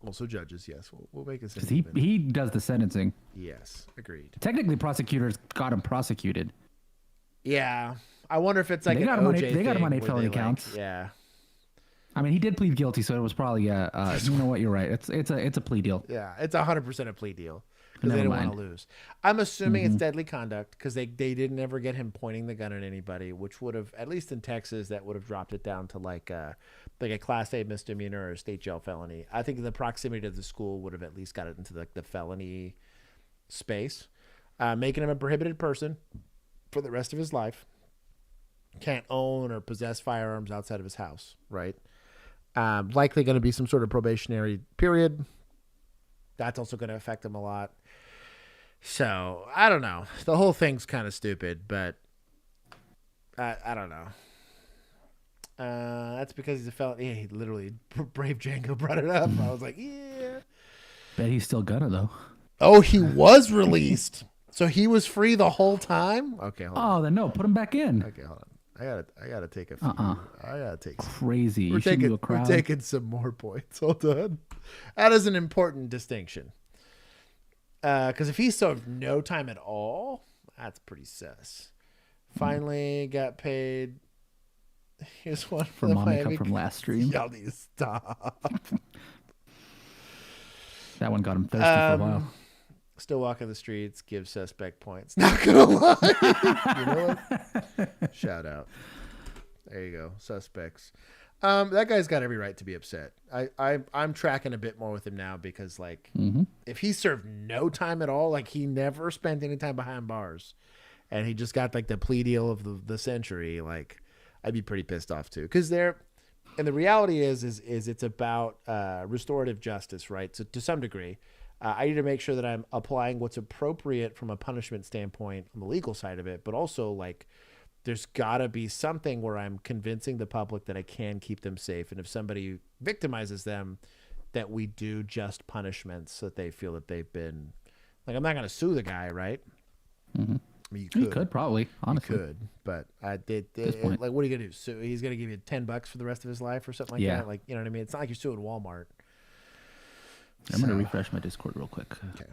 A: Also judges, yes. We'll make it.
B: Because he does the sentencing.
A: Yes, agreed.
B: Technically, prosecutors got him prosecuted.
A: Yeah. I wonder if it's like
B: they got him on 8 felony counts.
A: Yeah.
B: I mean, he did plead guilty, so it was probably you know what? You're right. It's a plea deal.
A: Yeah, it's 100% a plea deal because they didn't want to lose. I'm assuming it's deadly conduct because they didn't ever get him pointing the gun at anybody, which would have, at least in Texas, that would have dropped it down to like a Class A misdemeanor or a state jail felony. I think the proximity to the school would have at least got it into the felony space, making him a prohibited person for the rest of his life. Can't own or possess firearms outside of his house, right? Likely going to be some sort of probationary period. That's also going to affect him a lot. So, I don't know. The whole thing's kind of stupid, but I don't know. That's because he's a felon. Yeah, he literally, Brave Django brought it up. I was like, yeah.
B: Bet he's still gonna, though.
A: Oh, he was released. So he was free the whole time? Okay, hold on.
B: Oh, then no, put him back in.
A: Okay, hold on. I gotta take a few. I gotta take some.
B: Crazy.
A: We're taking some more points. Hold on. That is an important distinction. Because if he served no time at all, that's pretty sus. Finally got paid. Here's one
B: for Monica from last stream.
A: Y'all need to stop.
B: That one got him thirsty for a while.
A: Still walking the streets, give suspect points. Not gonna lie. You know what? Shout out. There you go. Suspects. That guy's got every right to be upset. I'm tracking a bit more with him now because, like, if he served no time at all, like he never spent any time behind bars, and he just got like the plea deal of the century, like I'd be pretty pissed off too. Because and the reality is it's about restorative justice, right? So to some degree, I need to make sure that I'm applying what's appropriate from a punishment standpoint on the legal side of it, but also like there's got to be something where I'm convincing the public that I can keep them safe. And if somebody victimizes them, that we do just punishments so that they feel that they've been, like, I'm not going to sue the guy, right? I mean,
B: you could probably, honestly.
A: You could, but like, what are you going to do? So he's going to give you $10 for the rest of his life or something like that? Like, you know what I mean? It's not like you're suing Walmart.
B: I'm going to refresh my Discord real quick.
A: Okay.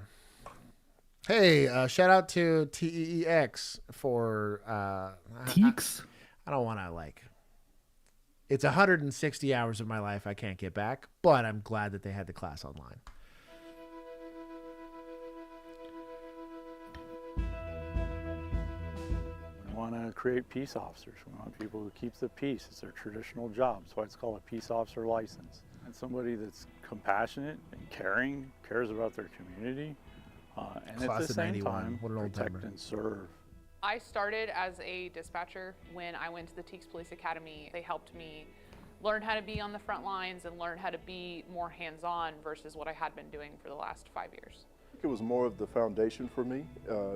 A: Hey, shout out to TEEX for
B: Teeks.
A: I don't want to like. It's 160 hours of my life I can't get back, but I'm glad that they had the class online.
E: We want to create peace officers. We want people who keep the peace. It's their traditional job. That's why it's called a peace officer license. And somebody that's compassionate and caring, cares about their community, and
A: Class
E: at the
A: of
E: same
A: 91.
E: time,
A: What an old
E: protect
A: timer.
E: and serve.
L: I started as a dispatcher when I went to the Teeks Police Academy. They helped me learn how to be on the front lines and learn how to be more hands-on versus what I had been doing for the last 5 years.
O: It was more of the foundation for me,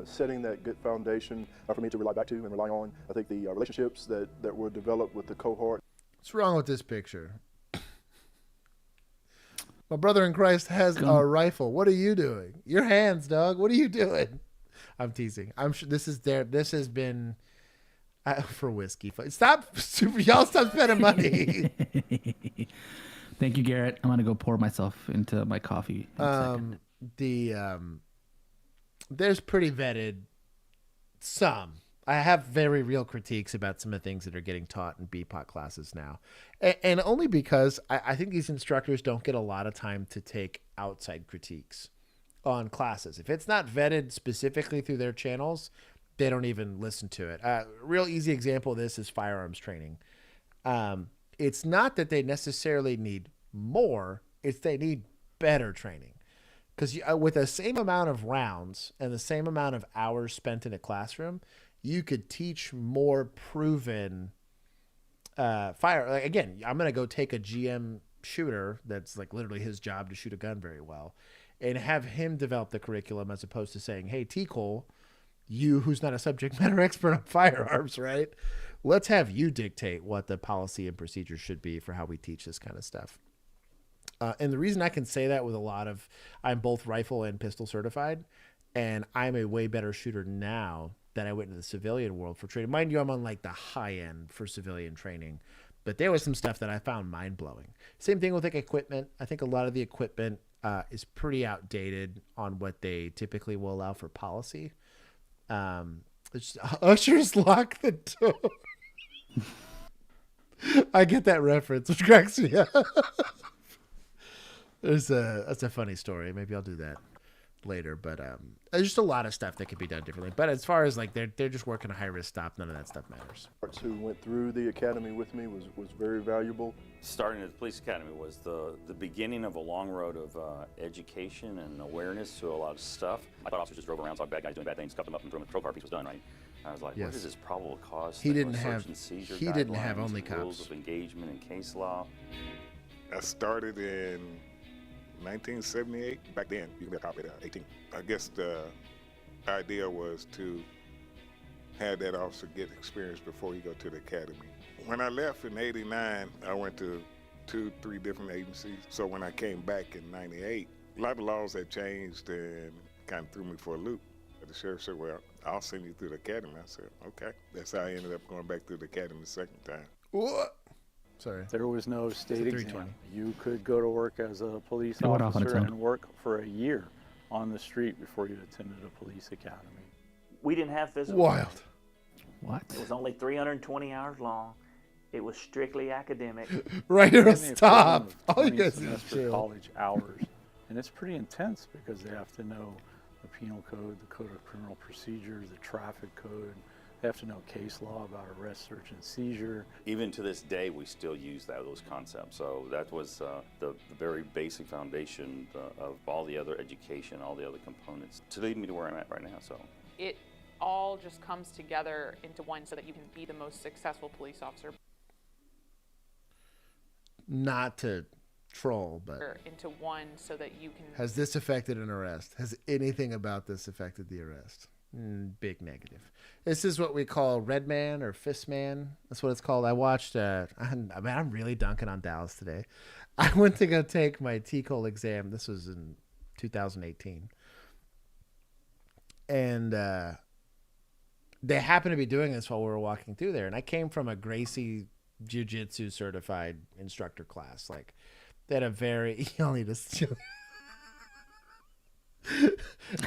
O: setting that good foundation for me to rely back to and rely on. I think the relationships that were developed with the cohort.
A: What's wrong with this picture? My brother in Christ has a rifle. What are you doing? Your hands, dog. What are you doing? I'm teasing. I'm sure this has been for whiskey. Y'all stop spending money.
B: Thank you, Garrett. I'm gonna go pour myself into my coffee in a second.
A: There's pretty vetted some. I have very real critiques about some of the things that are getting taught in BPOC classes now. And only because I think these instructors don't get a lot of time to take outside critiques on classes. If it's not vetted specifically through their channels, they don't even listen to it. Real easy example of this is firearms training. It's not that they necessarily need more, it's they need better training. Because with the same amount of rounds and the same amount of hours spent in a classroom, you could teach more proven fire. Like, again, I'm going to go take a GM shooter that's like literally his job to shoot a gun very well and have him develop the curriculum as opposed to saying, hey, T. Cole, you who's not a subject matter expert on firearms, right? Let's have you dictate what the policy and procedures should be for how we teach this kind of stuff. And the reason I can say that with I'm both rifle and pistol certified, and I'm a way better shooter now than I went into the civilian world for training. Mind you, I'm on like the high end for civilian training, but there was some stuff that I found mind blowing. Same thing with like equipment. I think a lot of the equipment is pretty outdated on what they typically will allow for policy. Ushers lock the door. I get that reference, which cracks me up. That's a funny story. Maybe I'll do that later, but there's just a lot of stuff that could be done differently. But as far as like they're just working a high risk stop, none of that stuff matters.
O: Who went through the academy with me was very valuable.
M: Starting at the police academy was the beginning of a long road of education and awareness to a lot of stuff. I thought officers just drove around, saw bad guys doing bad things, cuffed them up and threw them in the patrol car, piece was done, right? I was like, what is this probable cause?
A: He
M: thing
A: didn't
M: with
A: have
M: search and seizure
A: he didn't have
M: guidelines,
A: OnlyCops.
M: rules of engagement and case law.
Q: I started in 1978. Back then, you can be a cop at 18. I guess the idea was to have that officer get experience before you go to the academy. When I left in 89, I went to 2-3 different agencies. So when I came back in 98, a lot of laws had changed and kind of threw me for a loop. The sheriff said, well, I'll send you through the academy. I said, okay. That's how I ended up going back through the academy the second time.
A: What? Sorry.
E: There was no state
A: It's a
E: exam.
A: 320.
E: You could go to work as a police
B: It went off on its
E: officer
B: own.
E: and work for a year on the street before you attended a police academy.
Y: We didn't have physical.
A: Wild.
B: What?
Y: It was only 320 hours long. It was strictly academic.
A: Right
E: And
A: or
E: the
A: stop.
E: equivalent of
A: All you
E: 20
A: guys
E: semester
A: chill.
E: college hours. And it's pretty intense because they have to know the penal code, the code of criminal procedure, the traffic code. They have to know case law about arrest, search, and seizure.
M: Even to this day, we still use those concepts. So that was the very basic foundation of all the other education, all the other components to lead me to where I'm at right now. So
L: it all just comes together into one so that you can be the most successful police officer.
A: Not to troll, but
L: into one so that you can.
A: Has this affected an arrest? Has anything about this affected the arrest? Big negative. This is what we call Red Man or Fist Man. That's what it's called. I watched. I'm really dunking on Dallas today. I went to go take my TCOL exam. This was in 2018, and they happened to be doing this while we were walking through there. And I came from a Gracie Jiu-Jitsu certified instructor class. Like, they had a very. You only just.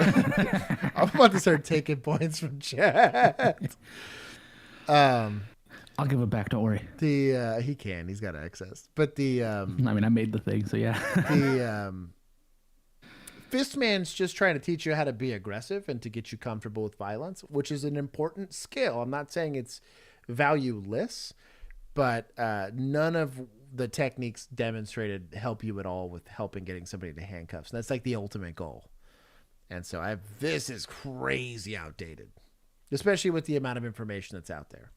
A: I'm about to start taking points from chat.
B: I'll give it back to Ori.
A: He can. He's got access. But
B: I mean, I made the thing, so yeah.
A: The Fist Man's just trying to teach you how to be aggressive and to get you comfortable with violence, which is an important skill. I'm not saying it's valueless, but none of the techniques demonstrated help you at all with helping getting somebody to handcuffs. And that's like the ultimate goal. And so this is crazy outdated, especially with the amount of information that's out there.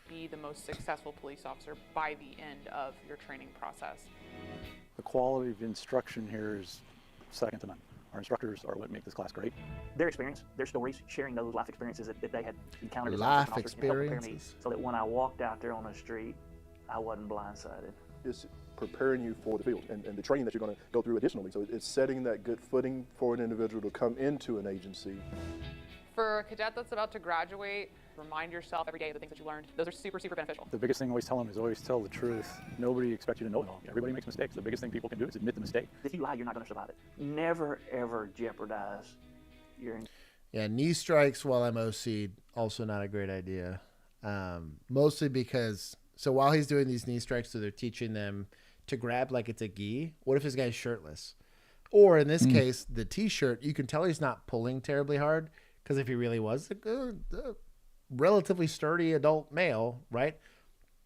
L: Be the most successful police officer by the end of your training process.
E: The quality of instruction here is second to none. Our instructors are what make this class great.
Y: Their experience, their stories, sharing those life experiences that they had encountered as
A: life
Y: officers helped prepare me
A: experiences.
Y: so that when I walked out there on the street, I wasn't blindsided.
O: It's preparing you for the field and the training that you're going to go through additionally. So it's setting that good footing for an individual to come into an agency.
L: For a cadet that's about to graduate, remind yourself every day of the things that you learned. Those are super, super beneficial.
E: The biggest thing I always tell them is always tell the truth. Nobody expects you to know it all. Everybody makes mistakes. The biggest thing people can do is admit the mistake.
Y: If you lie, you're not going to survive it. Never, ever jeopardize your...
A: Yeah, knee strikes while I'm OC'd, also not a great idea. Mostly because, so while he's doing these knee strikes, so they're teaching them to grab like it's a gi. What if this guy's shirtless? Or in this case, the t-shirt, you can tell he's not pulling terribly hard, because if he really was a relatively sturdy adult male, right?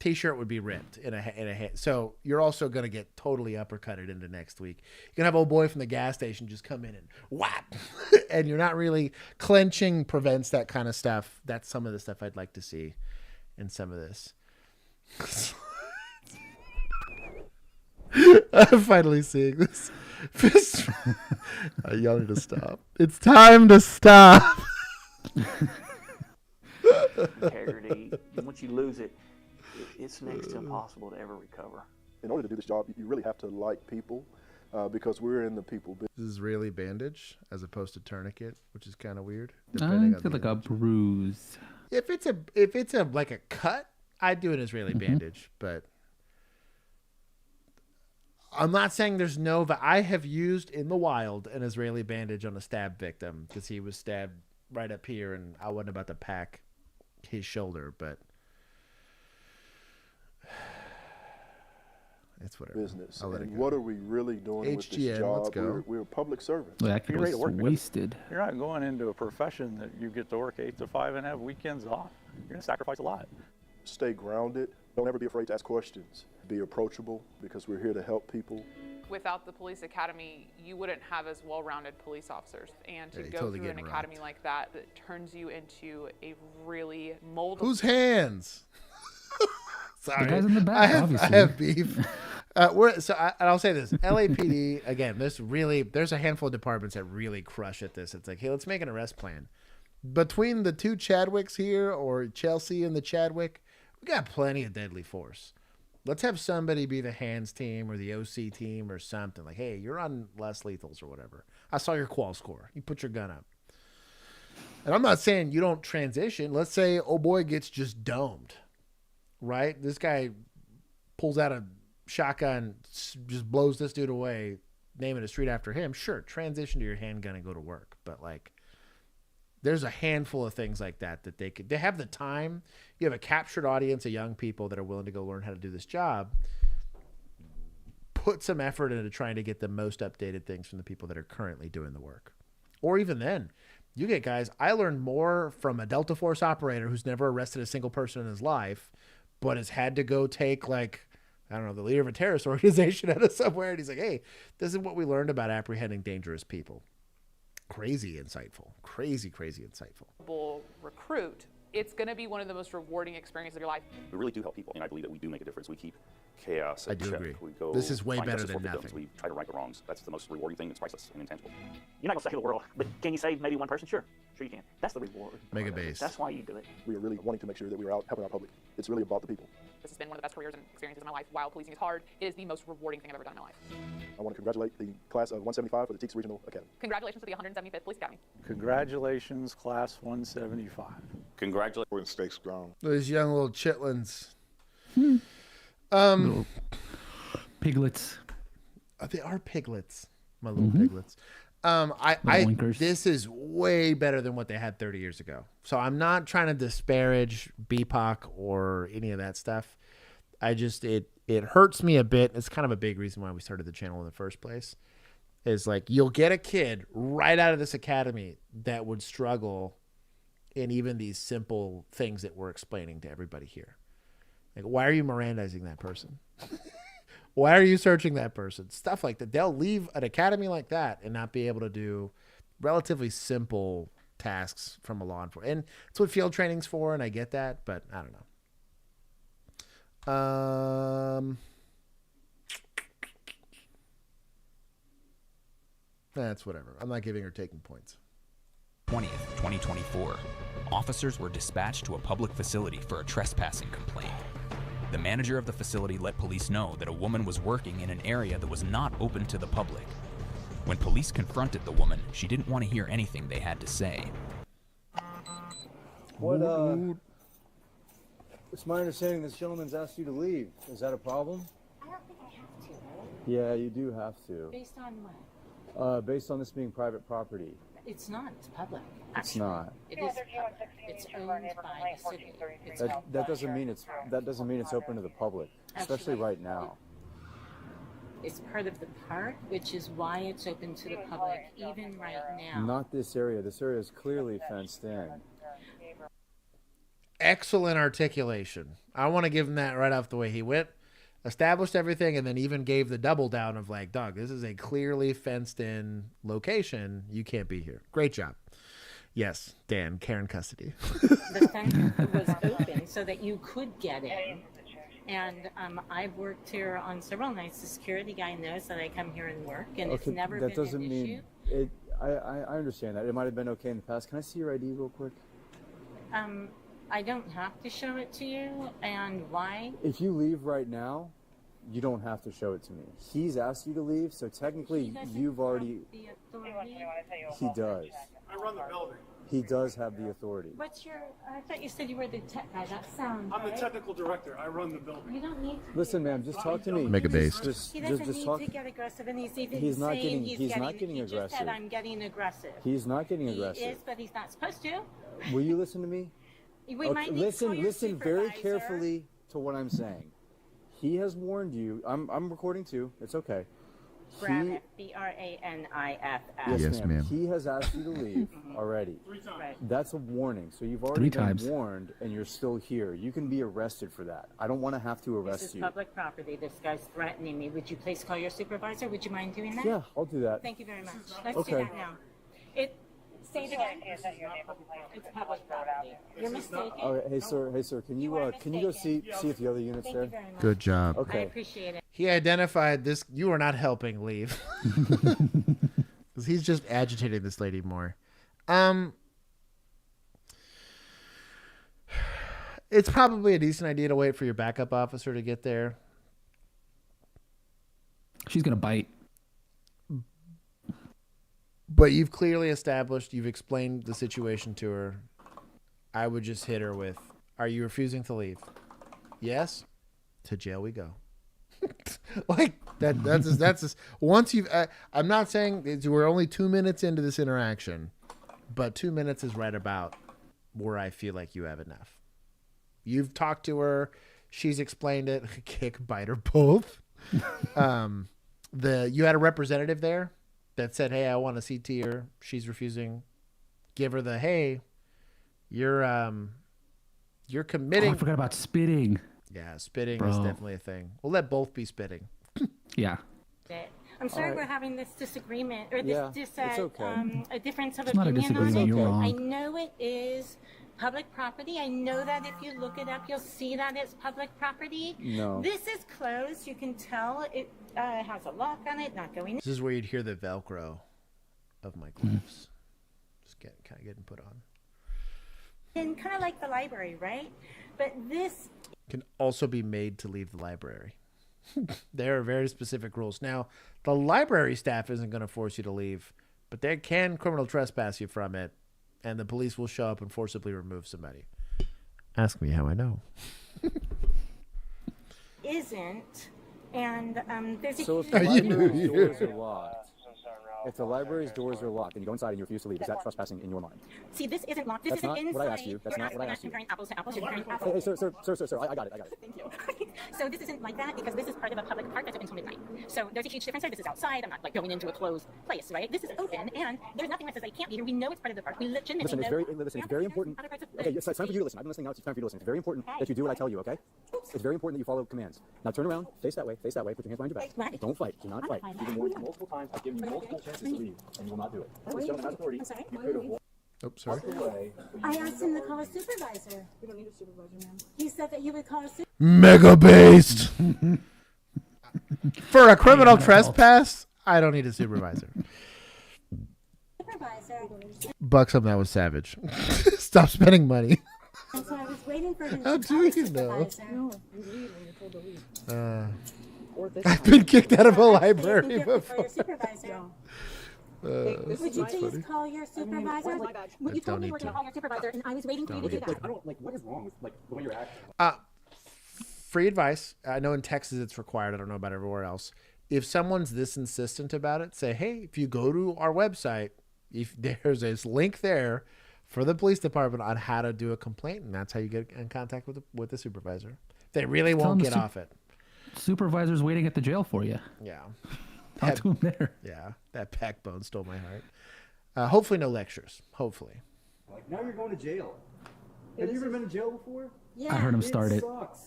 A: T-shirt would be ripped in a hand. So you're also going to get totally uppercutted into next week. You can have old boy from the gas station just come in and whap, and you're not really clenching prevents that kind of stuff. That's some of the stuff I'd like to see in some of this. I'm finally seeing this. Y'all need to stop. It's time to stop.
Y: Integrity. Once you lose it, it's next to impossible to ever recover.
O: In order to do this job, you really have to like people because we're in the people business.
A: This is Israeli bandage as opposed to tourniquet, which is kind of weird.
B: It's like a bruise.
A: If it's a like a cut, I'd do an Israeli bandage, but I'm not saying there's no. I have used in the wild an Israeli bandage on a stab victim because he was stabbed right up here, and I wasn't about to pack his shoulder, but it's whatever.
O: Business. And what are we really doing with this job?
A: Let's go.
O: We're public servants.
B: Well, that kid was wasted.
E: You're not going into a profession that you get to work 8 to 5 and have weekends off. You're going to sacrifice a lot.
O: Stay grounded. Don't ever be afraid to ask questions. Be approachable because we're here to help people.
L: Without the police academy, you wouldn't have as well-rounded police officers. And to go
A: totally
L: through an academy like that turns you into a really moldable...
A: Whose hands? Sorry.
B: The guys in the back, obviously.
A: I have beef. I'll say this. LAPD, again, there's a handful of departments that really crush at this. It's like, hey, let's make an arrest plan. Between the two Chadwicks here, or Chelsea and the Chadwick, we got plenty of deadly force. Let's have somebody be the hands team or the OC team or something. Like, hey, you're on less lethals or whatever. I saw your qual score. You put your gun up. And I'm not saying you don't transition. Let's say, oh boy gets just domed, right? This guy pulls out a shotgun, just blows this dude away, naming a street after him. Sure, transition to your handgun and go to work. But like, there's a handful of things like that they have the time. You have a captured audience of young people that are willing to go learn how to do this job. Put some effort into trying to get the most updated things from the people that are currently doing the work. Or even then, you get guys. I learned more from a Delta Force operator who's never arrested a single person in his life, but has had to go take like, I don't know, the leader of a terrorist organization out of somewhere. And he's like, hey, this is what we learned about apprehending dangerous people. Crazy insightful. Crazy insightful.
L: Recruit. It's going to be one of the most rewarding experiences of your life.
M: We really do help people, and I believe that we do make a difference. We keep chaos
A: I
M: at
A: do
M: check.
A: agree.
M: We go
A: This is way
M: find
A: better
M: justice
A: than
M: for victims.
A: nothing.
M: We try to right the wrongs. That's the most rewarding thing. It's priceless and intangible.
Y: You're not going to save the world, but can you save maybe one person? Sure you can. That's the reward.
A: Mega base.
Y: That's why you do it.
O: We are really wanting to make sure that we are out helping our public. It's really about the people.
L: This has been one of the best careers and experiences of my life. While policing is hard, it is the most rewarding thing I've ever done in my life.
O: I want to congratulate the class of 175 for the Teeks Regional Academy.
L: Congratulations to the 175th Police Academy.
E: Congratulations, Class 175.
M: Congratulations.
Q: Stay strong.
A: Those young little chitlins.
B: Little piglets.
A: They are piglets. My little piglets. This is way better than what they had 30 years ago. So I'm not trying to disparage BPOC or any of that stuff. It hurts me a bit. It's kind of a big reason why we started the channel in the first place. Is like, you'll get a kid right out of this academy that would struggle in even these simple things that we're explaining to everybody here. Like, why are you Mirandizing that person? Why are you searching that person? Stuff like that. They'll leave an academy like that and not be able to do relatively simple tasks from a law enforcement. And it's what field training's for, and I get that, but I don't know. That's whatever. I'm not giving or taking points.
F: 20th, 2024. Officers were dispatched to a public facility for a trespassing complaint. The manager of the facility let police know that a woman was working in an area that was not open to the public. When police confronted the woman, she didn't want to hear anything they had to say.
G: It's my understanding this gentleman's asked you to leave. Is that a problem?
P: I don't think I have to.
G: Yeah, you do have to.
P: Based on what?
G: Based on this being private property.
P: It's not. It's public.
G: It's not.
P: It is public. It's owned by the city.
G: That doesn't mean it's open to the public, especially right now.
P: It's part of the park, which is why it's open to the public even right now.
G: Not this area. This area is clearly fenced in.
A: Excellent articulation. I want to give him that right off the way he went. Established everything, and then even gave the double down of like, dog, this is a clearly fenced in location. You can't be here. Great job. Yes, Dan, Karen custody.
P: The fence was open so that you could get in. And I've worked here on several nights. The security guy knows that I come here and work, and it's never been an issue.
G: I understand that. It might have been okay in the past. Can I see your ID real quick?
P: I don't have to show it to you, and why?
G: If you leave right now, you don't have to show it to me. He's asked you to leave, so technically you've already... He does.
S: I run the building.
G: He does have the authority.
P: What's your... I thought you said you were the tech guy. That sounds
S: I'm the technical director. I run the building.
P: You don't need to...
G: Listen, ma'am, just talk to me.
A: Mega base.
P: He doesn't need to get aggressive, and he's even
G: He's not
P: saying
G: getting
P: he
G: aggressive.
P: just said, I'm getting aggressive.
G: He's not getting aggressive.
P: He is, but he's not supposed to.
G: Will you listen to me?
P: We might need to call your
G: listen very
P: supervisor.
G: carefully to what I'm saying. He has warned you. I'm recording too. It's okay.
P: Braniff, B-R-A-N-I-F-F.
G: Yes, ma'am. He has asked you to leave already.
P: 3 times. Right.
G: That's a warning. So you've already
B: 3 times.
G: been warned, and you're still here. You can be arrested for that. I don't want to have to arrest
P: This is
G: you.
P: public property. This guy's threatening me. Would you please call your supervisor? Would you mind doing that?
G: Yeah, I'll do that.
P: Thank you very much. Let's
G: Okay.
P: do that now. Say it again. It's public property. You're mistaken.
G: Okay, hey sir, can you go see if the other unit's there?
P: Very much.
A: Good job.
P: I appreciate it.
A: He identified this. You are not helping leave. Because he's just agitating this lady more. It's probably a decent idea to wait for your backup officer to get there.
B: She's going to bite.
A: But you've clearly established, you've explained the situation to her. I would just hit her with, are you refusing to leave? Yes? To jail we go. Like, that's just, once you've, I'm not saying we're only 2 minutes into this interaction, but 2 minutes is right about where I feel like you have enough. You've talked to her. She's explained it. Kick, bite, or both. You had a representative there that said, hey, I want a CT her. She's refusing. Give her the, hey, you're committing.
B: Oh, I forgot about spitting.
A: Yeah, spitting
B: Bro.
A: is definitely a thing. We'll let both be spitting.
B: Yeah.
P: I'm sorry we're having this disagreement or
G: Yeah,
P: this
G: it's okay.
P: a difference of
B: It's not a
P: opinion on
B: disagreement,
P: it.
B: you're wrong.
P: I know it is public property. I know that if you look it up, you'll see that it's public property.
G: No.
P: This is closed. You can tell it has a lock on it, not going in.
A: This is where you'd hear the Velcro of my gloves. Just kind of getting put on.
P: And kind of like the library, right? But this
A: Can also be made to leave the library. There are very specific rules. Now, the library staff isn't going to force you to leave, but they can criminal trespass you from it, and the police will show up and forcibly remove somebody. Ask me how I know.
P: isn't, and there's a
G: So if
P: huge
G: the library's
A: you.
G: doors are locked, if the library's doors are locked and you go inside and you refuse to leave, is that trespassing in your mind?
P: See, this isn't locked. This
G: That's
P: isn't
G: not
P: inside.
G: what I asked you. That's
P: You're
G: not what I
P: not
G: asked you.
P: comparing apples to apples. You're comparing
G: Hey,
P: apples.
G: sir, I got it.
P: Thank you. So this isn't like that because this is part of a public park that's open until midnight. So there's a huge difference there. This is outside. I'm not like going into a closed place, right? This is open, and there's nothing that says I can't be here. We know it's part of the park. We legitimately
G: Listen,
P: know.
G: it's very important. Okay, it's time for you to listen. I've been listening now. It's time for you to listen. It's very important that you do what I tell you, okay? It's very important that you follow commands. Now turn around, face that way, put your hands behind your back.
P: Right.
G: Don't fight. Do not fight.
P: fighting.
G: You've been warned multiple times. I've given you multiple chances to leave, and you will not do it. This gentleman has authority.
P: I'm sorry?
G: You could have walked
A: Oops, sorry.
G: away.
P: I asked him to call a supervisor. We don't need a supervisor, ma'am. He said that you would call a supervisor.
A: Mega based. For a criminal trespass, I don't need a supervisor. Buck something that was savage. Stop spending money.
P: And so I was waiting for him
A: How
P: to
A: do
P: call a
A: you know?
P: supervisor. No, you leave when you're told to leave.
A: I've been kicked out of a
P: Well,
A: library
P: you can call
A: before.
P: your supervisor. Would you please call your supervisor? Well, you told me you were going to call your supervisor, and I was waiting for you to do that.
G: I don't like. What is wrong with the way you're acting?
A: Free advice. I know in Texas it's required. I don't know about everywhere else. If someone's this insistent about it, say, hey, if you go to our website, if there's this link there for the police department on how to do a complaint, and that's how you get in contact with the supervisor. They really
B: Tell
A: won't
B: them
A: get off it.
B: Supervisor's waiting at the jail for you.
A: Yeah.
B: Talk to him there.
A: Yeah, that backbone stole my heart. Hopefully no lectures. Hopefully.
G: Like now you're going to jail. Have you ever been in jail before?
P: Yeah.
B: I heard him start it.
G: Sucks.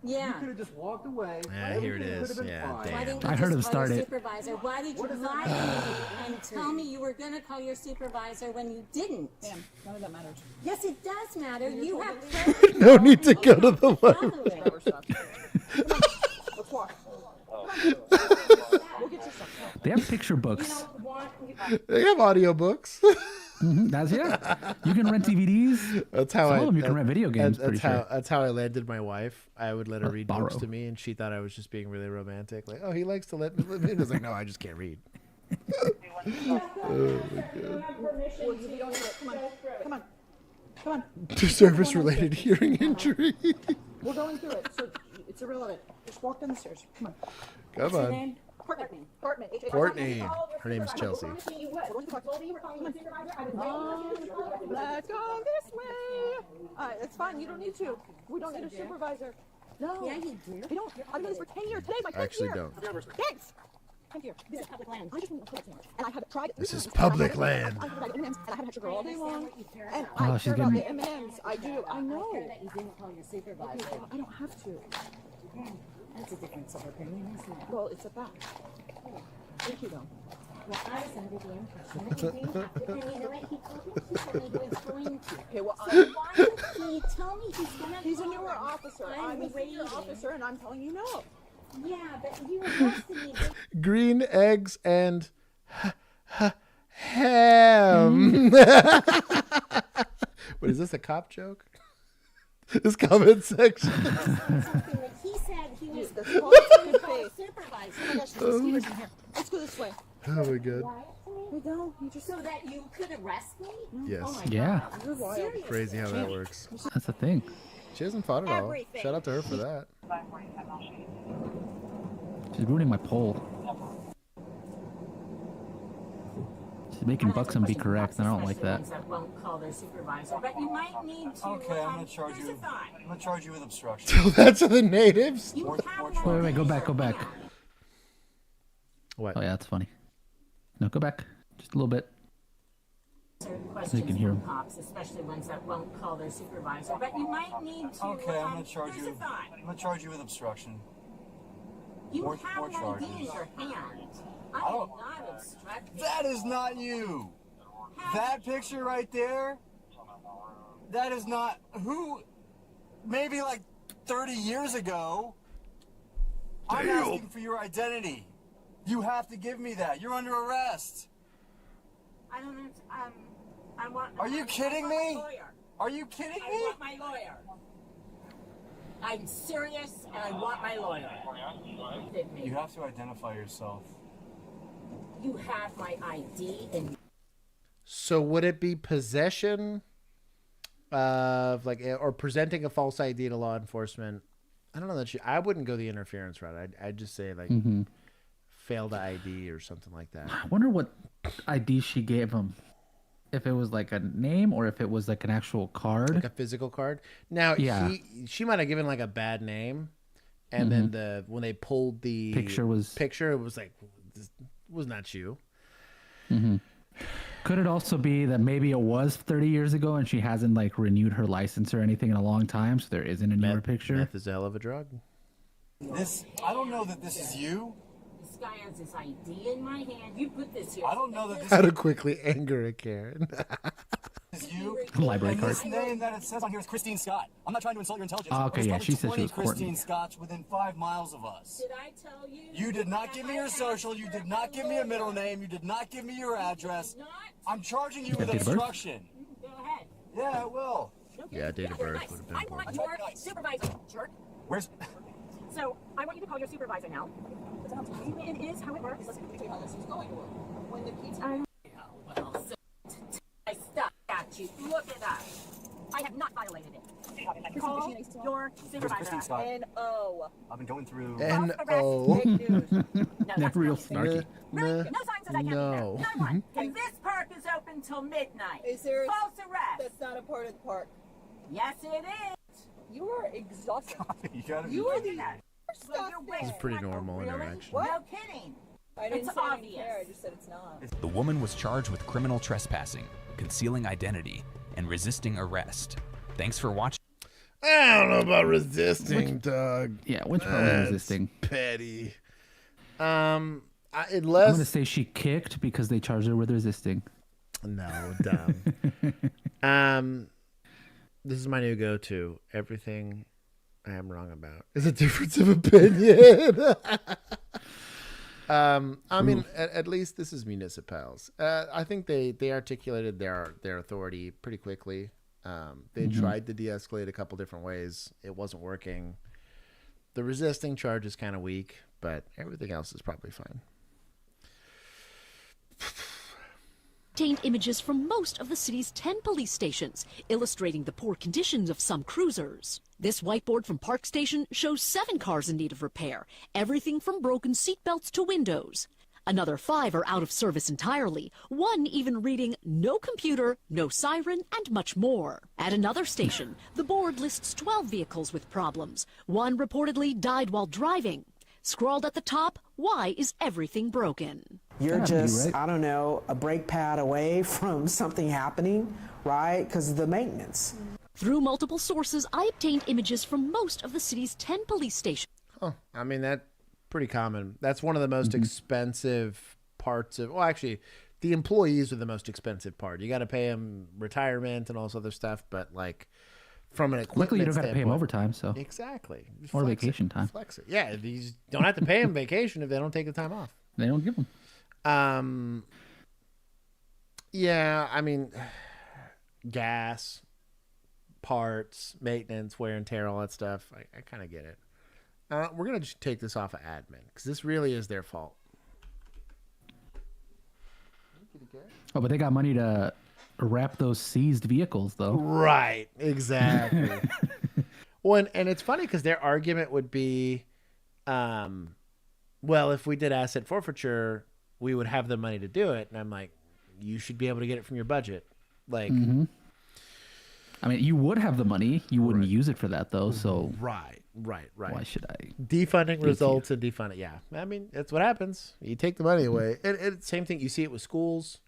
P: Yeah.
G: You could have just walked away.
A: Yeah, here it is. Yeah,
P: Why
A: damn.
P: didn't you
B: I heard
P: just
B: him
P: call
B: start
P: your
B: it.
P: supervisor? Why did you lie to me and tell me you were going to call your supervisor when you didn't?
D: Damn, none of that matters.
P: Yes, it does matter. You have
A: No need to go to the library.
D: Let's walk. We'll get you something.
B: They have picture books.
A: They have audiobooks.
B: That's yeah. You can rent DVDs.
A: That's how
B: Some
A: I.
B: of them you can rent video games.
A: That's
B: pretty
A: how.
B: sure.
A: That's how I landed my wife. I would let her read books
B: borrow.
A: to me, and she thought I was just being really romantic. Like, oh, he likes to let me live in. I was like, no, I just can't read. Oh my god.
D: Well, you don't need it. Come on. Come on.
A: To service-related hearing injury.
D: We're going through it, so it's irrelevant. Just walk down the stairs. Come on.
A: Come
D: What's your
A: on.
D: name? Courtney.
A: Courtney. Her name's Chelsea.
D: Let's go this way. All right, it's fine. You don't need to. We don't need a supervisor. No.
P: Yeah, you do.
D: You don't. I've been doing this for 10 years. Today's my 10th
A: I actually
D: year.
A: don't.
D: Thanks. 10th year.
P: This is public land.
D: I just want to put it And I have tried it.
A: This is public land.
D: I have M&Ms, and I haven't had sugar all day long. And
B: Oh,
D: I
B: she's
D: care about
B: getting-
D: the M&Ms. I do. I know.
P: That you didn't call your supervisor.
D: I don't have to.
P: That's a difference of opinion, isn't it?
D: Well, it's a fact. Thank you, though.
P: Well, I was under the impression that you didn't have to. And you know what? He told me he was going to.
D: Okay, well,
P: So why did he tell me he's going to
D: he's a newer officer. I'm a senior
P: waiting.
D: officer, and I'm telling you no.
P: Yeah, but you arrested me.
A: Green eggs and ham. What is this, a cop joke? This comment section.
P: Something that he said he was
D: The
P: going to call a supervisor.
D: Oh my gosh, excuse me. Let's go this way.
A: Oh my god.
D: We don't. You just
P: So that you could arrest me?
A: Yes.
P: Oh my
B: Yeah.
P: God.
D: You're wild.
P: Seriously?
A: Crazy how that works.
B: That's the thing.
A: She hasn't fought at all.
P: Everything.
A: Shout out to her for that.
B: She's ruining my poll. She's making Buxom be correct, and I don't like that.
P: Ones that won't call their supervisor, but you might need to.
S: Okay, I'm gonna charge
P: here's
S: you.
P: a thought.
S: I'm gonna charge you with obstruction.
A: So that's the natives.
P: You have
B: Wait, go back.
A: What?
B: Oh yeah, that's funny. No, go back just a little bit.
P: Certain
B: So
P: questions
B: you can hear
P: from
B: him.
P: cops, especially ones that won't call their supervisor. But you might need to.
S: Okay, I'm gonna charge
P: there's
S: you.
P: a thought.
S: I'm gonna charge you with obstruction.
P: You
S: More
P: have an
S: charges.
P: ID in your hand. I
S: I
P: am
S: don't-
P: not obstructing.
S: That is not you. That picture right there. That is not who. Maybe like 30 years ago. I'm asking for your identity. You have to give me that. You're under arrest.
P: I don't know. I want.
S: Are you kidding
P: I
S: me?
P: want my lawyer.
S: Are you kidding
P: I
S: me?
P: want my lawyer. I'm serious, and I want my lawyer.
S: You have to identify yourself.
P: You have my ID, and
A: So would it be possession of like, or presenting a false ID to law enforcement? I don't know that I wouldn't go the interference route. I'd just say like failed ID or something like that.
B: I wonder what ID she gave him. If it was like a name or if it was like an actual card.
A: Like a physical card. Now she might have given like a bad name, and then when they pulled the
B: Picture,
A: it was like, this was not you.
B: Could it also be that maybe it was 30 years ago and she hasn't like renewed her license or anything in a long time, so there isn't a newer picture?
A: Meth is a hell of a drug.
S: This. I don't know that this is you.
P: this guy has his ID in my hand. You put this here.
S: I don't know that this
A: How to quickly anger a Karen.
S: is you.
B: Library
S: And
B: card.
S: this name that it says on here is Christine Scott. I'm not trying to insult your intelligence.
B: Oh, okay,
S: There's
B: yeah,
S: probably
B: she said she
S: 20
B: was Courtney.
S: Christine Scotts within 5 miles of us.
P: Did I tell you?
S: You did not give me your social. You did not give me a middle name. You did not give me your address. I'm charging you with
B: Date of birth?
S: obstruction.
P: Go ahead.
S: Yeah, I will.
A: Yeah, date of birth would have been
P: I want
A: important.
P: your supervisor, jerk.
S: Where's?
P: So I want you to call your supervisor now. It is how it works. Listen, let me tell you how this is going to work. When the pizza. I stopped at you. Look at that. I have not violated it. Call your supervisor.
S: Christine Scott?
P: N-O.
S: I've been going through.
A: N-O.
P: Fake news. No, that's
B: Real
P: not it.
B: snarky.
P: Right? No signs that I can't be
A: No.
P: there. Not one. And this park is open till midnight.
D: Is there?
P: False arrest.
D: That's not a part of the park.
P: Yes, it is.
D: You are exhausted.
S: You gotta be
D: You are
S: kidding
D: the.
S: me.
P: Well, you're
A: This is
P: wasting
A: pretty
P: my-
A: normal
P: really?
A: interaction.
P: No kidding.
D: I didn't
P: It's
D: say I didn't
P: obvious.
D: care. I just said it's not.
F: The woman was charged with criminal trespassing, concealing identity, and resisting arrest. Thanks for watching.
A: I don't know about resisting, Doug.
B: Yeah, which part was
A: That's
B: resisting?
A: petty.
B: I'm
A: Unless
B: gonna say she kicked because they charged her with resisting.
A: no, dumb. This is my new go-to. Everything I am wrong about is a difference of opinion. I mean, at least this is municipals. I think they articulated their authority pretty quickly. They tried to de-escalate a couple different ways. It wasn't working. The resisting charge is kind of weak, but everything else is probably fine.
R: Obtained images from most of the city's 10 police stations, illustrating the poor conditions of some cruisers. This whiteboard from Park Station shows 7 cars in need of repair, everything from broken seatbelts to windows. Another 5 are out of service entirely, one even reading no computer, no siren, and much more. At another station, the board lists 12 vehicles with problems. One reportedly died while driving. Scrawled at the top, why is everything broken?
T: You're
B: Gotta be,
T: just,
B: right?
T: I don't know, a brake pad away from something happening, right? Because of the maintenance.
R: Through multiple sources, I obtained images from most of the city's 10 police stations.
A: Huh. I mean, that's pretty common. That's one of the most expensive parts of, well, actually, the employees are the most expensive part. You got to pay them retirement and all this other stuff, but like from an equipment
B: Luckily, you don't got to pay them
A: standpoint-
B: overtime, so
A: Exactly.
B: or
A: Flex
B: vacation
A: it.
B: time.
A: Flex it. Yeah, these don't have to pay them vacation if they don't take the time off.
B: They don't give them.
A: Yeah, I mean, gas, parts, maintenance, wear and tear, all that stuff. I kind of get it. We're going to just take this off of admin because this really is their fault.
B: Oh, but they got money to wrap those seized vehicles, though.
A: Right, exactly. Well, and it's funny because their argument would be, well, if we did asset forfeiture, we would have the money to do it. And I'm like, you should be able to get it from your budget. Like,
B: I mean, you would have the money. You wouldn't use it for that, though. So
A: right. Right.
B: Why should I?
A: Defunding results and defunding. Yeah. I mean, that's what happens. You take the money away. And same thing. You see it with schools.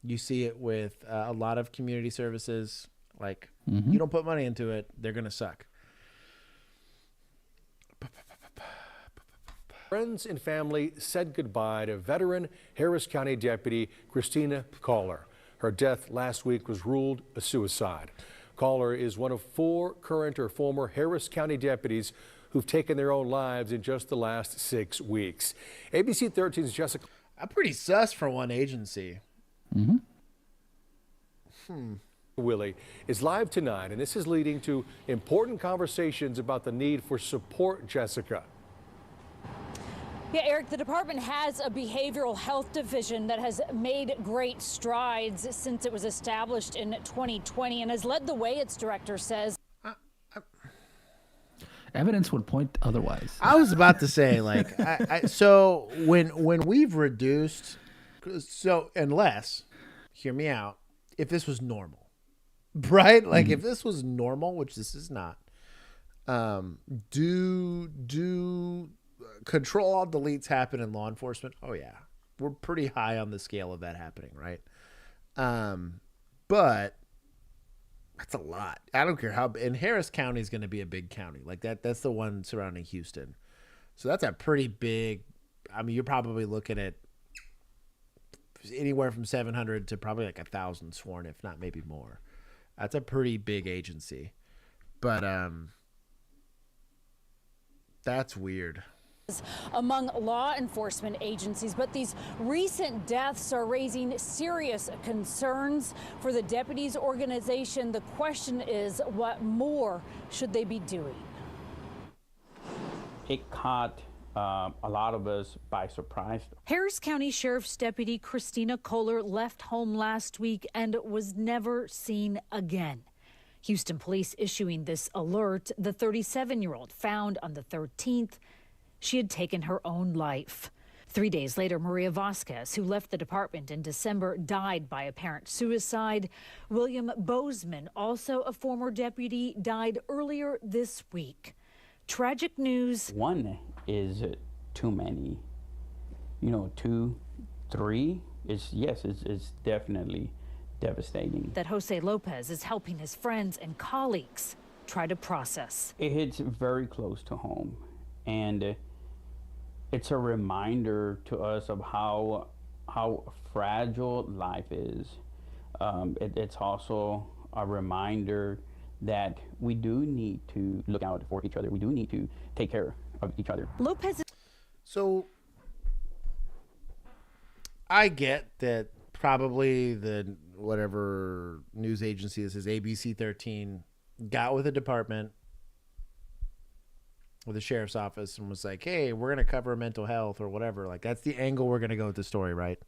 A: You see it with a lot of community services. Like, you don't put money into it, they're going to suck.
H: Friends and family said goodbye to veteran Harris County Deputy Christina Kohler. Her death last week was ruled a suicide. Kohler is one of 4 current or former Harris County deputies who've taken their own lives in just the last 6 weeks. ABC 13's Jessica.
A: I'm pretty sus for one agency.
H: Willie is live tonight, and this is leading to important conversations about the need for support, Jessica.
N: Yeah, Eric, the department has a behavioral health division that has made great strides since it was established in 2020 and has led the way, its director says.
B: Evidence would point otherwise.
A: I was about to say, like, so when we've reduced, so unless, hear me out, if this was normal, right? Like if this was normal, which this is not, do control alt deletes happen in law enforcement? Oh yeah, we're pretty high on the scale of that happening, right? But that's a lot. I don't care how. And Harris County is going to be a big county like that. That's the one surrounding Houston, so that's a pretty big. I mean, you're probably looking at anywhere from 700 to probably like 1,000 sworn, if not maybe more. That's a pretty big agency, but that's weird.
N: Among law enforcement agencies, but these recent deaths are raising serious concerns for the deputies organization. The question is, what more should they be doing?
U: It caught a lot of us by surprise.
N: Harris County Sheriff's Deputy Christina Kohler left home last week and was never seen again. Houston police issuing this alert. The 37-year-old found on the 13th. She had taken her own life. 3 days later, Maria Vasquez, who left the department in December, died by apparent suicide. William Bozeman, also a former deputy, died earlier this week. Tragic news.
U: One is too many. 2, 3. It's definitely devastating.
N: That Jose Lopez is helping his friends and colleagues try to process.
U: It hits very close to home, and it's a reminder to us of how fragile life is. It's also a reminder that we do need to look out for each other. We do need to take care of each other.
N: Lopez.
A: So I get that probably the whatever news agency this is, ABC 13, got with the department, with the sheriff's office, and was like, hey, we're going to cover mental health or whatever. Like, that's the angle we're going to go with the story, right?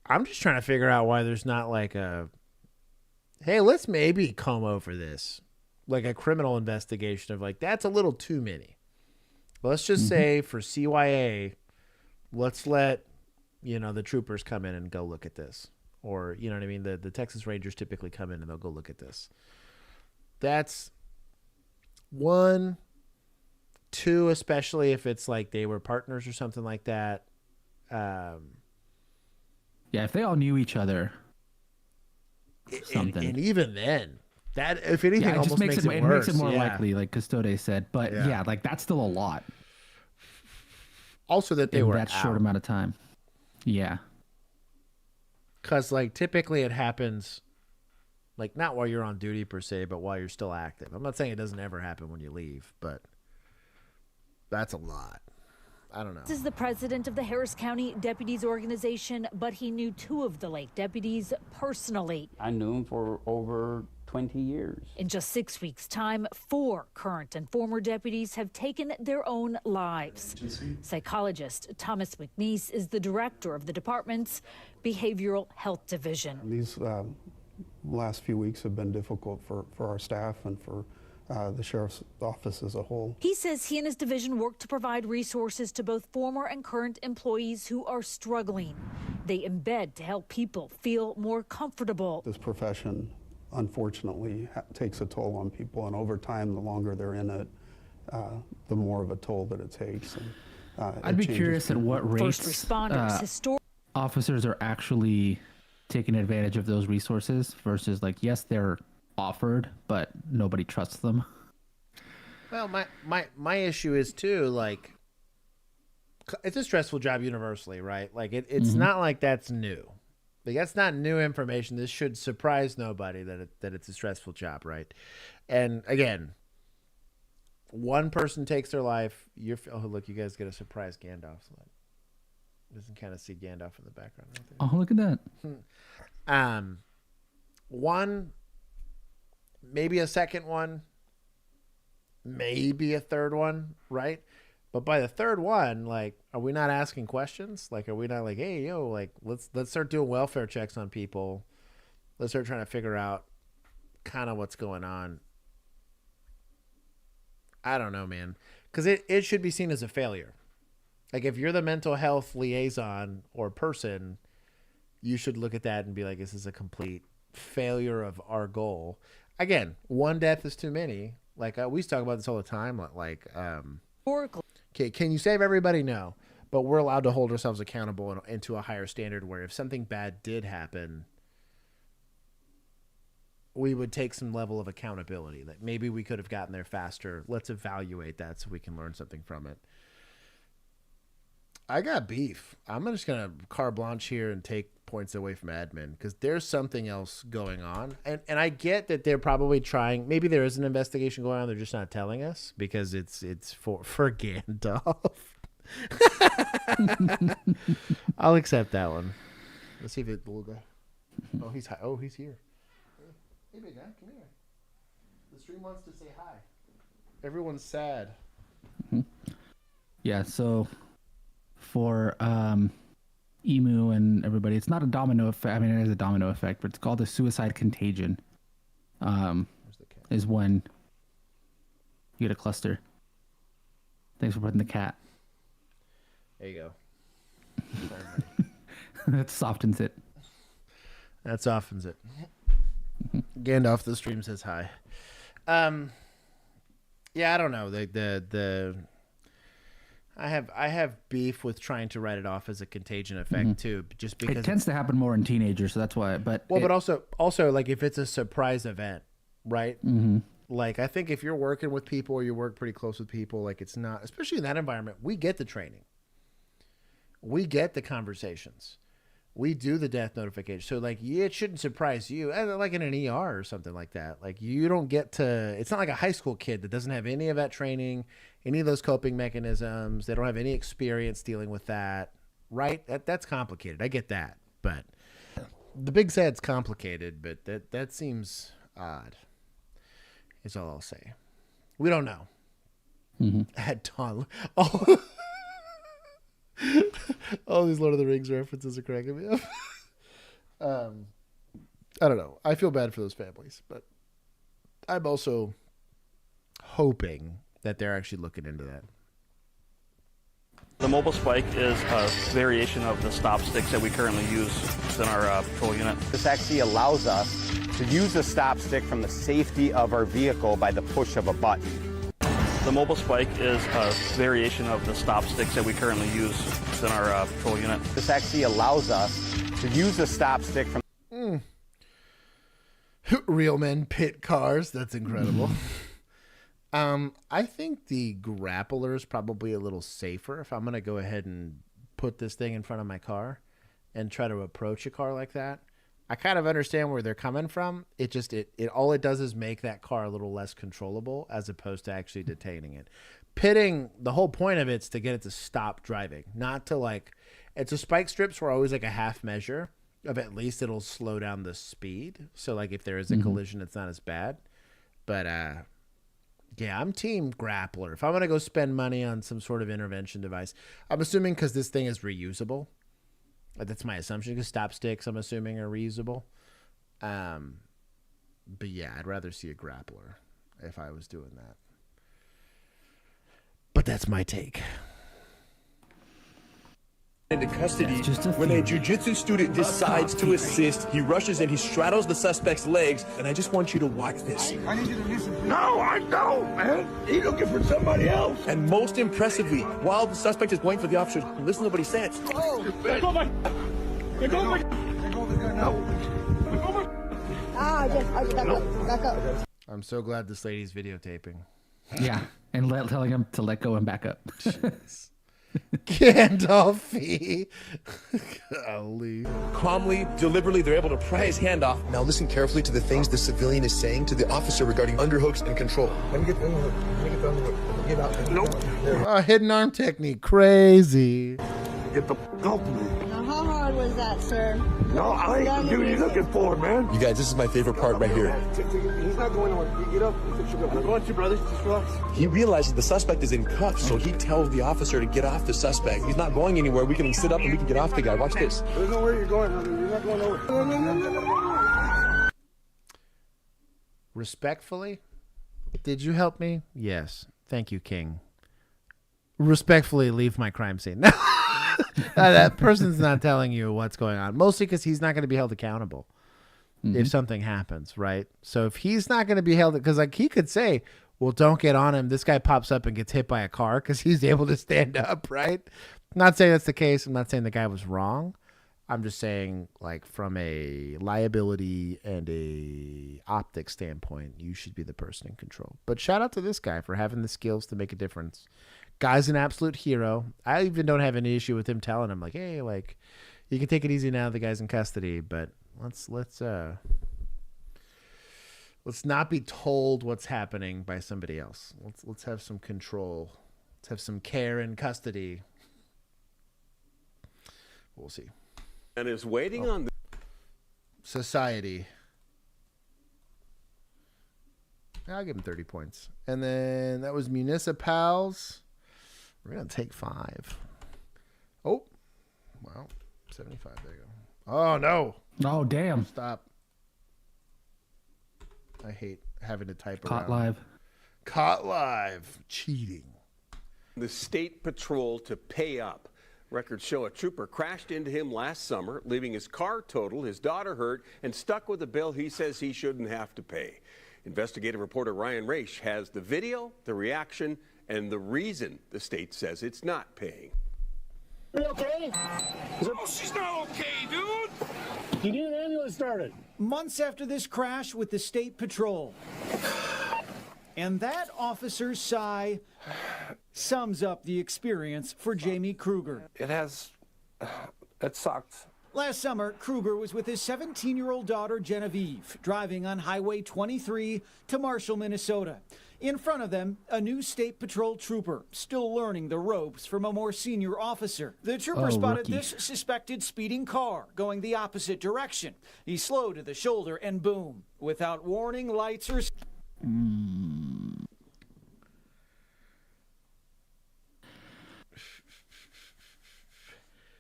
A: I'm just trying to figure out why there's not like a, hey, let's maybe comb over this. Like a criminal investigation of like, that's a little too many. Let's just say for CYA, let's let, the troopers come in and go look at this. Or, you know what I mean? The Texas Rangers typically come in and they'll go look at this. That's 1, 2, especially if it's like they were partners or something like that.
B: Yeah, if they all knew each other. Something.
A: And even then, that, if anything,
B: it
A: almost
B: just makes it
A: worse.
B: Makes it more likely, like Custode said. But yeah, like that's still a lot.
A: Also that they
B: in
A: were
B: that short amount of time. Yeah.
A: Because, like, typically it happens, like, not while you're on duty per se, but while you're still active. I'm not saying it doesn't ever happen when you leave, but that's a lot. I don't know.
N: This is the president of the Harris County Deputies Organization, but he knew 2 of the late deputies personally.
U: I knew him for over 20 years.
N: In just 6 weeks' time, 4 current and former deputies have taken their own lives. Psychologist Thomas McNeese is the director of the department's Behavioral Health Division.
V: These last few weeks have been difficult for our staff and for
C: the sheriff's office as a whole.
N: He says he and his division work to provide resources to both former and current employees who are struggling. They embed to help people feel more comfortable.
C: This profession, unfortunately, takes a toll on people, and over time, the longer they're in it, the more of a toll that it takes. And,
B: I'd be curious at what rates
N: First responders,
B: officers are actually taking advantage of those resources versus like, yes, they're offered, but nobody trusts them.
A: Well, my issue is too, like, it's a stressful job universally, right? Like it's not like that's new. Like that's not new information. This should surprise nobody that it's a stressful job, right? And again, one person takes their life. Oh, look, you guys get a surprise Gandalf. So you can kind of see Gandalf in the background right there.
B: Oh, look at that.
A: One, maybe a second one, maybe a third one, right? But by the third one, like, are we not asking questions? Like, are we not like, hey, yo, like, let's start doing welfare checks on people. Let's start trying to figure out kind of what's going on. I don't know, man. Because it should be seen as a failure. Like, if you're the mental health liaison or person, you should look at that and be like, this is a complete failure of our goal. Again, one death is too many. Like, we used to talk about this all the time. Like, okay, can you save everybody? No. But we're allowed to hold ourselves accountable and to a higher standard where if something bad did happen, we would take some level of accountability. Like maybe we could have gotten there faster. Let's evaluate that so we can learn something from it. I got beef. I'm just going to carte blanche here and take points away from admin because there's something else going on. And I get that they're probably trying. Maybe there is an investigation going on. They're just not telling us because it's for Gandalf. I'll accept that one. Let's see if it will go. Oh, he's high. Oh, he's here. Hey, big guy, come here. The stream wants to say hi. Everyone's sad.
B: Yeah, so for Emu and everybody, it's not a domino effect. I mean, it is a domino effect, but it's called a suicide contagion. Is when you get a cluster. Thanks for putting the cat.
A: There you go.
B: That softens it.
A: That softens it. Gandalf the stream says hi. Yeah, I don't know. I have beef with trying to write it off as a contagion effect too, just because
B: it tends to happen more in teenagers, so that's why. But
A: also like if it's a surprise event, right? Like I think if you're working with people or you work pretty close with people, like it's not, especially in that environment, we get the training, we get the conversations. We do the death notification. So, like, it shouldn't surprise you. Like in an ER or something like that. Like, you don't get to... It's not like a high school kid that doesn't have any of that training, any of those coping mechanisms. They don't have any experience dealing with that. Right? That's complicated. I get that. But the big sad's complicated, but that seems odd. Is all I'll say. We don't know. At dawn... Oh... All these Lord of the Rings references are cracking me up. I don't know. I feel bad for those families, but I'm also hoping that they're actually looking into that.
I: The mobile spike is a variation of the stop sticks that we currently use in our patrol unit.
V: This actually allows us to use the stop stick from the safety of our vehicle by the push of a button.
I: The mobile spike is a variation of the stop sticks that we currently use in our patrol unit.
V: This actually allows us to use the stop stick from...
A: Real men pit cars. That's incredible. I think the grappler is probably a little safer if I'm going to go ahead and put this thing in front of my car and try to approach a car like that. I kind of understand where they're coming from. It just, all it does is make that car a little less controllable as opposed to actually detaining it. Pitting, the whole point of it's to get it to stop driving, not to like, it's a spike strips were always like a half measure of at least it'll slow down the speed. So like if there is a collision, it's not as bad. But yeah, I'm team grappler. If I'm going to go spend money on some sort of intervention device, I'm assuming because this thing is reusable. That's my assumption because stop sticks, I'm assuming, are reusable. But yeah, I'd rather see a grappler. if I was doing that. But that's my take.
J: Into custody when a jiu-jitsu student decides to assist. He rushes in, he straddles the suspect's legs, and I just want you to watch this.
O: I need you to listen. No, I don't, man. He's looking for somebody else.
J: And most impressively, while the suspect is going for the officers, listen to what he says.
O: Oh, let go of my... Let go of my... Let go of the gun. No. Let go of my...
D: Back up.
A: I'm so glad this lady's videotaping.
B: Yeah, and telling him to let go and back up.
A: Gandalf-y. Golly.
J: Calmly, deliberately, they're able to pry his hand off.
K: Now listen carefully to the things the civilian is saying to the officer regarding underhooks and control.
O: Let me get the underhook. Let me get the underhook. Get out.
A: Nope. Hidden arm technique. Crazy.
O: Get the go to me.
D: Now, how hard was that, sir?
O: No, I ain't the dude you're looking for, man.
K: You guys, this is my favorite part right here.
O: He's not going nowhere. You get up. I'm going to, brother. Just relax.
J: He realizes the suspect is in cuffs, so he tells the officer to get off the suspect. He's not going anywhere. We can sit up and we can get off the guy. Watch this.
O: There's nowhere you're going. You're not going nowhere.
A: Respectfully, did you help me? Yes. Thank you, King. Respectfully, leave my crime scene. That person's not telling you what's going on. Mostly because he's not going to be held accountable if something happens, right? So if he's not going to be held, because like he could say, well, don't get on him. This guy pops up and gets hit by a car because he's able to stand up, right? Not saying that's the case. I'm not saying the guy was wrong. I'm just saying, like, from a liability and a optic standpoint, you should be the person in control. But shout out to this guy for having the skills to make a difference. Guy's an absolute hero. I even don't have any issue with him telling him, like, hey, like, you can take it easy now. The guy's in custody, but let's not be told what's happening by somebody else. Let's have some control. Let's have some care in custody. We'll see.
W: And is waiting on the
A: society. I'll give him 30 points. And then that was municipals. We're going to take 5. Oh, well, 75. There you go. Oh, no.
B: Oh, damn.
A: Stop. I hate having to type
B: Caught
A: around.
B: live.
A: Caught live. Cheating.
W: The state patrol to pay up. Records show a trooper crashed into him last summer, leaving his car totaled, his daughter hurt, and stuck with a bill he says he shouldn't have to pay. Investigative reporter Ryan Raish has the video, the reaction, and the reason the state says it's not paying.
O: Are you okay? She's not okay, dude. You need an ambulance started.
X: Months after this crash with the state patrol. And that officer's sigh sums up the experience for Jamie Kruger.
O: It sucked.
X: Last summer, Kruger was with his 17-year-old daughter, Genevieve, driving on Highway 23 to Marshall, Minnesota. In front of them, a new state patrol trooper, still learning the ropes from a more senior officer. The trooper spotted this suspected speeding car going the opposite direction. He slowed to the shoulder and boom, without warning, lights or...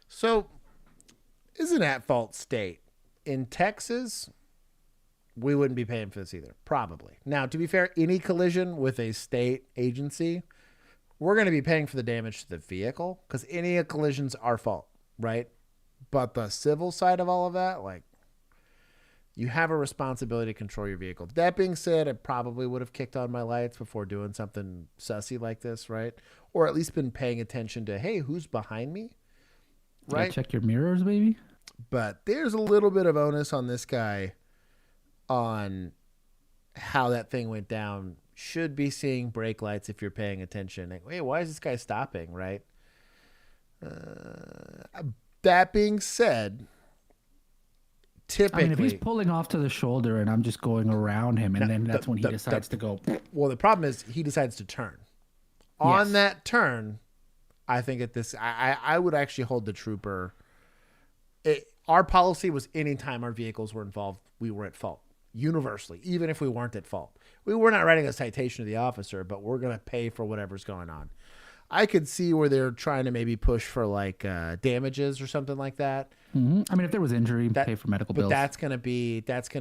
A: So, isn't at fault state. In Texas, we wouldn't be paying for this either. Probably. Now, to be fair, any collision with a state agency, we're going to be paying for the damage to the vehicle because any collisions are our fault, right? But the civil side of all of that, like, you have a responsibility to control your vehicle. That being said, I probably would have kicked on my lights before doing something sussy like this, right? Or at least been paying attention to, hey, who's behind me? Right?
B: Check your mirrors, baby.
A: But there's a little bit of onus on this guy on how that thing went down. Should be seeing brake lights if you're paying attention. Like, wait, why is this guy stopping, right? That being said, typically...
B: I mean, if he's pulling off to the shoulder and I'm just going around him, and then that's when he decides to go...
A: Well, the problem is he decides to turn. On that turn, I think at this... I would actually hold the trooper... Our policy was anytime our vehicles were involved, we were at fault. Universally, even if we weren't at fault. We were not writing a citation to the officer, but we're going to pay for whatever's going on. I could see where they're trying to maybe push for like damages or something like that.
B: Mm-hmm. I mean, if there was injury, pay for medical bills.
A: But that's going to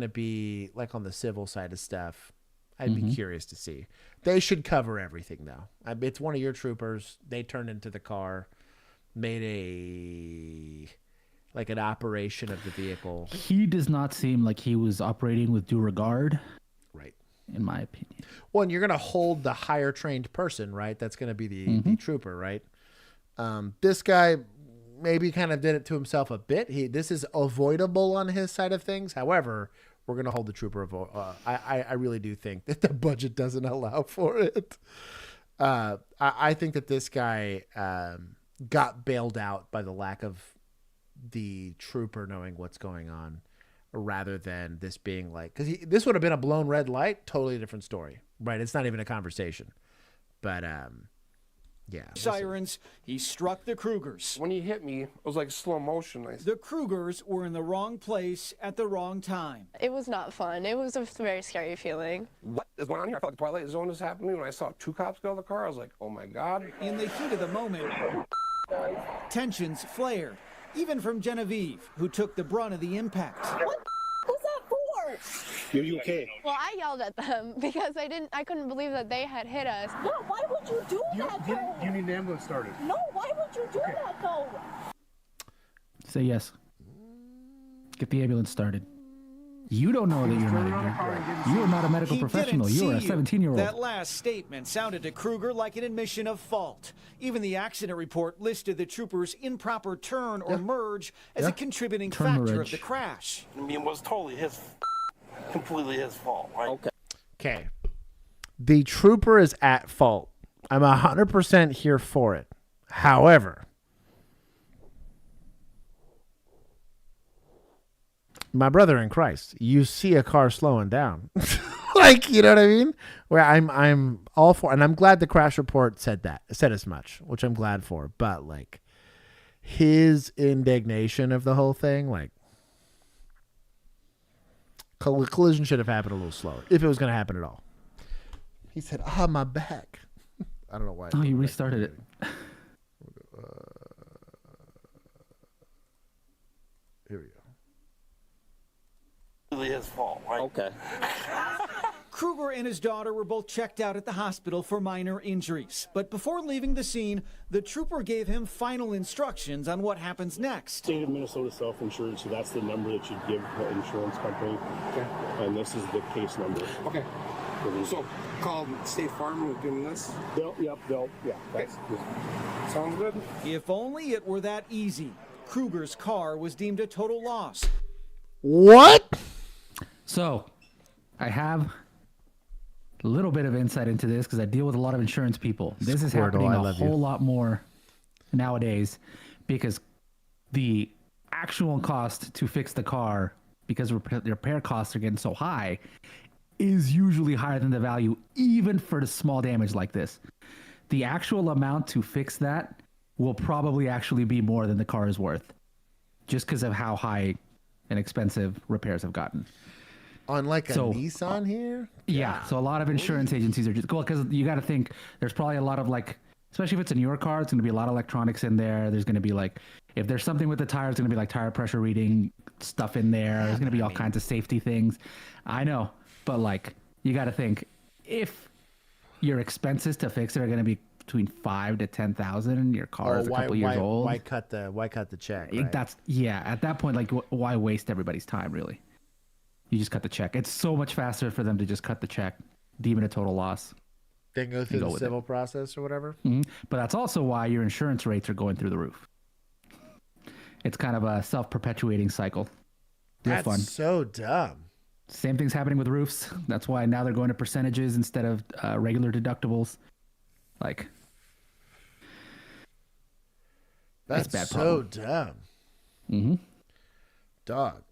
A: be like on the civil side of stuff. I'd be curious to see. They should cover everything, though. It's one of your troopers. They turned into the car, made an operation of the vehicle.
B: He does not seem like he was operating with due regard.
A: Right.
B: In my opinion.
A: Well, and you're going to hold the higher trained person, right? That's going to be the trooper, right? This guy maybe kind of did it to himself a bit. This is avoidable on his side of things. However, we're going to hold the trooper. I really do think that the budget doesn't allow for it. I think that this guy got bailed out by the lack of the trooper knowing what's going on, rather than this being like, because this would have been a blown red light, totally different story, right? It's not even a conversation. But yeah.
X: Sirens, he struck the Krugers.
O: When he hit me, it was like slow motion.
X: The Krugers were in the wrong place at the wrong time.
E: It was not fun. It was a very scary feeling.
O: What is going on here? I felt like Twilight Zone is happening. When I saw 2 cops get out of the car, I was like, oh my God.
X: In the heat of the moment, tensions flared, even from Genevieve, who took the brunt of the impact.
E: What was that for?
O: Are you okay?
E: Well, I yelled at them because I couldn't believe that they had hit us.
D: No, why would you do that, though?
O: You need an ambulance started.
D: No, why would you do that, though?
B: Say yes. Get the ambulance started. You don't know that you're not injured. You are not a medical professional. You are a 17-year-old.
X: That last statement sounded to Kruger like an admission of fault. Even the accident report listed the trooper's improper turn or merge as a contributing factor of the crash.
O: I mean, it was totally completely his fault, right?
A: Okay. The trooper is at fault. I'm 100% here for it. However, my brother in Christ, you see a car slowing down. Like, you know what I mean? Where I'm all for, and I'm glad the crash report said as much, which I'm glad for. But like his indignation of the whole thing, like collision should have happened a little slower if it was going to happen at all. He said, my back. I don't know why.
B: Oh, you restarted it.
A: Here we go.
O: Really his fault, right?
X: Kruger and his daughter were both checked out at the hospital for minor injuries. But before leaving the scene, the trooper gave him final instructions on what happens next.
L: State of Minnesota self-insured, so that's the number that you give the insurance company. Okay. And this is the case number.
O: Okay. So call State Farm and give them this? Sounds good.
X: If only it were that easy. Kruger's car was deemed a total loss.
A: What?
B: So, I have a little bit of insight into this because I deal with a lot of insurance people. This is happening a whole lot more nowadays because the actual cost to fix the car, because repair costs are getting so high, is usually higher than the value, even for the small damage like this. The actual amount to fix that will probably actually be more than the car is worth, just because of how high and expensive repairs have gotten.
A: On like a Nissan here?
B: Yeah. So a lot of insurance agencies are just cool because you got to think there's probably a lot of like, especially if it's a newer car, it's going to be a lot of electronics in there. There's going to be like, if there's something with the tires, it's going to be like tire pressure reading stuff in there. There's going to be all kinds of safety things. I know, but like you got to think if your expenses to fix it are going to be between $5,000 to $10,000 and your car is a couple years old.
A: Why cut the check? Right?
B: That's at that point, like why waste everybody's time really? You just cut the check. It's so much faster for them to just cut the check, deem it a total loss.
A: Then go through the civil process or whatever.
B: Mm-hmm. But that's also why your insurance rates are going through the roof. It's kind of a self-perpetuating cycle.
A: That's fun. So dumb.
B: Same thing's happening with roofs. That's why now they're going to percentages instead of regular deductibles. Like,
A: that's
B: bad
A: so
B: problem.
A: dumb.
B: Mm-hmm.
A: Dog.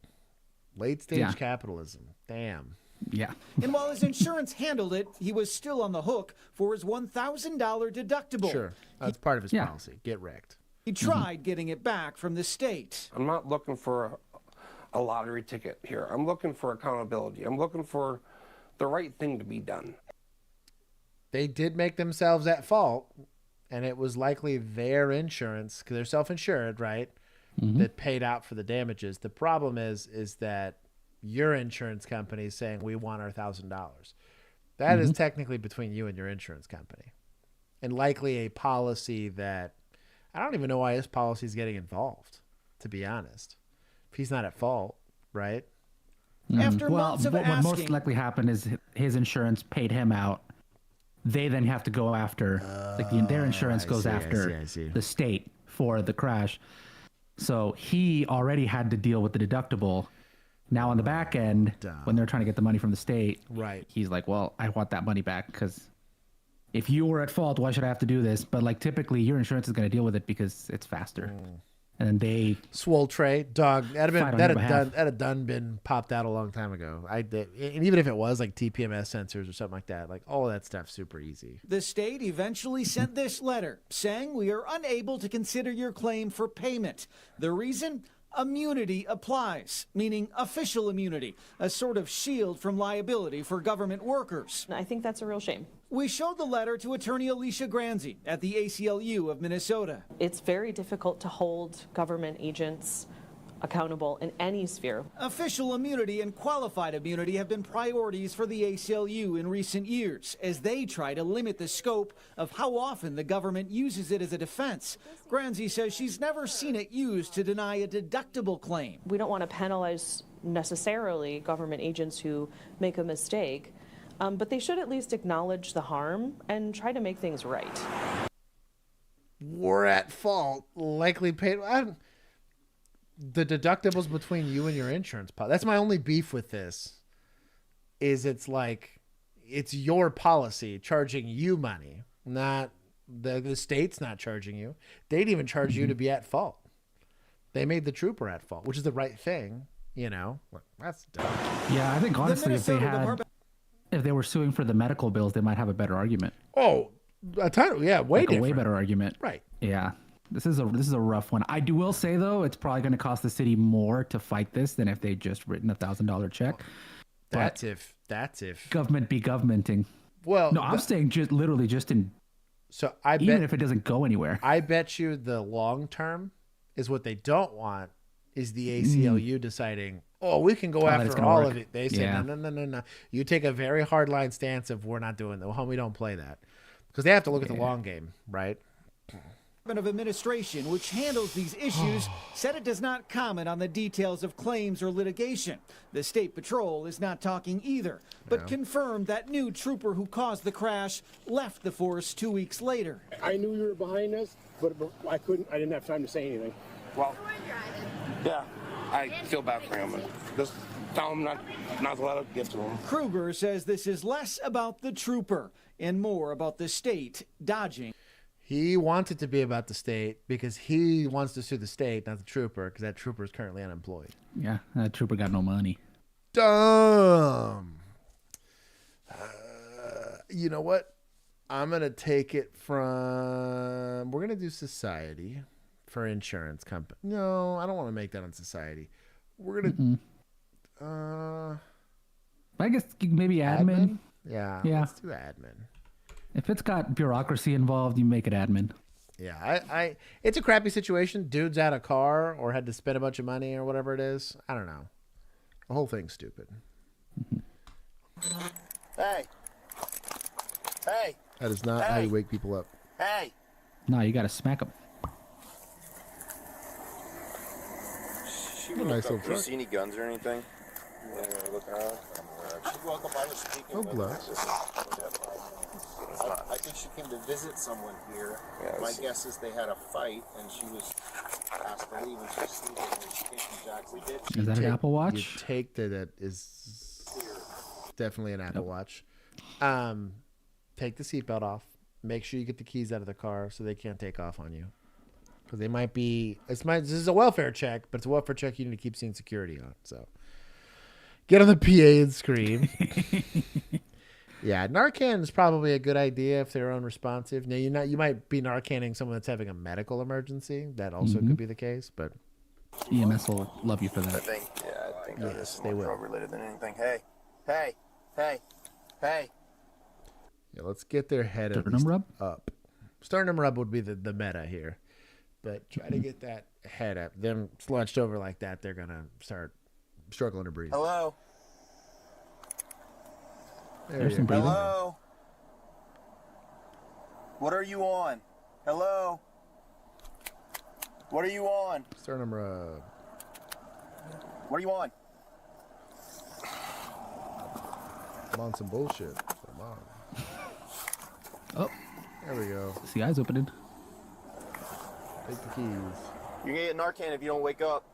A: Late stage capitalism. Damn.
B: Yeah.
X: And while his insurance handled it, he was still on the hook for his $1,000 deductible.
A: Sure. That's part of his policy. Get wrecked.
X: He tried getting it back from the state.
O: I'm not looking for a lottery ticket here. I'm looking for accountability. I'm looking for the right thing to be done.
A: They did make themselves at fault, and it was likely their insurance, because they're self-insured, right, that paid out for the damages. The problem is that your insurance company is saying we want our $1,000. That is technically between you and your insurance company, and likely a policy that I don't even know why his policy is getting involved, to be honest. If he's not at fault, right?
X: After months of
B: what
X: asking,
B: most likely happened is his insurance paid him out. They then have to go after, their insurance goes after the state for the crash. So he already had to deal with the deductible. Now on the back end, when they're trying to get the money from the state,
A: right?
B: He's like, well, I want that money back because if you were at fault, why should I have to do this? But like typically your insurance is going to deal with it because it's faster. And then they
A: swole tray dog that had done been popped out a long time ago. And even if it was like TPMS sensors or something like that, like all of that stuff's super easy.
X: the state eventually sent this letter saying we are unable to consider your claim for payment. The reason? Immunity applies, meaning official immunity, a sort of shield from liability for government workers.
G: I think that's a real shame.
X: We showed the letter to attorney Alicia Granzi at the ACLU of Minnesota.
G: It's very difficult to hold government agents accountable in any sphere.
X: Official immunity and qualified immunity have been priorities for the ACLU in recent years as they try to limit the scope of how often the government uses it as a defense. Granzi says she's never seen it used to deny a deductible claim.
G: We don't want to penalize necessarily government agents who make a mistake, but they should at least acknowledge the harm and try to make things right.
A: We're at fault, likely paid. The deductibles between you and your insurance policy. That's my only beef with this. Is it's like it's your policy charging you money, not the state's not charging you. They'd even charge you to be at fault. They made the trooper at fault, which is the right thing. You know, that's dumb.
B: Yeah, I think honestly, if they were suing for the medical bills, they might have a better argument.
A: Oh, a ton. Yeah, way
B: a way better argument.
A: Right.
B: Yeah. This is a rough one. I will say though, it's probably going to cost the city more to fight this than if they just written $1,000 check.
A: That's if
B: government be governmenting.
A: Well,
B: no, I'm saying literally in.
A: So
B: even if it doesn't go anywhere,
A: I bet you the long term is what they don't want is the ACLU deciding, oh, we can go after all of it. They say no. You take a very hard line stance of we're not doing that. Well, we don't play that because they have to look at the long game, right?
X: Department of Administration, which handles these issues, said it does not comment on the details of claims or litigation. The State Patrol is not talking either, but confirmed that new trooper who caused the crash left the force 2 weeks later.
L: I knew you were behind us, but I didn't have time to say anything.
O: Well, yeah, I feel bad for him, but just tell him not to let it get to him.
X: Kruger says this is less about the trooper and more about the state dodging.
A: He wants it to be about the state because he wants to sue the state, not the trooper, because that trooper is currently unemployed.
B: Yeah, that trooper got no money.
A: Dumb. You know what? I'm going to take it from... We're going to do society for insurance company. No, I don't want to make that on society. We're going to...
B: I guess maybe admin.
A: Yeah, let's do admin.
B: If it's got bureaucracy involved, you make it admin.
A: Yeah, it's a crappy situation. Dude's out of car or had to spend a bunch of money or whatever it is. I don't know. The whole thing's stupid.
O: Hey.
A: That is not how you wake people up.
O: Hey.
B: No, you got to smack them.
O: She nice little truck. See any guns or anything? Yeah, look around. She'd walk up. I was speaking.
A: Oh, blood.
M: I think she came to visit someone here.
O: Yes.
M: My guess is they had a fight, and she was asked to leave, and she stayed there. She came from Jackson.
B: Is that an Apple Watch?
A: You take that is definitely an Apple Watch. Take the seatbelt off. Make sure you get the keys out of the car so they can't take off on you. Because they might be... This is a welfare check, but it's a welfare check you need to keep seeing security on. So get on the PA and scream. Yeah, Narcan is probably a good idea if they're unresponsive. Now, you might be Narcaning someone that's having a medical emergency. That also could be the case, but
B: EMS will love you for that.
O: I think
A: yes, they will.
O: Drug related than anything. Hey.
A: Yeah, let's get their head up. Sternum rub would be the meta here, but try to get that head up. Them slunched over like that, they're gonna start struggling to breathe.
O: Hello.
B: There's some breathing.
M: Hello? What are you on? Hello? What are you on?
A: Sternum rub.
M: What are you on?
A: I'm on some bullshit. Come on.
B: Oh.
A: There we go.
B: See, eyes opening.
A: Take the keys.
M: You're gonna get Narcan if you don't wake up.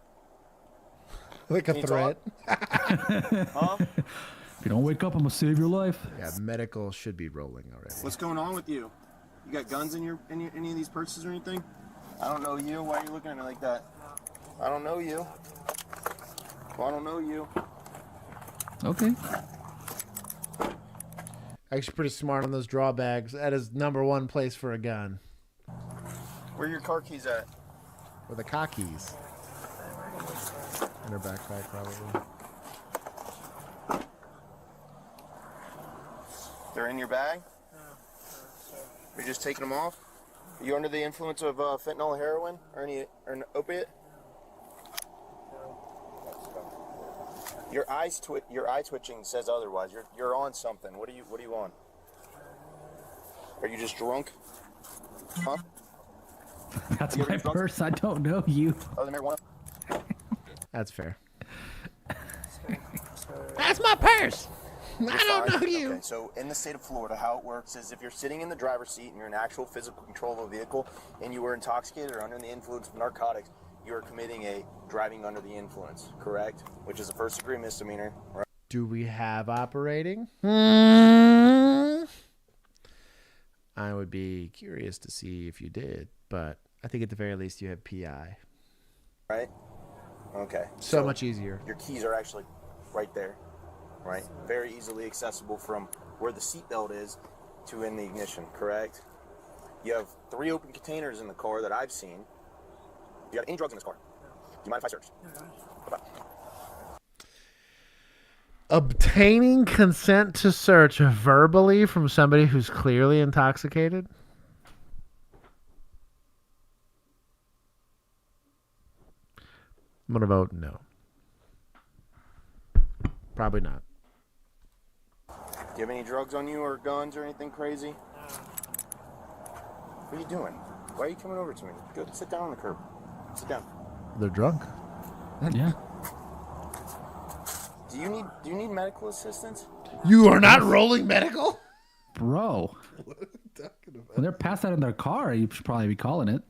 A: Like a
M: Can you
A: threat.
M: Huh?
B: If you don't wake up, I'm gonna save your life.
A: Yeah, medical should be rolling already.
M: What's going on with you? You got guns in any of these purses or anything? I don't know you. Why are you looking at me like that? I don't know you. Well, I don't know you.
B: Okay.
A: Actually, pretty smart on those draw bags. That is #1 place for a gun.
M: Where are your car keys at?
A: Or the car keys. In her backpack, probably.
M: They're in your bag? You're just taking them off? Are you under the influence of fentanyl, heroin, or an opiate? Your eye twitching says otherwise. You're on something. What are you on? Are you just drunk? Huh?
B: That's my purse. I don't know you.
M: Other than marijuana?
A: That's fair. That's my purse. I don't know you.
M: Okay, so in the state of Florida, how it works is if you're sitting in the driver's seat and you're in actual physical control of a vehicle and you were intoxicated or under the influence of narcotics, you are committing a driving under the influence, correct? Which is a first-degree misdemeanor, right?
A: Do we have operating? I would be curious to see if you did, but I think at the very least you have PI.
M: Right? Okay.
A: So much easier.
M: Your keys are actually right there, right? Very easily accessible from where the seatbelt is to in the ignition, correct? You have 3 open containers in the car that I've seen. You got any drugs in this car? Do you mind if I search? Okay.
A: Obtaining consent to search verbally from somebody who's clearly intoxicated? I'm going to vote no. Probably not.
M: Do you have any drugs on you or guns or anything crazy? What are you doing? Why are you coming over to me? Go sit down on the curb. Sit down.
A: They're drunk.
B: Yeah.
M: Do you need medical assistance?
A: You are not rolling medical?
B: Bro.
A: What are you talking about?
B: When they're passed out in their car, you should probably be calling it.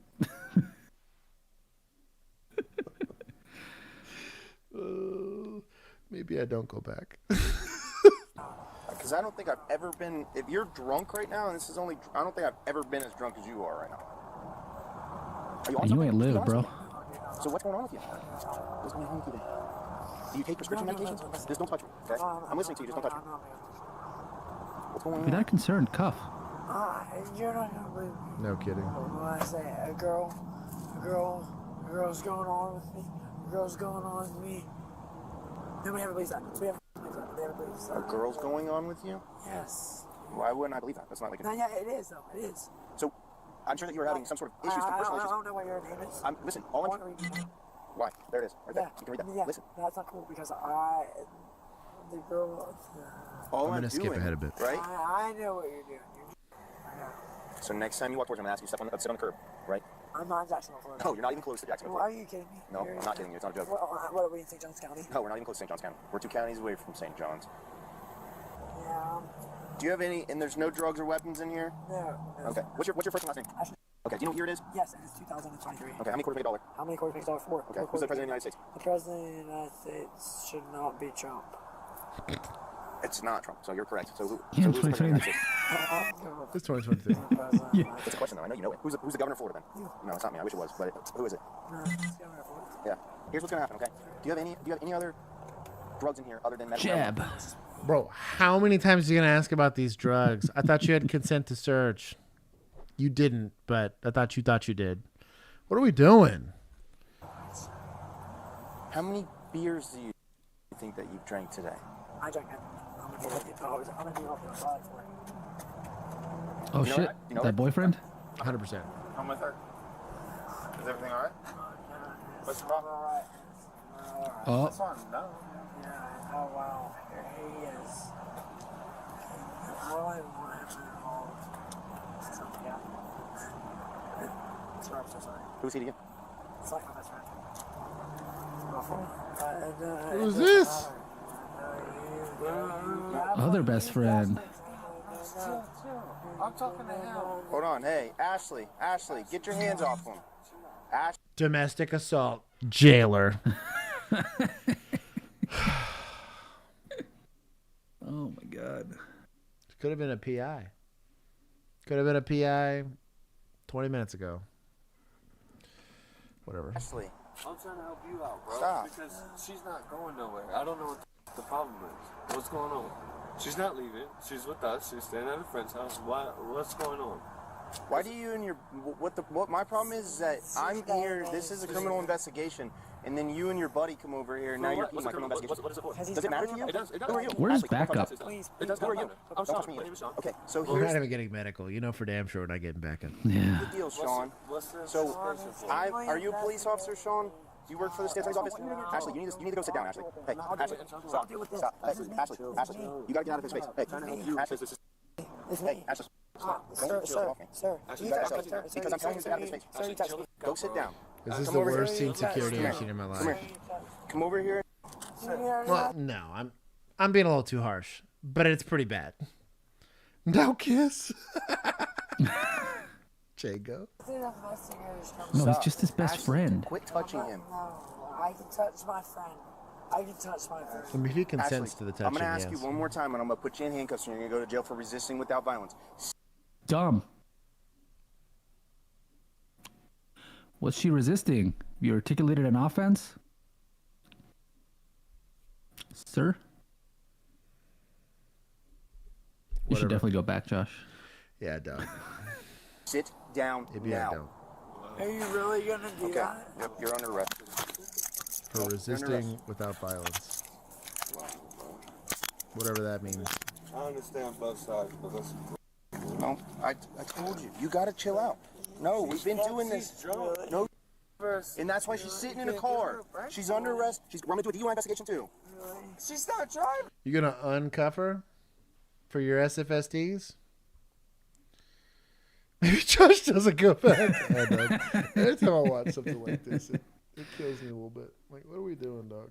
A: Maybe I don't go back.
M: Because I don't think I've ever been. If you're drunk right now, and this is only, I don't think I've ever been as drunk as you are right now. Are you on
B: You
M: something?
B: ain't live, bro.
M: So what's going on with you? What's going on with you then? Do you take prescription medications? Just don't touch me, okay? I'm listening to you. Just don't touch me. What's going
B: Be
M: on?
B: that concerned, cuff.
F: You're not gonna believe me.
A: No kidding.
F: When I say a girl's going on with me. A girl's going on with me. Nobody ever believes that. Nobody ever believes that.
M: A girl's going on with you?
F: Yes.
M: Why wouldn't I believe that? That's not like.
F: No, yeah, it is though. It is.
M: So, I'm sure that you were having some sort of issues, some personal
F: I
M: issues.
F: don't know what your name is.
M: Listen, all I'm. Why? There it is. Right there. You can read that.
F: Yeah,
M: Listen.
F: that's not cool because the girl.
M: All
A: I'm going to skip ahead a bit.
M: Right?
F: I know what you're doing.
M: So next time you walk towards me, I'm going to ask you to sit on the curb, right?
F: I'm not in Jacksonville, Florida.
M: No, you're not even close to Jacksonville,
F: Well, are
M: Florida.
F: you kidding me?
M: No, I'm not kidding you. It's not a joke.
F: What are we in St. Johns County?
M: No, we're not even close to St. Johns County. We're 2 counties away from St. Johns.
F: Yeah.
M: Do you have any, and there's no drugs or weapons in here?
F: No.
M: Okay. What's your first and last name?
F: Ashley.
M: Okay, do you know what year it is?
F: Yes, and it's 2023.
M: Okay, how many quarters make a dollar?
F: How many quarters make a dollar? 4.
M: Okay, who's the president of the United States?
F: The president of the United States should not be Trump.
M: It's not Trump, so you're correct. So who's
B: Yeah,
M: the president of the United States?
A: It's 2023.
B: Yeah.
M: It's a question though. I know you know it. Who's the governor of Florida then? No, it's not me. I wish it was, but who is it?
F: No, it's Governor Florida.
M: Yeah. Here's what's gonna happen. Okay. Do you have any other drugs in here other than medical?
B: Jab.
A: Bro, how many times are you going to ask about these drugs? I thought you had consent to search. You didn't, but I thought you did. What are we doing?
M: How many beers do you think that you've drank today?
F: I drank it. I'm gonna be off the side for it.
B: Oh,
M: You know
B: shit.
M: that? You know
B: that
M: it?
B: boyfriend?
A: 100%.
M: I'm with her. Is everything all right? What's the problem?
F: All right.
B: Oh.
M: That's fine. No.
F: Yeah. Oh wow. Here he is.
M: Who's he again?
F: It's like my best friend.
A: Who's this?
B: Other best friend.
F: I'm talking to him.
M: Hold on. Hey, Ashley, get your hands off him.
A: Domestic assault. Jailer.
B: Oh my God.
A: Could have been a PI. Could have been a PI 20 minutes ago. Whatever.
M: Ashley.
P: I'm trying to help you out, bro.
M: Stop.
P: Because she's not going nowhere. I don't know what the problem is. What's going on? She's not leaving. She's with us. She's staying at her friend's house. What's going on?
M: Why do you and your what my problem is that I'm here. This is a criminal investigation, and then you and your buddy come over here. And now you're my criminal investigation.
P: What is it for?
M: Does it matter to you?
P: It does.
M: Who are you?
B: Where's
M: Ashley,
B: backup?
M: Please,
P: It does
M: who are
P: not
M: you?
P: matter. I'm
M: Don't touch
P: Sean.
M: me
P: My
M: either.
P: name is Sean.
M: Okay, so
A: We're not
M: here's
A: even getting medical. You know for damn sure we're not getting backup.
B: Yeah.
M: the deal, Sean.
P: What's the
M: So,
P: situation?
M: are you a police officer, Sean? Do you work for the state attorney's office? Ashley, you need to go sit down, Ashley. Hey, Ashley, stop. Hey, Ashley, you gotta get out of his face. Hey, Ashley. Hey, Ashley.
F: Sir.
M: Because I'm telling you to get out of his face.
F: Sir, you touched me.
M: Go sit down.
A: This is
M: Come
A: the
M: over
A: worst
M: here.
A: scene security I've seen in my
M: Come here.
A: life.
M: Come over here.
A: Well, no, I'm being a little too harsh, but it's pretty bad. No kiss. Jago.
B: No, he's just his best
M: Ashley,
B: friend.
M: Quit touching him.
F: I can touch my friend. I can touch my friend.
A: I mean, if he consents to the touching,
M: I'm going to ask
A: yes.
M: you one more time, and I'm going to put you in handcuffs, and you're going to go to jail for resisting without violence.
B: Dumb. Was she resisting? You articulated an offense? Sir? You should
A: Whatever.
B: definitely go back, Josh.
A: Yeah, dog.
M: Sit down
A: Maybe
M: now.
A: I don't.
F: Are you really gonna do that?
M: Yep, you're under arrest.
A: For resisting without violence. Whatever that means.
P: I understand both sides, but listen.
M: No, I told you. You got to chill out. No, we've been doing this. No. And that's why she's sitting in a car. She's under arrest. We're going to do a DUI investigation, too.
F: She's not driving.
A: You gonna uncuff her for your SFSDs? Maybe Josh doesn't go back. Every time I watch something like this, it kills me a little bit. Like, what are we doing, dog?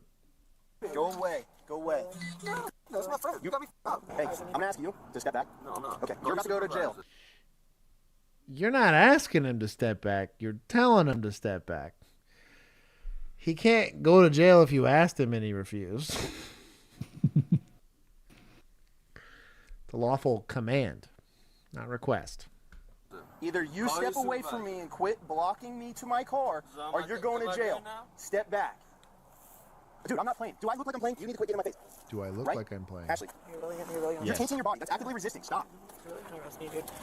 M: Go away. Go away.
F: No, that's my friend. You got me up.
M: Hey, I'm going to ask you to step back.
P: No, I'm not.
M: Okay, you're about to go to jail.
A: You're not asking him to step back. You're telling him to step back. He can't go to jail if you asked him and he refused. The lawful command, not request.
M: Either you step away from me and quit blocking me to my car, or you're going to jail. Step back. Dude, I'm not playing. Do I look like I'm playing? You need to quit getting in my face.
A: Do I look
M: Right?
A: like I'm playing?
M: Ashley,
F: You're really
M: you're tainting your body. That's actively resisting. Stop.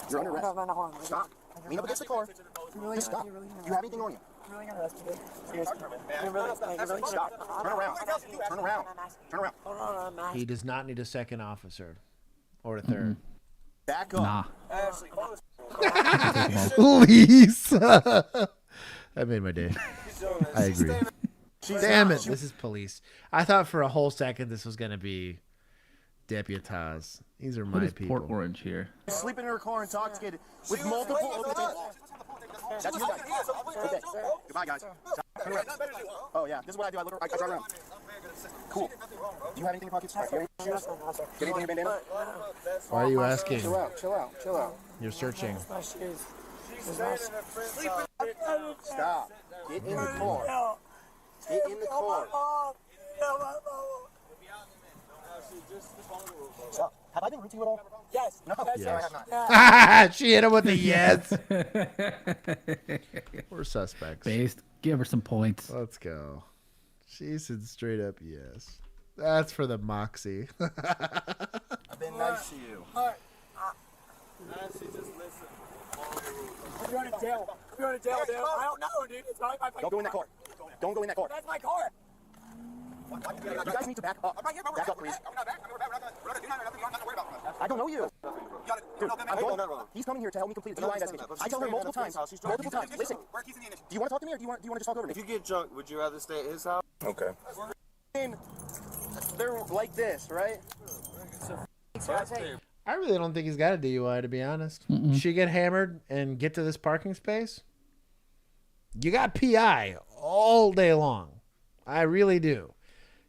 M: You're under arrest. Stop. Lean up against the car. Just stop. Do you have anything on you?
F: You're really interested, dude. Seriously. You're really
M: Stop. Turn around. Turn around. Turn around.
F: Hold on, I'm asking.
A: He does not need a second officer or a third.
M: Back up.
B: Nah.
M: Ashley, close.
A: Lisa. That made my day. I agree. Damn it, this is police. I thought for a whole second this was going to be deputized. These are
B: What
A: my
B: is
A: people.
B: Port Orange here?
M: Sleeping in her car intoxicated with multiple open That's what you guys. Okay. Goodbye, guys. Turn around. Oh, yeah. This is what I do. I drive around. Cool. Do you have anything in your pockets? Right, you have any shoes? Get anything in your bandana?
A: Why are you asking?
M: Chill out. Chill out. Chill out.
A: You're searching.
F: My shoes.
M: Stop. Get in the car. Get in the car. Stop. Have I been rude to you at all?
F: Yes.
M: No.
A: Yes.
M: I have not.
A: She hit him with the yes. We're suspects.
B: Based. Give her some points.
A: Let's go. She said straight up yes. That's for the moxie.
M: I've been nice to you.
P: Nancy, just listen.
F: I'm going to jail. I'm going to jail, dude. I don't know, dude. It's not my
M: Don't go in that car. Don't go in that car.
F: That's my car.
M: You guys need to back up. Back up, please. I don't know you. Dude, I'm going. He's coming here to help me complete a DUI investigation. I tell her multiple times. Listen. Do you want to talk to me, or do you want to just talk over me?
P: If you get drunk, would you rather stay at his house?
M: Okay. They're like this, right?
A: I really don't think he's got a DUI, to be honest. She get hammered and get to this parking space. You got PI all day long. I really do.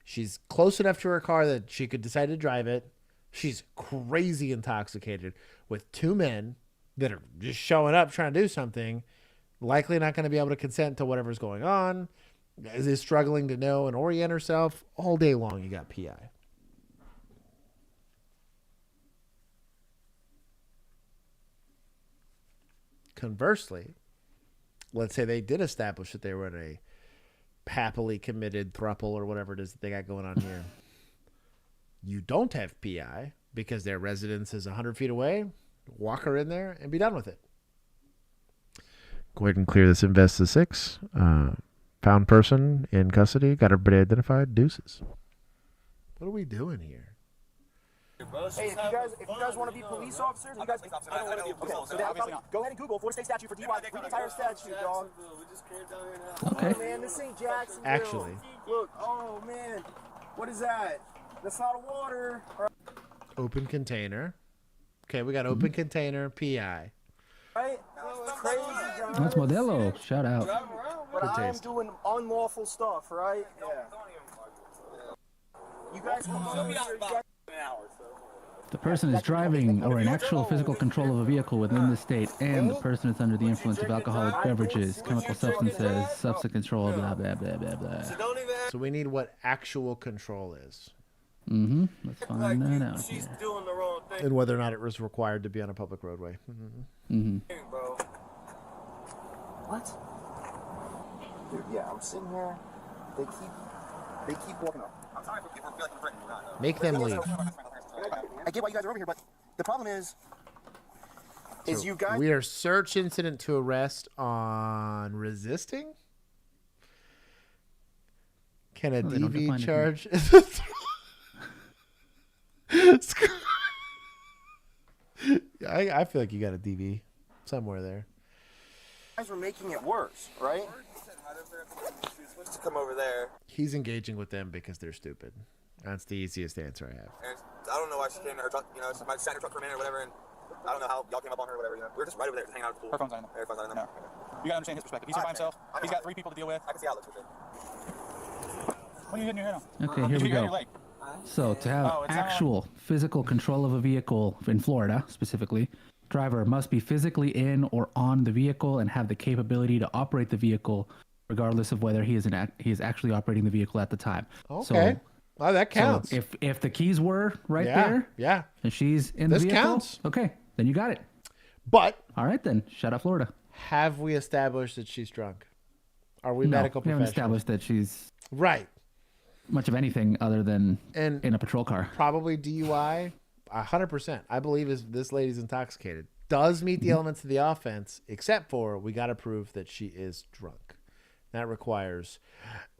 A: She's close enough to her car that she could decide to drive it. She's crazy intoxicated with two men that are just showing up trying to do something. Likely not going to be able to consent to whatever's going on. Is struggling to know and orient herself. All day long, you got PI. Conversely, let's say they did establish that they were in a happily committed throuple or whatever it is that they got going on here. You don't have PI because their residence is 100 feet away. Walk her in there and be done with it. Go ahead and clear this invest to 6. Found person in custody. Got everybody identified. Deuces. What are we doing here?
F: Hey, if you guys want to be police officers, you guys, I don't want to be a police officer. Go ahead and Google Florida State statute for DUI. Read the entire statute, dog.
B: Okay.
F: Oh, man, this ain't Jacksonville.
A: Actually.
F: Look, oh, man. What is that? That's not a water.
A: Open container. Okay, we got open container, PI.
F: Right? It's crazy, guys.
B: That's Modelo. Shout out.
F: But
A: Good
F: I'm
A: taste.
F: doing unlawful stuff, right? Yeah. You guys can come here.
B: The person is driving or in actual physical control of a vehicle within the state, and the person is under the influence of alcoholic beverages, chemical substances, substance control, blah, blah, blah, blah, blah.
A: So we need what actual control is.
B: Mm-hmm. Let's find that out here.
A: And whether or not it was required to be on a public roadway.
B: Mm-hmm.
F: What? Dude, yeah, I'm sitting here. They keep walking up. I'm sorry for people feeling threatened.
A: Make them leave.
F: I get why you guys are over here, but the problem is
A: So
F: you guys.
A: we are search incident to arrest on resisting. Can a
B: they don't define
A: DV
B: it
A: charge? I feel like you got a DV somewhere there.
F: You guys were making it worse, right?
M: To come over there.
A: He's engaging with them because they're stupid. That's the easiest answer I have.
M: And I don't know why she came to her truck, somebody sat in her truck for a minute or whatever, and I don't know how y'all came up on her or whatever, We were just right over there, just hanging out at the pool.
Q: Her phone's on him.
M: Her phone's on him.
Q: No. You gotta understand his perspective. He's here by himself. He's got 3 people to deal with.
M: I can see how it looks for sure.
Q: What are you hitting your head on?
B: Okay, here we go. So to have actual physical control of a vehicle in Florida, specifically, driver must be physically in or on the vehicle and have the capability to operate the vehicle, regardless of whether he is actually operating the vehicle at the time.
A: Okay.
B: So,
A: well, that counts.
B: So if the keys were there,
A: yeah,
B: and she's in the
A: this
B: vehicle,
A: counts.
B: okay, then you got it.
A: But
B: all right, then shout out Florida.
A: Have we established that she's drunk? Are we
B: No,
A: medical
B: we haven't
A: professionals?
B: established that she's
A: right.
B: Much of anything other than
A: And
B: in a patrol car.
A: Probably DUI. 100%. I believe this lady's intoxicated. Does meet the elements of the offense, except for we got to prove that she is drunk. That requires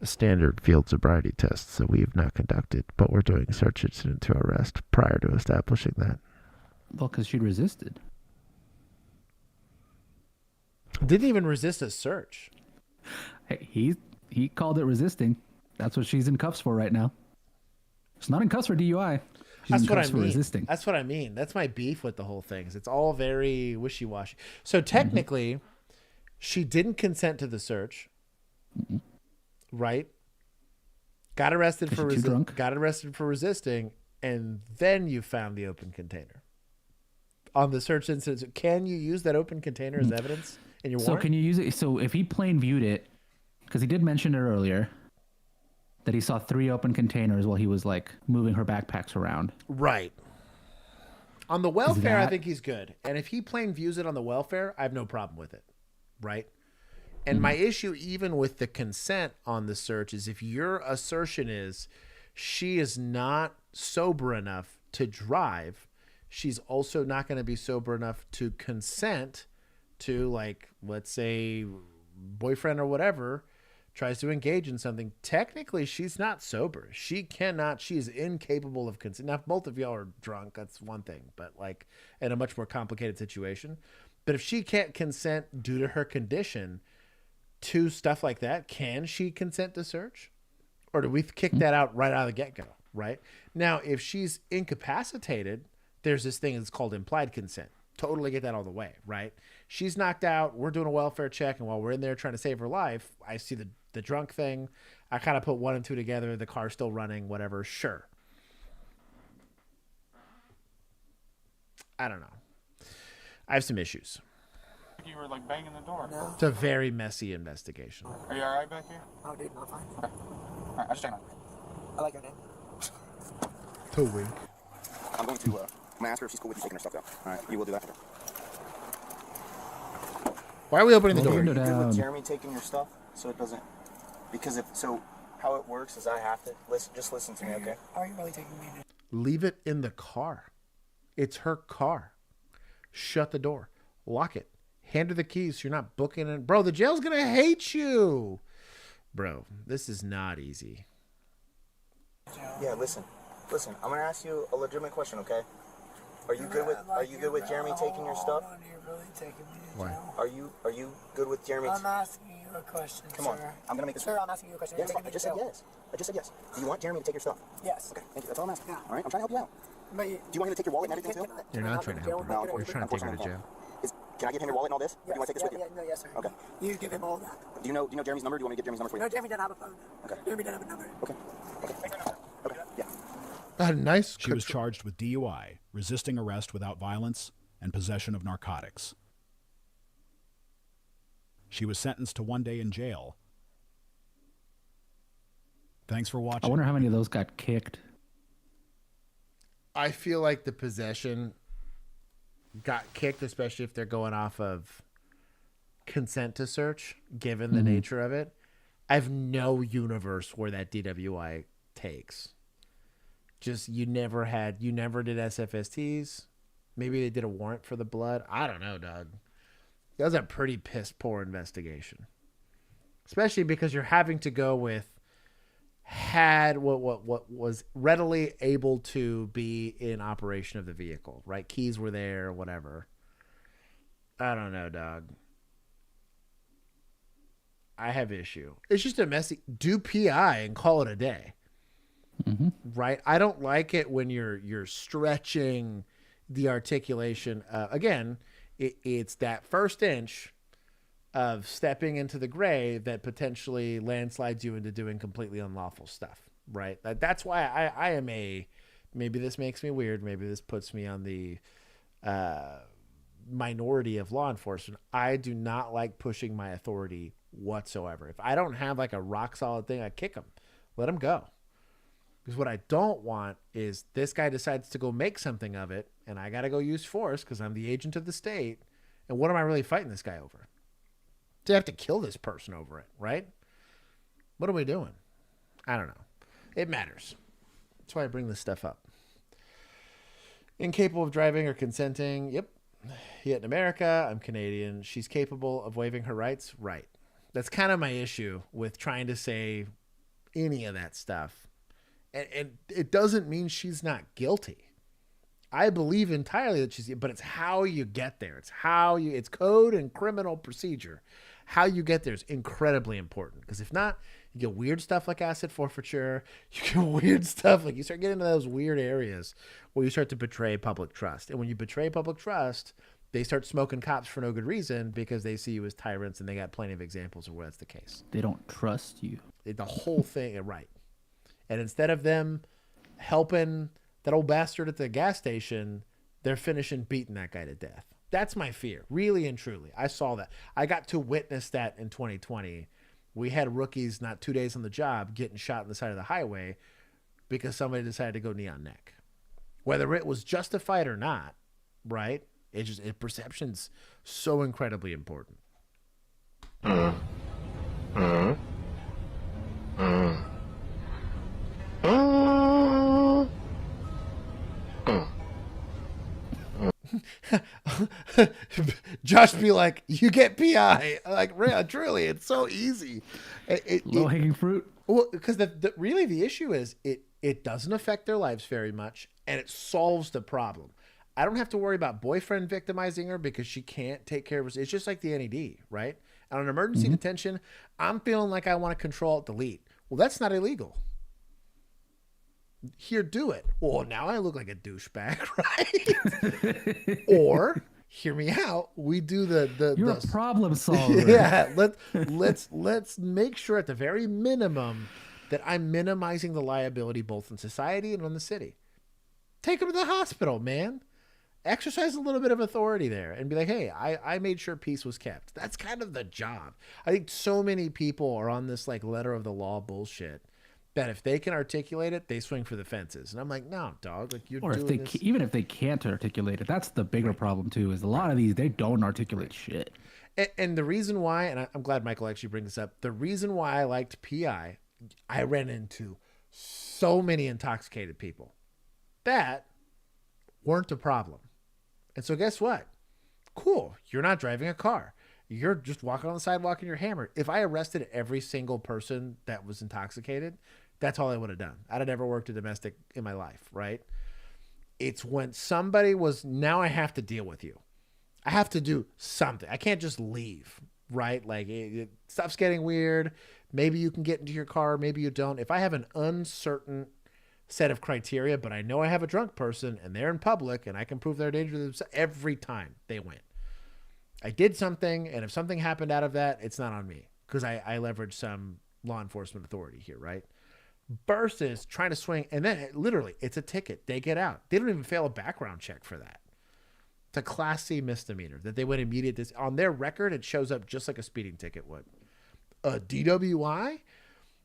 A: a standard field sobriety test that we have not conducted, but we're doing search incident to arrest prior to establishing that.
B: Well, because she resisted.
A: Didn't even resist a search.
B: Hey, he called it resisting. That's what she's in cuffs for right now. She's not in cuffs for DUI. She's
A: That's
B: in
A: what
B: cuffs
A: I
B: for
A: mean.
B: resisting.
A: That's what I mean. That's my beef with the whole thing. It's all very wishy-washy. So technically, she didn't consent to the search, right? Got arrested for resisting, and then you found the open container on the search incident. So can you use that open container as evidence in your warrant?
B: So can you use it? So if he plain viewed it, because he did mention it earlier, that he saw 3 open containers while he was like moving her backpacks around.
A: Right. On the welfare, I think he's good. And if he plain views it on the welfare, I have no problem with it. Right? And my issue even with the consent on the search is if your assertion is she is not sober enough to drive, she's also not going to be sober enough to consent to, like, let's say boyfriend or whatever tries to engage in something. Technically, she's not sober. She is incapable of consent. Now, if both of y'all are drunk, that's one thing, but like in a much more complicated situation. But if she can't consent due to her condition to stuff like that, can she consent to search? Or do we kick that out right out of the get-go, right? Now, if she's incapacitated, there's this thing that's called implied consent. Totally get that all the way, right? She's knocked out. We're doing a welfare check, and while we're in there trying to save her life, I see the drunk thing. I kind of put 1 and 2 together. The car's still running, whatever. Sure. I don't know. I have some issues.
Q: You were like banging the door.
F: No.
A: It's a very messy investigation.
Q: Are you all right back here?
F: Oh, dude, I'm fine.
Q: Okay. All right, I'll just check on it.
F: I like your name.
A: To wink.
F: I'm going to ask her if she's cool with you taking her stuff down. All right, you will do that.
A: Why are we opening the door?
M: Are you good with Jeremy taking your stuff so it doesn't? Because how it works is I have to listen. Just listen to me, okay?
F: Are you really taking me?
A: Leave it in the car. It's her car. Shut the door. Lock it. Hand her the keys so you're not booking it. Bro, the jail's going to hate you. Bro, this is not easy.
M: Yeah, listen. I'm gonna ask you a legitimate question, okay? Are you good with Jeremy taking your stuff?
F: You're really taking me to
A: Why?
F: jail.
M: Are you good with Jeremy?
F: I'm asking you a question,
M: Come on,
F: sir.
M: I'm gonna make this.
F: Sir, I'm asking you a question.
M: Yes,
F: You're
M: I
F: taking me
M: just
F: to
M: said
F: jail.
M: yes. I just said yes. Do you want Jeremy to take your stuff?
F: Yes.
M: Okay, thank you. That's all I'm asking.
F: Yeah.
M: All right, I'm trying to help you out.
F: But
M: Do you want him to take your wallet and everything too?
A: You're not trying to help her.
M: No,
A: You're trying to take her to jail.
M: Can I give him your wallet and all this? Or do you want to take this with you?
F: No, yes, sir.
M: Okay.
F: You give him all that.
M: Do you know Jeremy's number? Do you want me to get Jeremy's number for you?
F: No, Jeremy doesn't have a phone.
M: Okay.
F: Jeremy doesn't have a number.
M: Okay. Yeah.
A: Nice.
H: She was charged with DUI, resisting arrest without violence, and possession of narcotics. She was sentenced to 1 day in jail. Thanks for watching.
B: I wonder how many of those got kicked.
A: I feel like the possession got kicked, especially if they're going off of consent to search, given the nature of it. I have no universe where that DWI takes. Just you never did SFSTs. Maybe they did a warrant for the blood. I don't know, dog. That was a pretty piss poor investigation. Especially because you're having to go with what was readily able to be in operation of the vehicle, right? Keys were there, whatever. I don't know, dog. I have issue. It's just a messy. Do PI and call it a day.
B: Mm-hmm.
A: Right? I don't like it when you're stretching the articulation. Again, it's that first inch of stepping into the gray that potentially landslides you into doing completely unlawful stuff, right? That's why I am maybe this makes me weird. Maybe this puts me on the minority of law enforcement. I do not like pushing my authority whatsoever. If I don't have like a rock solid thing, I kick them, let them go. Because what I don't want is this guy decides to go make something of it, and I got to go use force because I'm the agent of the state. And what am I really fighting this guy over? To have to kill this person over it, right? What are we doing? I don't know. It matters. That's why I bring this stuff up. Incapable of driving or consenting. Yep. Yet in America, I'm Canadian. She's capable of waiving her rights. Right. That's kind of my issue with trying to say any of that stuff. And it doesn't mean she's not guilty. I believe entirely that she's, but it's how you get there. It's code and criminal procedure. How you get there is incredibly important. Because if not, you get weird stuff like asset forfeiture. You get weird stuff like you start getting into those weird areas where you start to betray public trust. And when you betray public trust, they start smoking cops for no good reason because they see you as tyrants, and they got plenty of examples of where that's the case.
B: They don't trust you.
A: The whole thing, right. And instead of them helping that old bastard at the gas station, they're finishing beating that guy to death. That's my fear, really and truly. I saw that. I got to witness that in 2020. We had rookies not 2 days on the job getting shot on the side of the highway because somebody decided to go knee on neck. Whether it was justified or not, right? Perception's so incredibly important. Josh be like, you get PI. Like, truly, it's so easy.
B: Low-hanging fruit.
A: Well, because really the issue is it doesn't affect their lives very much, and it solves the problem. I don't have to worry about boyfriend victimizing her because she can't take care of her. It's just like the NED, right? On an emergency detention, I'm feeling like I want to control-alt-delete. Well, that's not illegal. Here, do it. Well, now I look like a douchebag, right? Or hear me out. We do the
B: You're a problem solver.
A: Yeah, let's make sure at the very minimum that I'm minimizing the liability both in society and on the city. Take them to the hospital, man. Exercise a little bit of authority there and be like, hey, I made sure peace was kept. That's kind of the job. I think so many people are on this like letter of the law bullshit that if they can articulate it, they swing for the fences. And I'm like, no, dog, like you're doing this.
B: Even if they can't articulate it, that's the bigger problem too, is a lot of these, they don't articulate shit.
A: And the reason why, and I'm glad Michael actually brings this up, the reason why I liked PI, I ran into so many intoxicated people that weren't a problem. And so guess what? Cool. You're not driving a car. You're just walking on the sidewalk and you're hammered. If I arrested every single person that was intoxicated, that's all I would have done. I'd have never worked a domestic in my life, right? It's when somebody was, now I have to deal with you. I have to do something. I can't just leave, right? Like stuff's getting weird. Maybe you can get into your car. Maybe you don't. If I have an uncertain set of criteria, but I know I have a drunk person and they're in public and I can prove they're a danger to themselves, every time they win. I did something, and if something happened out of that, it's not on me because I leverage some law enforcement authority here, right? Versus trying to swing, and then literally it's a ticket. They get out. They don't even fail a background check for that. It's a Class C misdemeanor that they went immediate. On their record, it shows up just like a speeding ticket would. A DWI,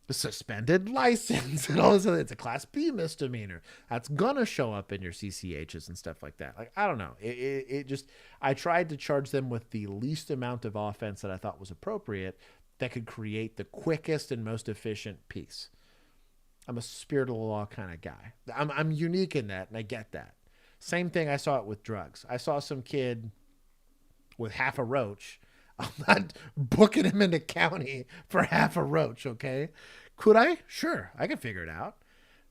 A: a suspended license, and all this other. It's a Class B misdemeanor. That's gonna show up in your CCHs and stuff like that. Like I don't know. It just, I tried to charge them with the least amount of offense that I thought was appropriate that could create the quickest and most efficient piece. I'm a spirit of the law kind of guy. I'm unique in that, and I get that. Same thing. I saw it with drugs. I saw some kid with half a roach. I'm not booking him into county for half a roach, okay? Could I? Sure, I can figure it out.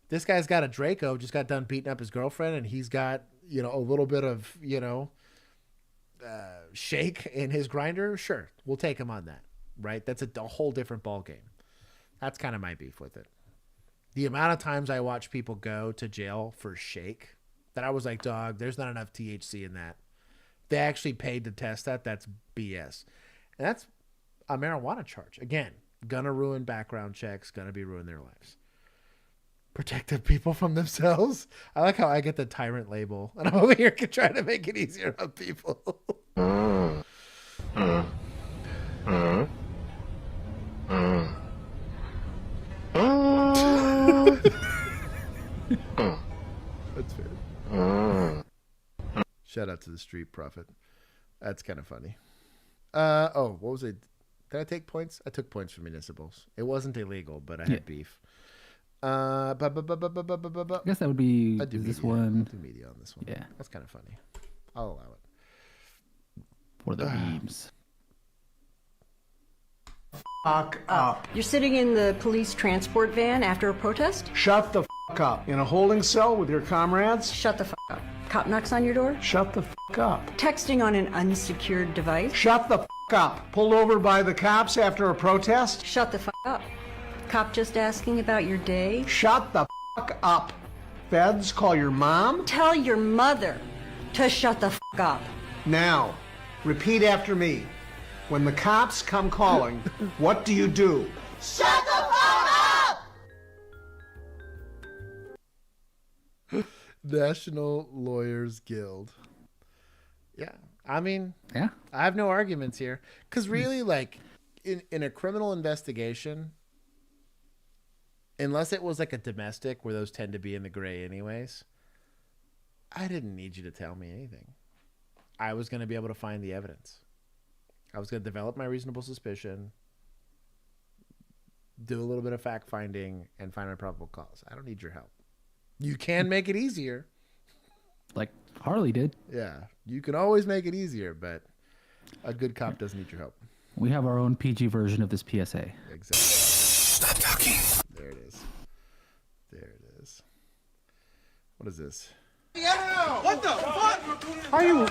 A: This guy's got a Draco, just got done beating up his girlfriend, and he's got, a little bit of, shake in his grinder. Sure, we'll take him on that, right? That's a whole different ballgame. That's kind of my beef with it. The amount of times I watch people go to jail for shake, that I was like, dog, there's not enough THC in that. They actually paid to test that. That's BS. And that's a marijuana charge. Again, gonna ruin background checks, gonna be ruin their lives. Protect the people from themselves. I like how I get the tyrant label, and I'm over here trying to make it easier on people. That's fair. Shout out to the Street Prophet. That's kind of funny. What was it? Did I take points? I took points for municipals. It wasn't illegal, but I had beef. I
B: guess that would be this one.
A: I'll do media on this one.
B: Yeah.
A: That's kind of funny. I'll allow it.
B: For the memes.
R: Fuck up. You're sitting in the police transport van after a protest?
J: Shut the fuck up. In a holding cell with your comrades?
R: Shut the fuck up. Cop knocks on your door?
J: Shut the fuck up.
R: Texting on an unsecured device?
J: Shut the fuck up. Pulled over by the cops after a protest?
R: Shut the fuck up. Cop just asking about your day?
J: Shut the fuck up. Feds, call your mom?
R: Tell your mother to shut the fuck up.
J: Now, repeat after me. When the cops come calling, what do you do?
R: Shut the fuck up!
A: National Lawyers Guild. Yeah. I mean,
B: yeah.
A: I have no arguments here. Because really, like, in a criminal investigation, unless it was like a domestic where those tend to be in the gray anyways, I didn't need you to tell me anything. I was going to be able to find the evidence. I was going to develop my reasonable suspicion, do a little bit of fact finding, and find my probable cause. I don't need your help. You can make it easier.
B: Like Harley did.
A: Yeah. You can always make it easier, but a good cop doesn't need your help.
B: We have our own PG version of this PSA.
A: Exactly.
K: Stop talking.
A: There it is. There it is. What is this?
F: What the fuck?
J: Are you?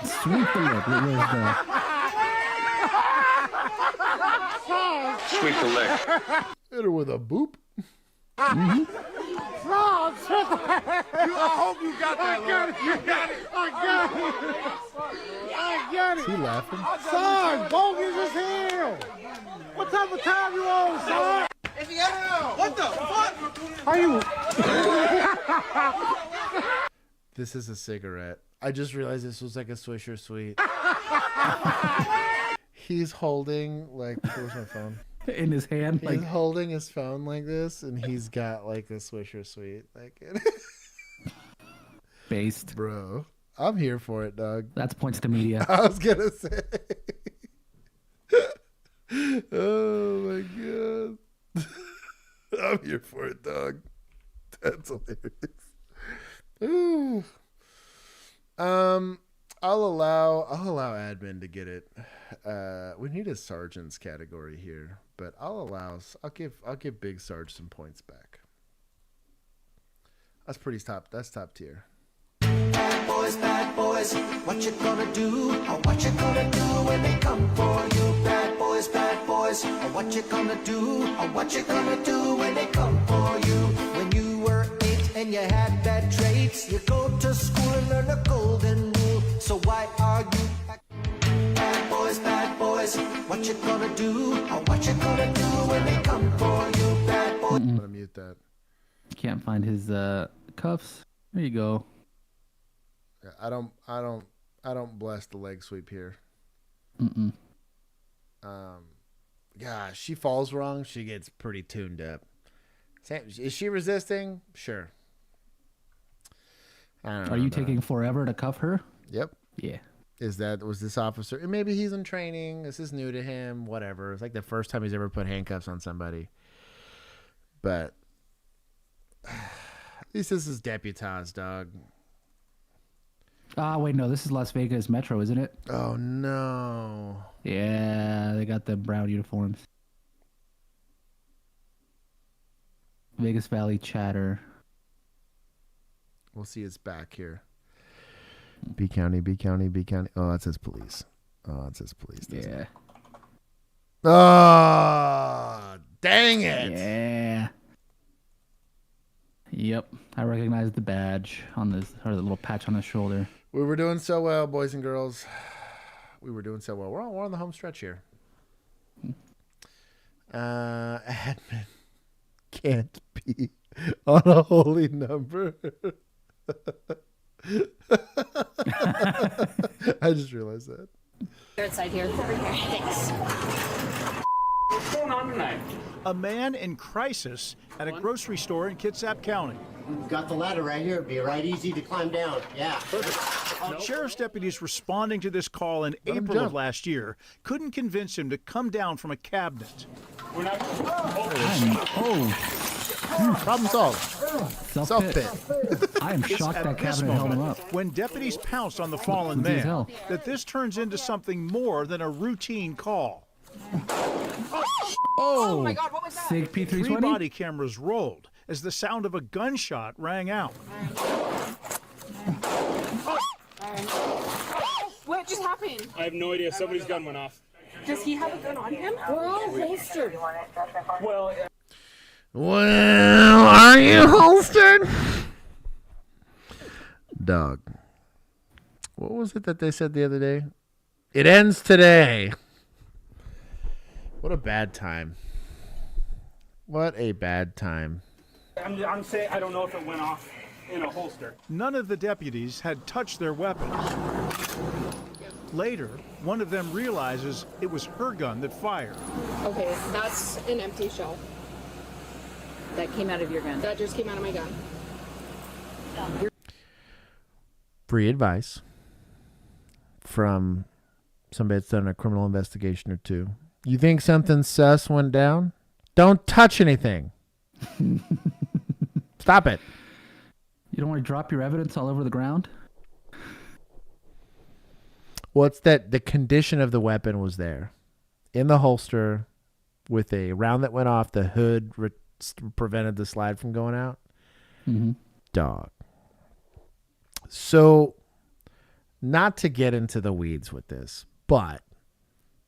B: Sweep the leg. Where's the...
J: Sweep the leg.
A: Hit her with a boop.
B: Mm-hmm.
O: I hope you got that, Lord. You got it. I got it. I got
A: Is he laughing?
O: Son, bogus as hell. What type of time you on, son? What the fuck? Are you?
A: This is a cigarette. I just realized this was like a Swisher Sweet. He's holding, like, where's my phone?
B: In his hand,
A: He's
B: like
A: holding his phone like this, and he's got like a Swisher Sweet, like
B: based.
A: Bro, I'm here for it, dog.
B: That's points to media.
A: I was gonna say. Oh my god. I'm here for it, dog. That's hilarious. Ooh. I'll allow admin to get it. We need a sergeant's category here, but I'll give Big Sarge some points back. That's pretty top. That's top tier.
C: Bad boys, what you gonna do? Or what you gonna do when they come for you? Bad boys, what you gonna do? Or what you gonna do when they come for you? When you were 8 and you had bad traits, you go to school and learn the golden rule. So why are you bad boys, what you gonna do? Or what you gonna do when they come for you? Bad boys.
A: I'm gonna mute that.
B: Can't find his cuffs. There you go.
A: I don't bless the leg sweep here. Gosh, she falls wrong. She gets pretty tuned up. Is she resisting? Sure.
B: Are you taking forever to cuff her?
A: Yep.
B: Yeah.
A: Was this officer? And maybe he's in training. This is new to him. Whatever. It's like the first time he's ever put handcuffs on somebody. But at least this is deputized, dog.
B: Wait, no, this is Las Vegas Metro, isn't it?
A: Oh, no.
B: Yeah, they got the brown uniforms. Vegas Valley Chatter.
A: We'll see it's back here. B County. Oh, that says police.
B: Yeah.
A: Oh, dang it.
B: Yeah. Yep. I recognize the badge on this, or the little patch on his shoulder.
A: We were doing so well, boys and girls. We were doing so well. We're on the home stretch here. Admin can't be on a holy number. I just realized that.
S: Third side here. Over here. Thanks.
T: What's going on tonight?
X: A man in crisis at a grocery store in Kitsap County.
U: We've got the ladder right here. It'd be right easy to climb down. Yeah.
X: Sheriff's deputies responding to this call in April of last year couldn't convince him to come down from a cabinet.
T: We're not.
A: Problem solved.
B: Self-pit. I am shocked that cabinet held him up.
X: When deputies pounced on the fallen man, that this turns into something more than a routine call.
B: Oh
S: my God, what was that?
B: Sig P320?
X: 3 body cameras rolled as the sound of a gunshot rang out.
S: What just happened?
T: I have no idea. Somebody's gun went off.
S: Does he have a gun on him? We're all holstered.
A: Well, are you holstered? Dog. What was it that they said the other day? It ends today. What a bad time. What a bad time.
T: I'm saying I don't know if it went off in a holster.
X: None of the deputies had touched their weapons. Later, one of them realizes it was her gun that fired.
S: Okay, that's an empty shell.
Y: That came out of your gun?
S: That just came out of my gun.
A: Free advice from somebody that's done a criminal investigation or two. You think something sus went down? Don't touch anything. Stop it.
B: You don't want to drop your evidence all over the ground?
A: Well, it's that the condition of the weapon was there. In the holster with a round that went off, the hood prevented the slide from going out.
B: Mm-hmm.
A: Dog. So, not to get into the weeds with this, but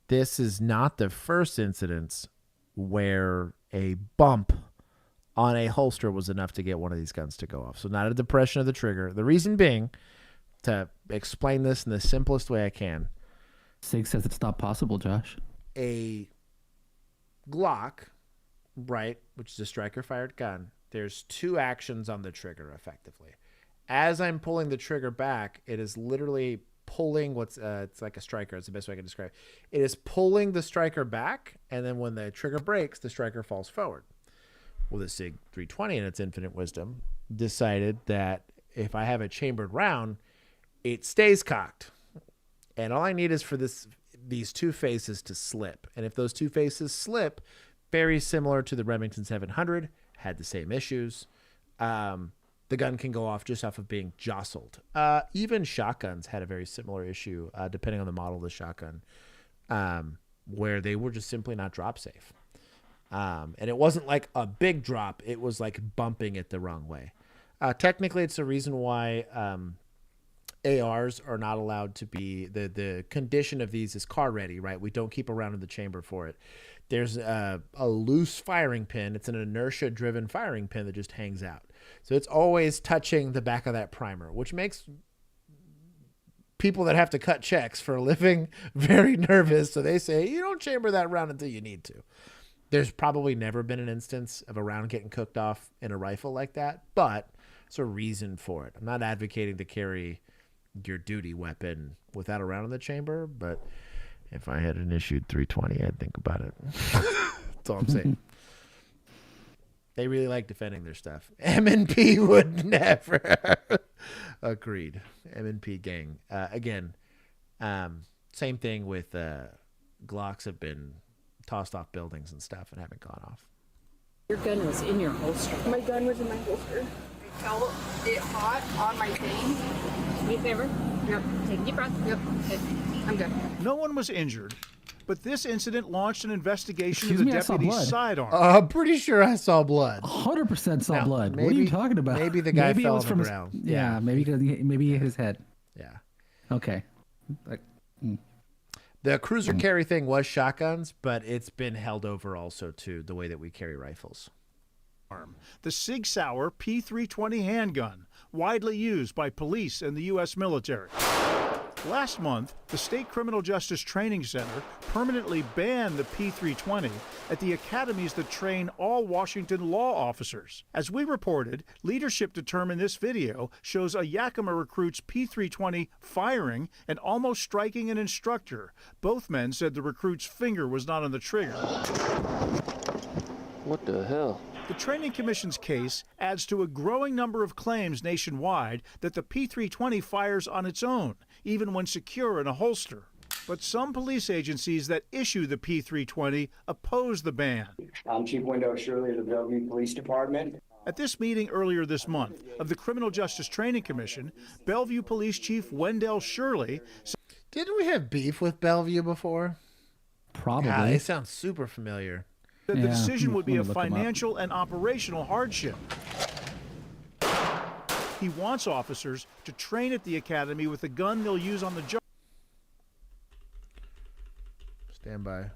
A: this is not the first incident where a bump on a holster was enough to get one of these guns to go off. So not a depression of the trigger. The reason being, to explain this in the simplest way I can.
B: SIG says it's not possible, Josh.
A: A Glock, right, which is a striker-fired gun, there's two actions on the trigger, effectively. As I'm pulling the trigger back, it is literally pulling it's like a striker. It's the best way I can describe it. It is pulling the striker back, and then when the trigger breaks, the striker falls forward. Well, the SIG 320, in its infinite wisdom, decided that if I have a chambered round, it stays cocked. And all I need is for these two faces to slip. And if those two faces slip, very similar to the Remington 700, had the same issues. The gun can go off just off of being jostled. Even shotguns had a very similar issue, depending on the model of the shotgun, where they were just simply not drop safe. And it wasn't like a big drop. It was like bumping it the wrong way. Technically, it's the reason why ARs are not allowed to be, the condition of these is car ready, right? We don't keep a round in the chamber for it. There's a loose firing pin. It's an inertia driven firing pin that just hangs out. So it's always touching the back of that primer, which makes people that have to cut checks for a living very nervous. So they say, you don't chamber that round until you need to. There's probably never been an instance of a round getting cooked off in a rifle like that, but there's a reason for it. I'm not advocating to carry your duty weapon without a round in the chamber, but if I had an issued 320, I'd think about it. That's all I'm saying. They really like defending their stuff. M&P would never. Agreed. M&P gang. Again, same thing with Glocks have been tossed off buildings and stuff and haven't gone off.
Y: Your gun was in your holster.
S: My gun was in my holster. I felt it hot on my thing.
Y: Do me a favor.
S: Yep.
Y: Take a deep breath.
S: Yep.
Y: Okay.
S: I'm good.
H: No one was injured, but this incident launched an investigation
B: Excuse
H: of
B: me,
H: the
B: I saw
H: deputy's
B: blood.
H: sidearm.
A: I'm pretty sure I saw blood.
B: 100% saw
A: Now,
B: blood. What are
A: maybe-
B: you talking about?
A: maybe the guy
B: maybe
A: fell
B: it was
A: on
B: from
A: the
B: his,
A: ground.
B: Yeah, maybe he hit his head.
A: Yeah.
B: Okay. Like,
A: The cruiser carry thing was shotguns, but it's been held over also to the way that we carry rifles.
H: The Sig Sauer P320 handgun, widely used by police and the U.S. military. Last month, the State Criminal Justice Training Center permanently banned the P320 at the academies that train all Washington law officers. As we reported, leadership determined this video shows a Yakima recruit's P320 firing and almost striking an instructor. Both men said the recruit's finger was not on the trigger.
P: What the hell?
H: The Training Commission's case adds to a growing number of claims nationwide that the P320 fires on its own, even when secure in a holster. But some police agencies that issue the P320 oppose the ban.
E: I'm Chief Wendell Shirley of the Bellevue Police Department.
H: At this meeting earlier this month of the Criminal Justice Training Commission, Bellevue Police Chief Wendell Shirley said,
A: Didn't we have beef with Bellevue before?
B: Probably.
A: Yeah, they sound super familiar.
H: that the
B: Yeah,
H: decision would be a
B: I'm gonna look 'em up.
H: financial and operational hardship. He wants officers to train at the academy with a gun they'll use on the job.
A: Stand by.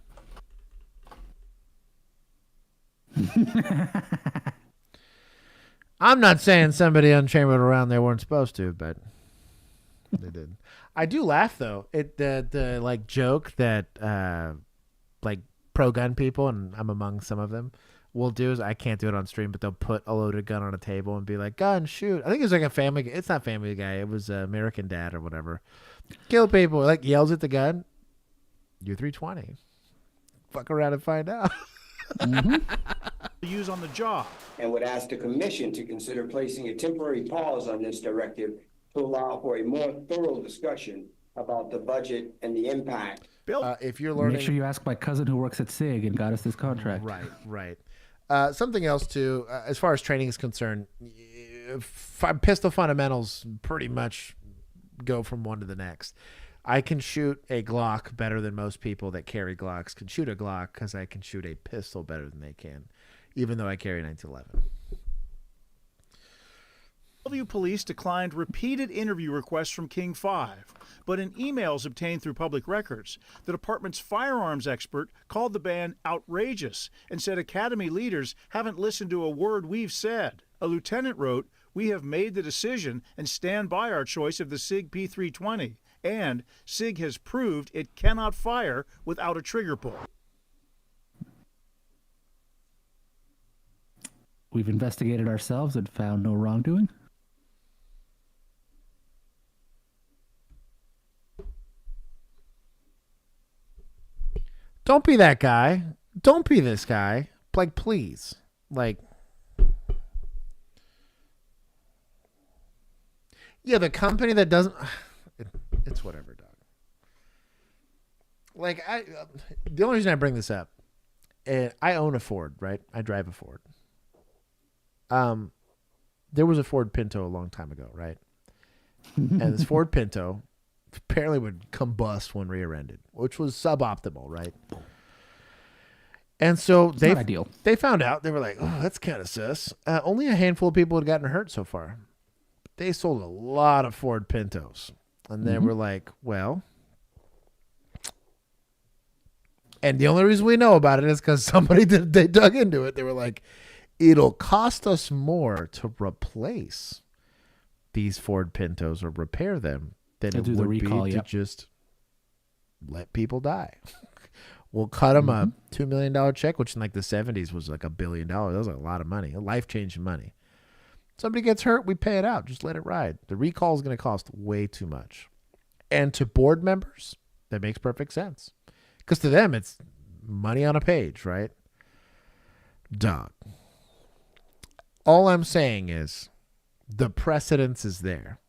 A: I'm not saying somebody unchambered around they weren't supposed to, but they did. I do laugh though. The like joke that like pro gun people, and I'm among some of them, will do is, I can't do it on stream, but they'll put a loaded gun on a table and be like, gun, shoot. I think it's like a Family Guy. It's not Family Guy. It was American Dad or whatever. Kill people. Like yells at the gun. You're 320. Fuck around and find out.
H: Use on the job.
E: And would ask the commission to consider placing a temporary pause on this directive to allow for a more thorough discussion about the budget and the impact.
A: If you're learning,
B: Make sure you ask my cousin who works at SIG and got us this contract.
A: Right. Something else too, as far as training is concerned, pistol fundamentals pretty much go from one to the next. I can shoot a Glock better than most people that carry Glocks can shoot a Glock because I can shoot a pistol better than they can, even though I carry 1911.
H: Bellevue police declined repeated interview requests from King 5, but in emails obtained through public records, the department's firearms expert called the ban outrageous and said Academy leaders haven't listened to a word we've said. A lieutenant wrote, "We have made the decision and stand by our choice of the SIG P320, and SIG has proved it cannot fire without a trigger pull."
B: We've investigated ourselves and found no wrongdoing.
A: Don't be that guy. Don't be this guy. Like, please. Like, yeah, the company that doesn't... It's whatever, dog. Like, the only reason I bring this up, and I own a Ford, right? I drive a Ford. There was a Ford Pinto a long time ago, right? And this Ford Pinto apparently would combust when rear-ended, which was suboptimal, right? And so they found out. They were like, "Oh, that's kind of sus." Only a handful of people had gotten hurt so far. They sold a lot of Ford Pintos, and they were like, "Well," and the only reason we know about it is because they dug into it. They were like, "It'll cost us more to replace these Ford Pintos or repair them than it would be to just let people die. We'll cut them a $2 million check, which in like the 70s was like $1 billion. That was a lot of money, life-changing money. Somebody gets hurt, we pay it out. Just let it ride. The recall is going to cost way too much. And to board members, that makes perfect sense. Because to them, it's money on a page, right? Dog. All I'm saying is the precedence is there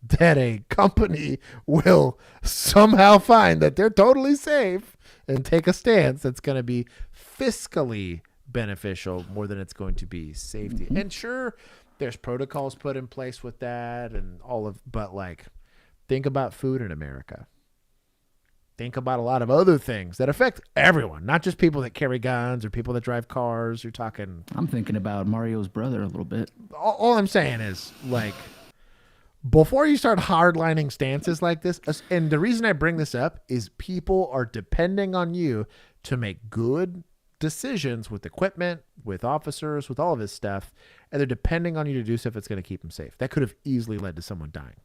A: that a company will somehow find that they're totally safe and take a stance that's going to be fiscally beneficial more than it's going to be safety. And sure, there's protocols put in place with that and but like, think about food in America. Think about a lot of other things that affect everyone, not just people that carry guns or people that drive cars. You're talking.
B: I'm thinking about Mario's brother a little bit.
A: All I'm saying is, like, before you start hardlining stances like this, and the reason I bring this up is people are depending on you to make good decisions with equipment, with officers, with all of this stuff, and they're depending on you to do stuff that's going to keep them safe. That could have easily led to someone dying.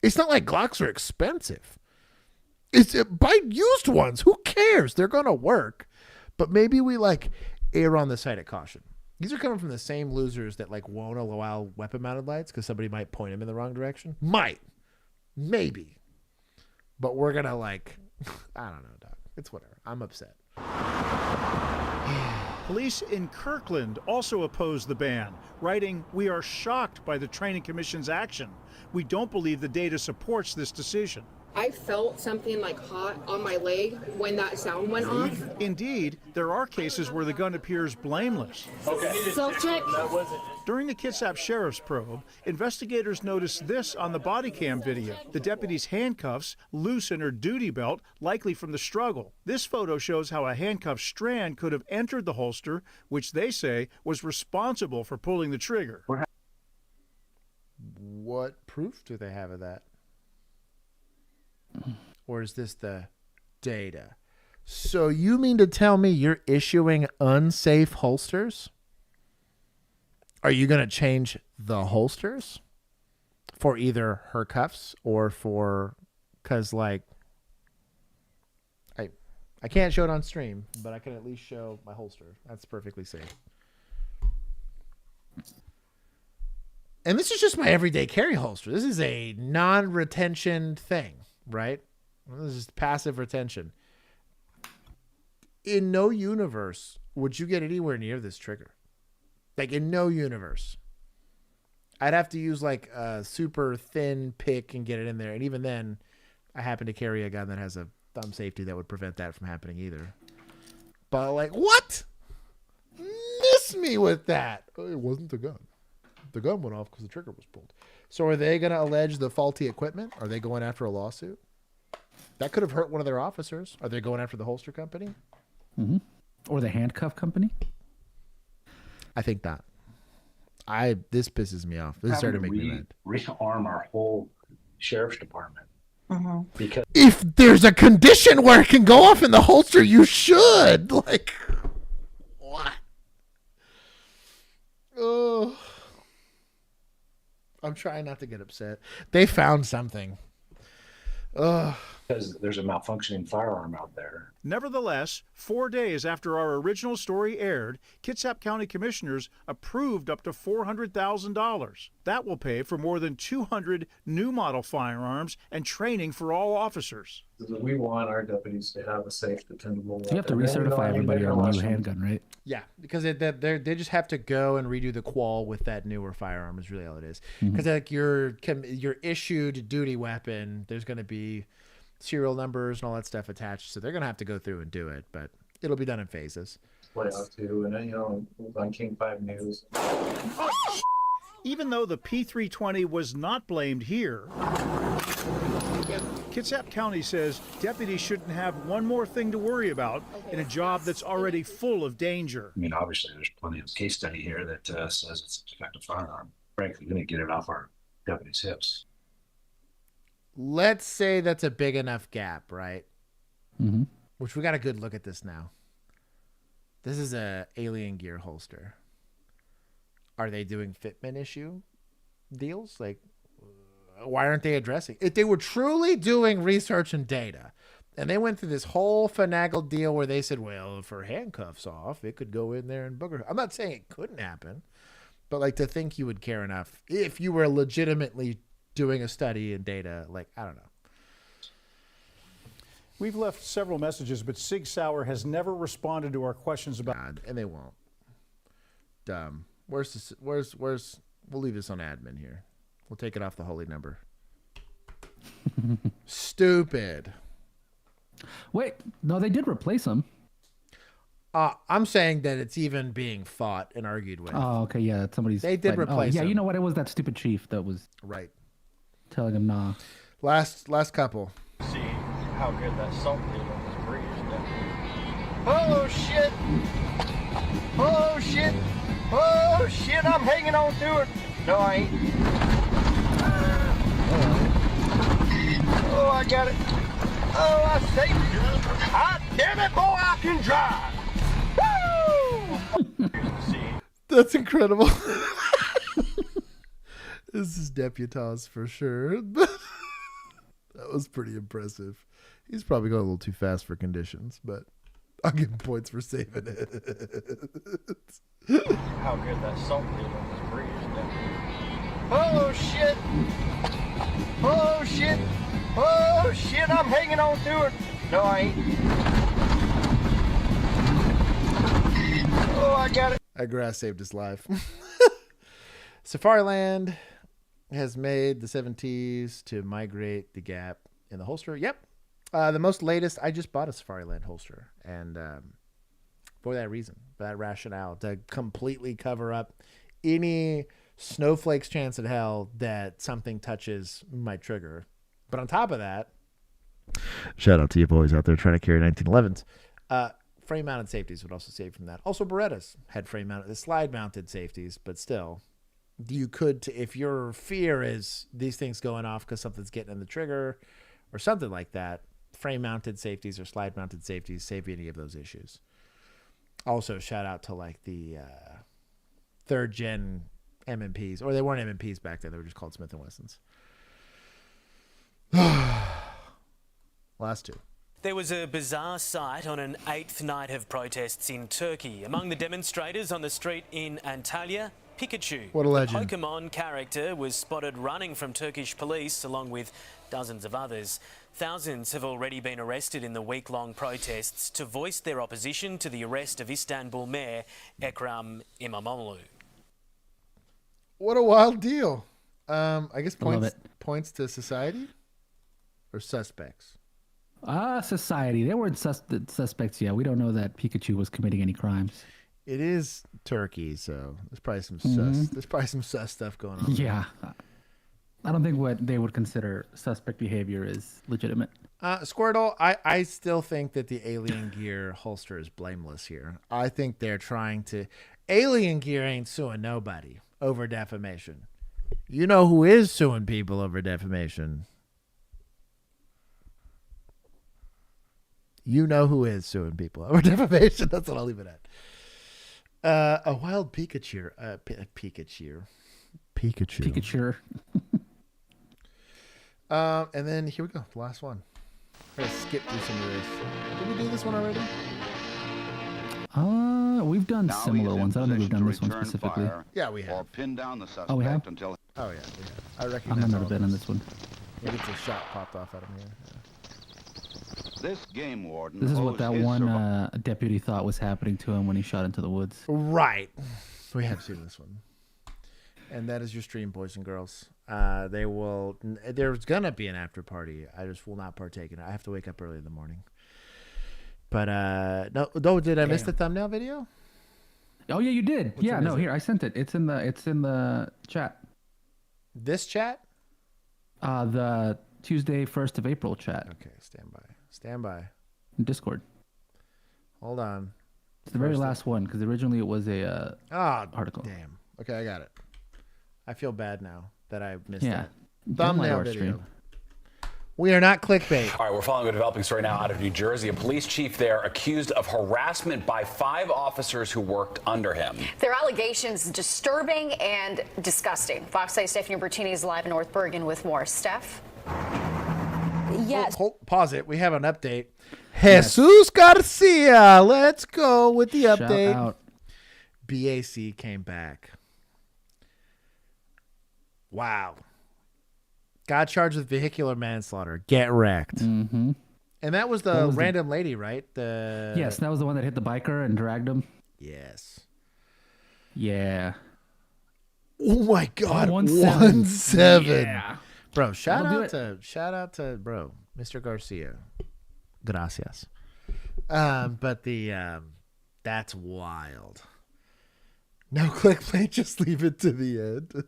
A: It's not like Glocks are expensive. Buy used ones. Who cares? They're going to work. But maybe we like err on the side of caution. These are coming from the same losers that like won't allow weapon-mounted lights because somebody might point them in the wrong direction. Might. Maybe. But we're going to like, I don't know, Doc. It's whatever. I'm upset.
H: Police in Kirkland also opposed the ban, writing, "We are shocked by the Training Commission's action. We don't believe the data supports this decision."
S: I felt something like hot on my leg when that sound went off.
H: Indeed, there are cases where the gun appears blameless.
S: Self-check.
H: During the Kitsap Sheriff's probe, investigators noticed this on the body cam video. The deputy's handcuffs loose in her duty belt, likely from the struggle. This photo shows how a handcuff strand could have entered the holster, which they say was responsible for pulling the trigger.
A: What proof do they have of that? Or is this the data? So you mean to tell me you're issuing unsafe holsters? Are you going to change the holsters for either her cuffs or for, because like, I can't show it on stream, but I can at least show my holster. That's perfectly safe. And this is just my everyday carry holster. This is a non-retention thing. Right? This is passive retention. In no universe would you get anywhere near this trigger. Like, in no universe. I'd have to use like a super thin pick and get it in there. And even then, I happen to carry a gun that has a thumb safety that would prevent that from happening either. But like, what? Miss me with that. It wasn't the gun. The gun went off because the trigger was pulled. So are they going to allege the faulty equipment? Are they going after a lawsuit? That could have hurt one of their officers. Are they going after the holster company?
B: Mm-hmm. Or the handcuff company?
A: I think not. This pisses me off. This is starting to make me mad.
L: Rearm our whole sheriff's department. Because
A: If there's a condition where it can go off in the holster, you should. Like, what? Oh, I'm trying not to get upset. They found something.
L: because there's a malfunctioning firearm out there.
H: Nevertheless, 4 days after our original story aired, Kitsap County Commissioners approved up to $400,000. That will pay for more than 200 new model firearms and training for all officers.
L: We want our deputies to have a safe, dependable weapon.
B: You have to recertify everybody on a new handgun, right?
A: Yeah, because they just have to go and redo the qual with that newer firearm is really all it is. Because like your issued duty weapon, there's going to be serial numbers and all that stuff attached, so they're going to have to go through and do it, but it'll be done in phases.
L: Play out too, and then on King 5 News.
H: Even though the P320 was not blamed here, Kitsap County says deputies shouldn't have one more thing to worry about in a job that's already full of danger.
L: I mean, obviously, there's plenty of case study here that says it's a defective firearm. Frankly, we need to get it off our deputies' hips.
A: Let's say that's a big enough gap, right?
B: Mm-hmm.
A: Which we got a good look at this now. This is a alien gear holster. Are they doing fitment issue deals? Like, why aren't they addressing? If they were truly doing research and data, and they went through this whole finagled deal where they said, well, if her handcuffs off, it could go in there and booger her. I'm not saying it couldn't happen, but like to think you would care enough if you were legitimately doing a study and data, like, I don't know.
H: We've left several messages, but Sig Sauer has never responded to our questions about...
A: God, and they won't. Dumb. Where's we'll leave this on admin here. We'll take it off the holy number. Stupid.
B: Wait, no, they did replace him.
A: I'm saying that it's even being fought and argued with.
B: Oh, okay, yeah, somebody's.
A: They did replace
B: yeah,
A: him.
B: you know what? It was that stupid chief that was
A: right
B: telling him nah.
A: Last couple.
P: See how good that salt did on this bridge.
F: Oh shit! Oh shit! Oh shit! I'm hanging on to it. No, I ain't. Oh, I got it. Oh, I saved it. Ah, damn it, boy! I can drive. Woo!
A: That's incredible. This is Deputas for sure. That was pretty impressive. He's probably going a little too fast for conditions, but I'll give him points for saving it.
P: How good that salt did on this bridge.
F: Oh shit! Oh shit! Oh shit! I'm hanging on to it. No, I ain't. Oh, I got it.
A: That grass saved his life. Safariland has made the 7Ts to migrate the gap in the holster. Yep. The most latest, I just bought a Safariland holster. And for that reason, for that rationale, to completely cover up any snowflake's chance in hell that something touches my trigger. But on top of that, shout out to you boys out there trying to carry 1911s. Frame mounted safeties would also save from that. Also, Berettas had frame mounted, the slide mounted safeties, but still, you could, if your fear is these things going off because something's getting in the trigger or something like that, frame mounted safeties or slide mounted safeties save you any of those issues. Also, shout out to like the third gen MMPs, or they weren't MMPs back then; they were just called Smith & Wessons. Last two.
D: There was a bizarre sight on an 8th night of protests in Turkey. Among the demonstrators on the street in Antalya, Pikachu,
A: what a legend.
D: the Pokemon character, was spotted running from Turkish police along with dozens of others. Thousands have already been arrested in the week-long protests to voice their opposition to the arrest of Istanbul Mayor Ekrem İmamoğlu.
A: What a wild deal. I guess points to society or suspects.
B: Society. They weren't suspects yet. We don't know that Pikachu was committing any crimes.
A: It is Turkey, so there's probably some sus stuff going on.
B: Yeah. I don't think what they would consider suspect behavior is legitimate.
A: Squirtle, I still think that the alien gear holster is blameless here. I think they're trying to... Alien gear ain't suing nobody. over defamation. You know who is suing people over defamation? You know who is suing people over defamation. That's what I'll leave it at. A wild Pikachu. Pikachu. And then here we go. The last one. We're going to skip through some of this. Did we do this one already?
B: We've done similar ones. I don't think we've done this one specifically.
A: Yeah, we have.
G: Or pin down the suspect
B: Oh, we have?
G: until.
A: Oh, yeah, we have. I
B: I've
A: recognize
B: never
A: all
B: been
A: of
B: on
A: this.
B: this one.
A: Yeah, it's a shot popped off at him here.
G: This game warden.
B: This is what
G: owes
B: that
G: his
B: one deputy thought was happening to him when he shot into the woods.
A: Right. We have seen this one. And that is your stream, boys and girls. There's going to be an after party. I just will not partake in it. I have to wake up early in the morning. But, no, did I miss the thumbnail video?
B: Oh yeah, you did.
A: Which
B: yeah,
A: one
B: no,
A: is it?
B: here I sent it. It's in the chat.
A: This chat?
B: The Tuesday 1st of April chat.
A: Okay, stand by.
B: Discord.
A: Hold on.
B: It's the very last one because originally it was a article.
A: Damn. Okay, I got it. I feel bad now that I missed
B: Yeah.
A: that.
B: Don't like
A: Thumbnail
B: our
A: video.
B: stream.
A: We are not clickbait.
I: All right, we're following a developing story now out of New Jersey. A police chief there accused of harassment by 5 officers who worked under him.
N: Their allegations disturbing and disgusting. Fox 8 Stephanie Bertini is live in North Bergen with more. Steph?
A: Yes. Pause it. We have an update. Jesus Garcia. Let's go with the
B: Shout
A: update.
B: out.
A: BAC came back. Wow. Got charged with vehicular manslaughter. Get wrecked.
B: Mm-hmm.
A: And that was the random lady, right?
B: Yes, that was the one that hit the biker and dragged him.
A: Yes.
B: Yeah.
A: Oh my God.
B: 1-7.
A: 1-7.
B: Yeah.
A: Bro, shout
B: That'll
A: out to bro, Mr. Garcia. Gracias. But that's wild. No clickbait, just leave it to the end.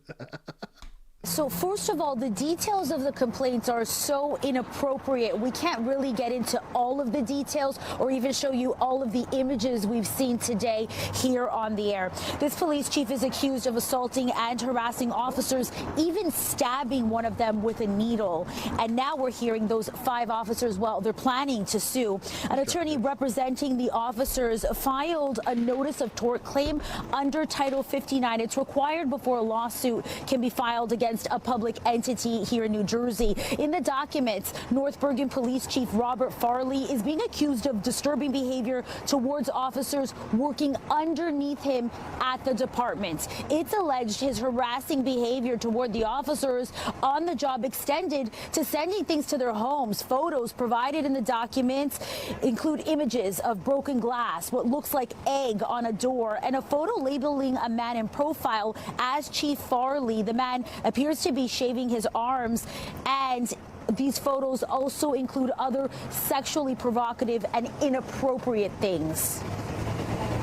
V: So first of all, the details of the complaints are so inappropriate. We can't really get into all of the details or even show you all of the images we've seen today here on the air. This police chief is accused of assaulting and harassing officers, even stabbing one of them with a needle. And now we're hearing those 5 officers, well, they're planning to sue. An attorney representing the officers filed a notice of tort claim under Title 59. It's required before a lawsuit can be filed against a public entity here in New Jersey. In the documents, North Bergen Police Chief Robert Farley is being accused of disturbing behavior towards officers working underneath him at the department. It's alleged his harassing behavior toward the officers on the job extended to sending things to their homes. Photos provided in the documents include images of broken glass, what looks like egg on a door, and a photo labeling a man in profile as Chief Farley. The man appears to be shaving his arms, and these photos also include other sexually provocative and inappropriate things.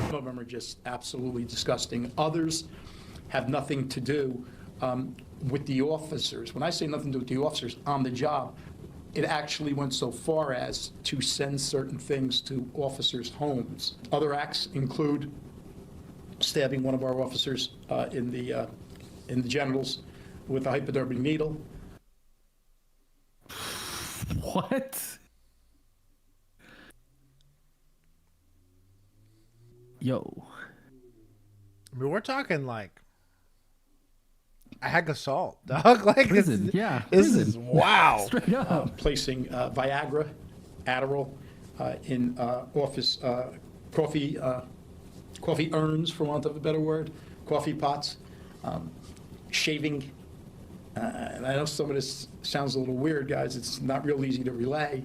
W: Some of them are just absolutely disgusting. Others have nothing to do with the officers. When I say nothing to do with the officers on the job, it actually went so far as to send certain things to officers' homes. Other acts include stabbing one of our officers in the genitals with a hypodermic needle.
B: What? Yo.
A: I mean, we're talking like ag assault, dog. Like
B: prison,
A: this is wow.
B: Straight up.
W: Placing Viagra, Adderall in office coffee urns, for want of a better word, coffee pots, shaving. And I know some of this sounds a little weird, guys. It's not real easy to relay,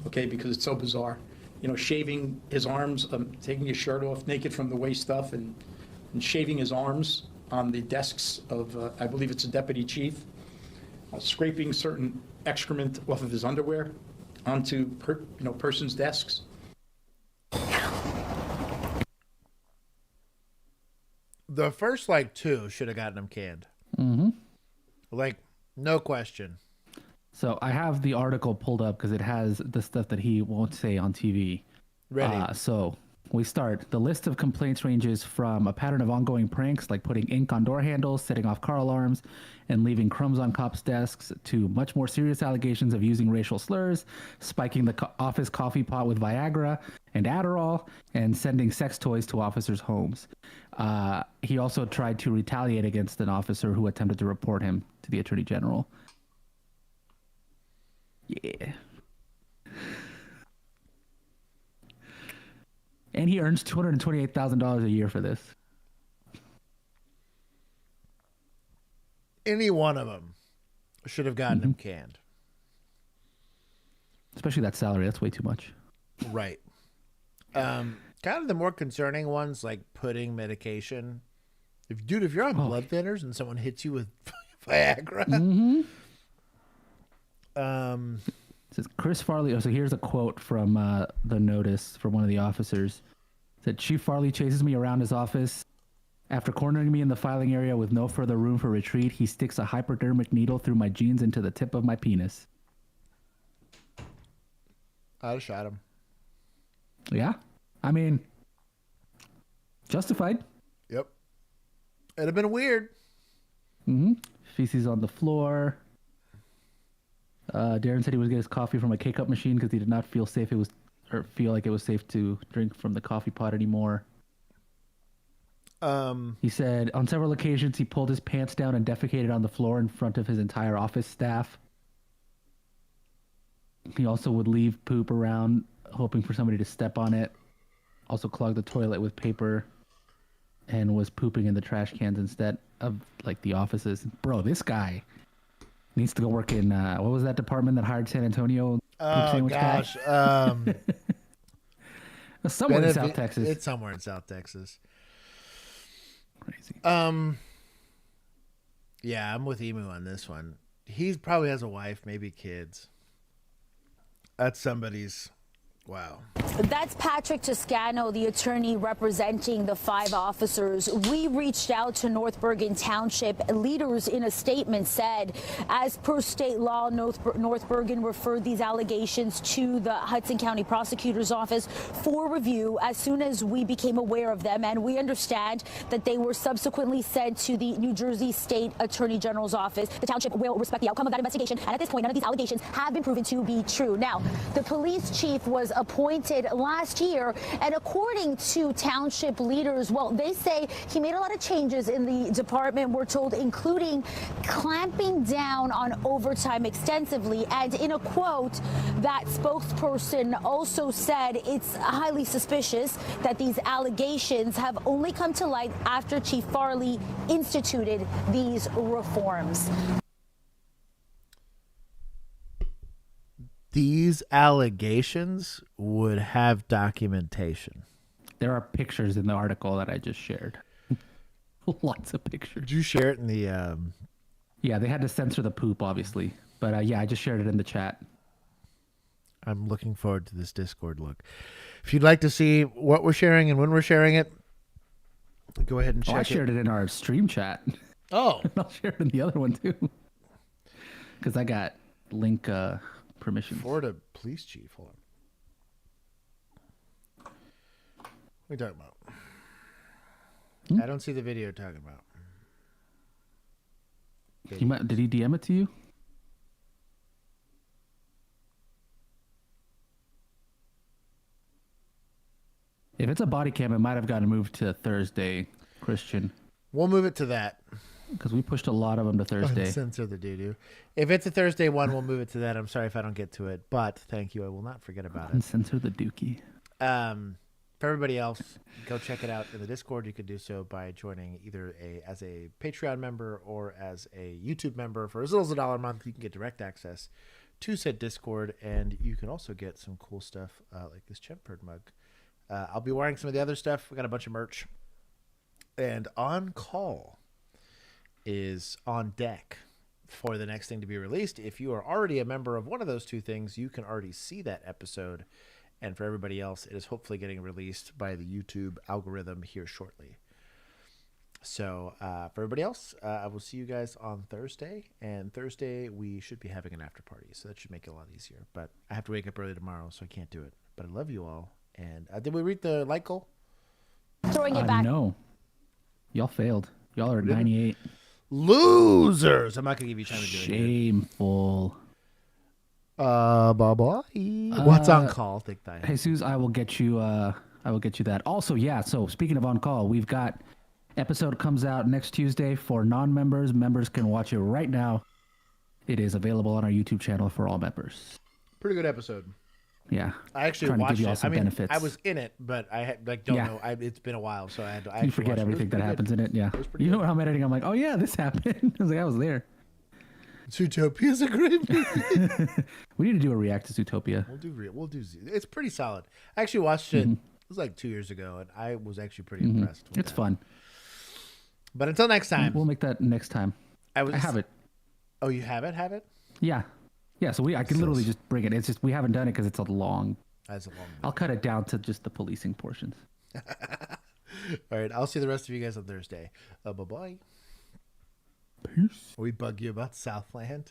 W: okay, because it's so bizarre. You know, shaving his arms, taking his shirt off naked from the waist up, and shaving his arms on the desks of, I believe it's a deputy chief, scraping certain excrement off of his underwear onto persons' desks.
A: The first like 2 should have gotten him canned.
B: Mm-hmm.
A: Like, no question.
B: So I have the article pulled up because it has the stuff that he won't say on TV.
A: Ready.
B: So We start. The list of complaints ranges from a pattern of ongoing pranks like putting ink on door handles, setting off car alarms, and leaving crumbs on cops' desks, to much more serious allegations of using racial slurs, spiking the office coffee pot with Viagra and Adderall, and sending sex toys to officers' homes. He also tried to retaliate against an officer who attempted to report him to the Attorney General. Yeah. And he earns $228,000 a year for this.
A: Any one of them should have gotten him canned.
B: Especially that salary. That's way too much.
A: Right. Kind of the more concerning ones, like putting medication. If you're on blood thinners and someone hits you with Viagra.
B: It says Chris Farley. Oh, so here's a quote from the notice from one of the officers. It said, Chief Farley chases me around his office. After cornering me in the filing area with no further room for retreat, he sticks a hypodermic needle through my jeans into the tip of my penis.
A: I'd have shot him.
B: Yeah. I mean, justified.
A: Yep. It'd have been weird.
B: Feces on the floor. Darren said he was getting his coffee from a K-cup machine because he did not feel like it was safe to drink from the coffee pot anymore. He said on several occasions he pulled his pants down and defecated on the floor in front of his entire office staff. He also would leave poop around, hoping for somebody to step on it. Also clogged the toilet with paper and was pooping in the trash cans instead of like the offices. Bro, this guy needs to go work in what was that department that hired San Antonio?
A: Oh gosh,
B: somewhere in South Texas.
A: It's somewhere in South Texas.
B: Crazy.
A: Yeah, I'm with Emu on this one. He probably has a wife, maybe kids. That's somebody's. Wow.
V: That's Patrick Toscano, the attorney representing the 5 officers. We reached out to North Bergen Township. Leaders in a statement said, as per state law, North Bergen referred these allegations to the Hudson County Prosecutor's Office for review as soon as we became aware of them. And we understand that they were subsequently sent to the New Jersey State Attorney General's Office. The township will respect the outcome of that investigation. And at this point, none of these allegations have been proven to be true. Now, the police chief was appointed last year, and according to township leaders, well, they say he made a lot of changes in the department, we're told, including clamping down on overtime extensively. And in a quote, that spokesperson also said it's highly suspicious that these allegations have only come to light after Chief Farley instituted these reforms.
A: These allegations would have documentation.
B: There are pictures in the article that I just shared. Lots of pictures.
A: Did you share it in the...
B: Yeah, they had to censor the poop, obviously. But yeah, I just shared it in the chat.
A: I'm looking forward to this Discord look. If you'd like to see what we're sharing and when we're sharing it, go ahead and check it.
B: I shared it in our stream chat.
A: Oh.
B: I'll share it in the other one, too. Because I got link... permission.
A: Florida police chief. Hold on. What are you talking about? I don't see the video you're talking about.
B: Did he DM it to you? If it's a body cam, it might have gotten moved to Thursday, Christian.
A: We'll move it to that.
B: Because we pushed a lot of them to Thursday.
A: Censor the doo-doo. If it's a Thursday one, we'll move it to that. I'm sorry if I don't get to it, but thank you. I will not forget about it.
B: Censor the dookie.
A: For everybody else, go check it out in the Discord. You can do so by joining either as a Patreon member or as a YouTube member. For as little as $1 a month, you can get direct access to said Discord, and you can also get some cool stuff like this Chemperd mug. I'll be wearing some of the other stuff. We got a bunch of merch. And On Call is on deck for the next thing to be released. If you are already a member of one of those two things, you can already see that episode. And for everybody else, it is hopefully getting released by the YouTube algorithm here shortly. So for everybody else, I will see you guys on Thursday. And Thursday, we should be having an after party. So that should make it a lot easier. But I have to wake up early tomorrow, so I can't do it. But I love you all. And did we read the like goal?
V: Throwing it back.
B: No. Y'all failed. Y'all are at
A: didn't?
B: 98.
A: Losers. I'm not gonna give you time to do it.
B: Shameful.
A: Bye-bye. What's on call? Think that.
B: Jesus, I will get you that. Also, yeah, so speaking of on call, we've got episode comes out next Tuesday for non-members. Members can watch it right now. It is available on our YouTube channel for all members.
A: Pretty good episode.
B: Yeah.
A: I actually
B: Trying to
A: watched
B: give you all
A: it.
B: some
A: I mean,
B: benefits.
A: I was in it, but I had, don't
B: Yeah.
A: know. It's been a while, so I had to. I
B: You
A: actually
B: forget
A: watched it. It was
B: everything that
A: pretty
B: happens
A: good.
B: in it. Yeah.
A: pretty
B: You know what I'm editing? I'm like, oh yeah, this happened. I was like, I was there.
A: Zootopia's a great movie.
B: We need to do a react to Zootopia.
A: We'll do. It's pretty solid. I actually watched it. It was like 2 years ago, and I was actually pretty impressed. With
B: It's fun.
A: But until next time,
B: We'll make that next time. I have it.
A: Oh, you have it? Have it?
B: Yeah. Yeah, so I can literally just bring it. It's just we haven't done it because it's a long.
A: That's a long.
B: I'll cut it down to just the policing portions.
A: All right. I'll see the rest of you guys on Thursday. Bye-bye.
B: Peace.
A: We bug you about Southland.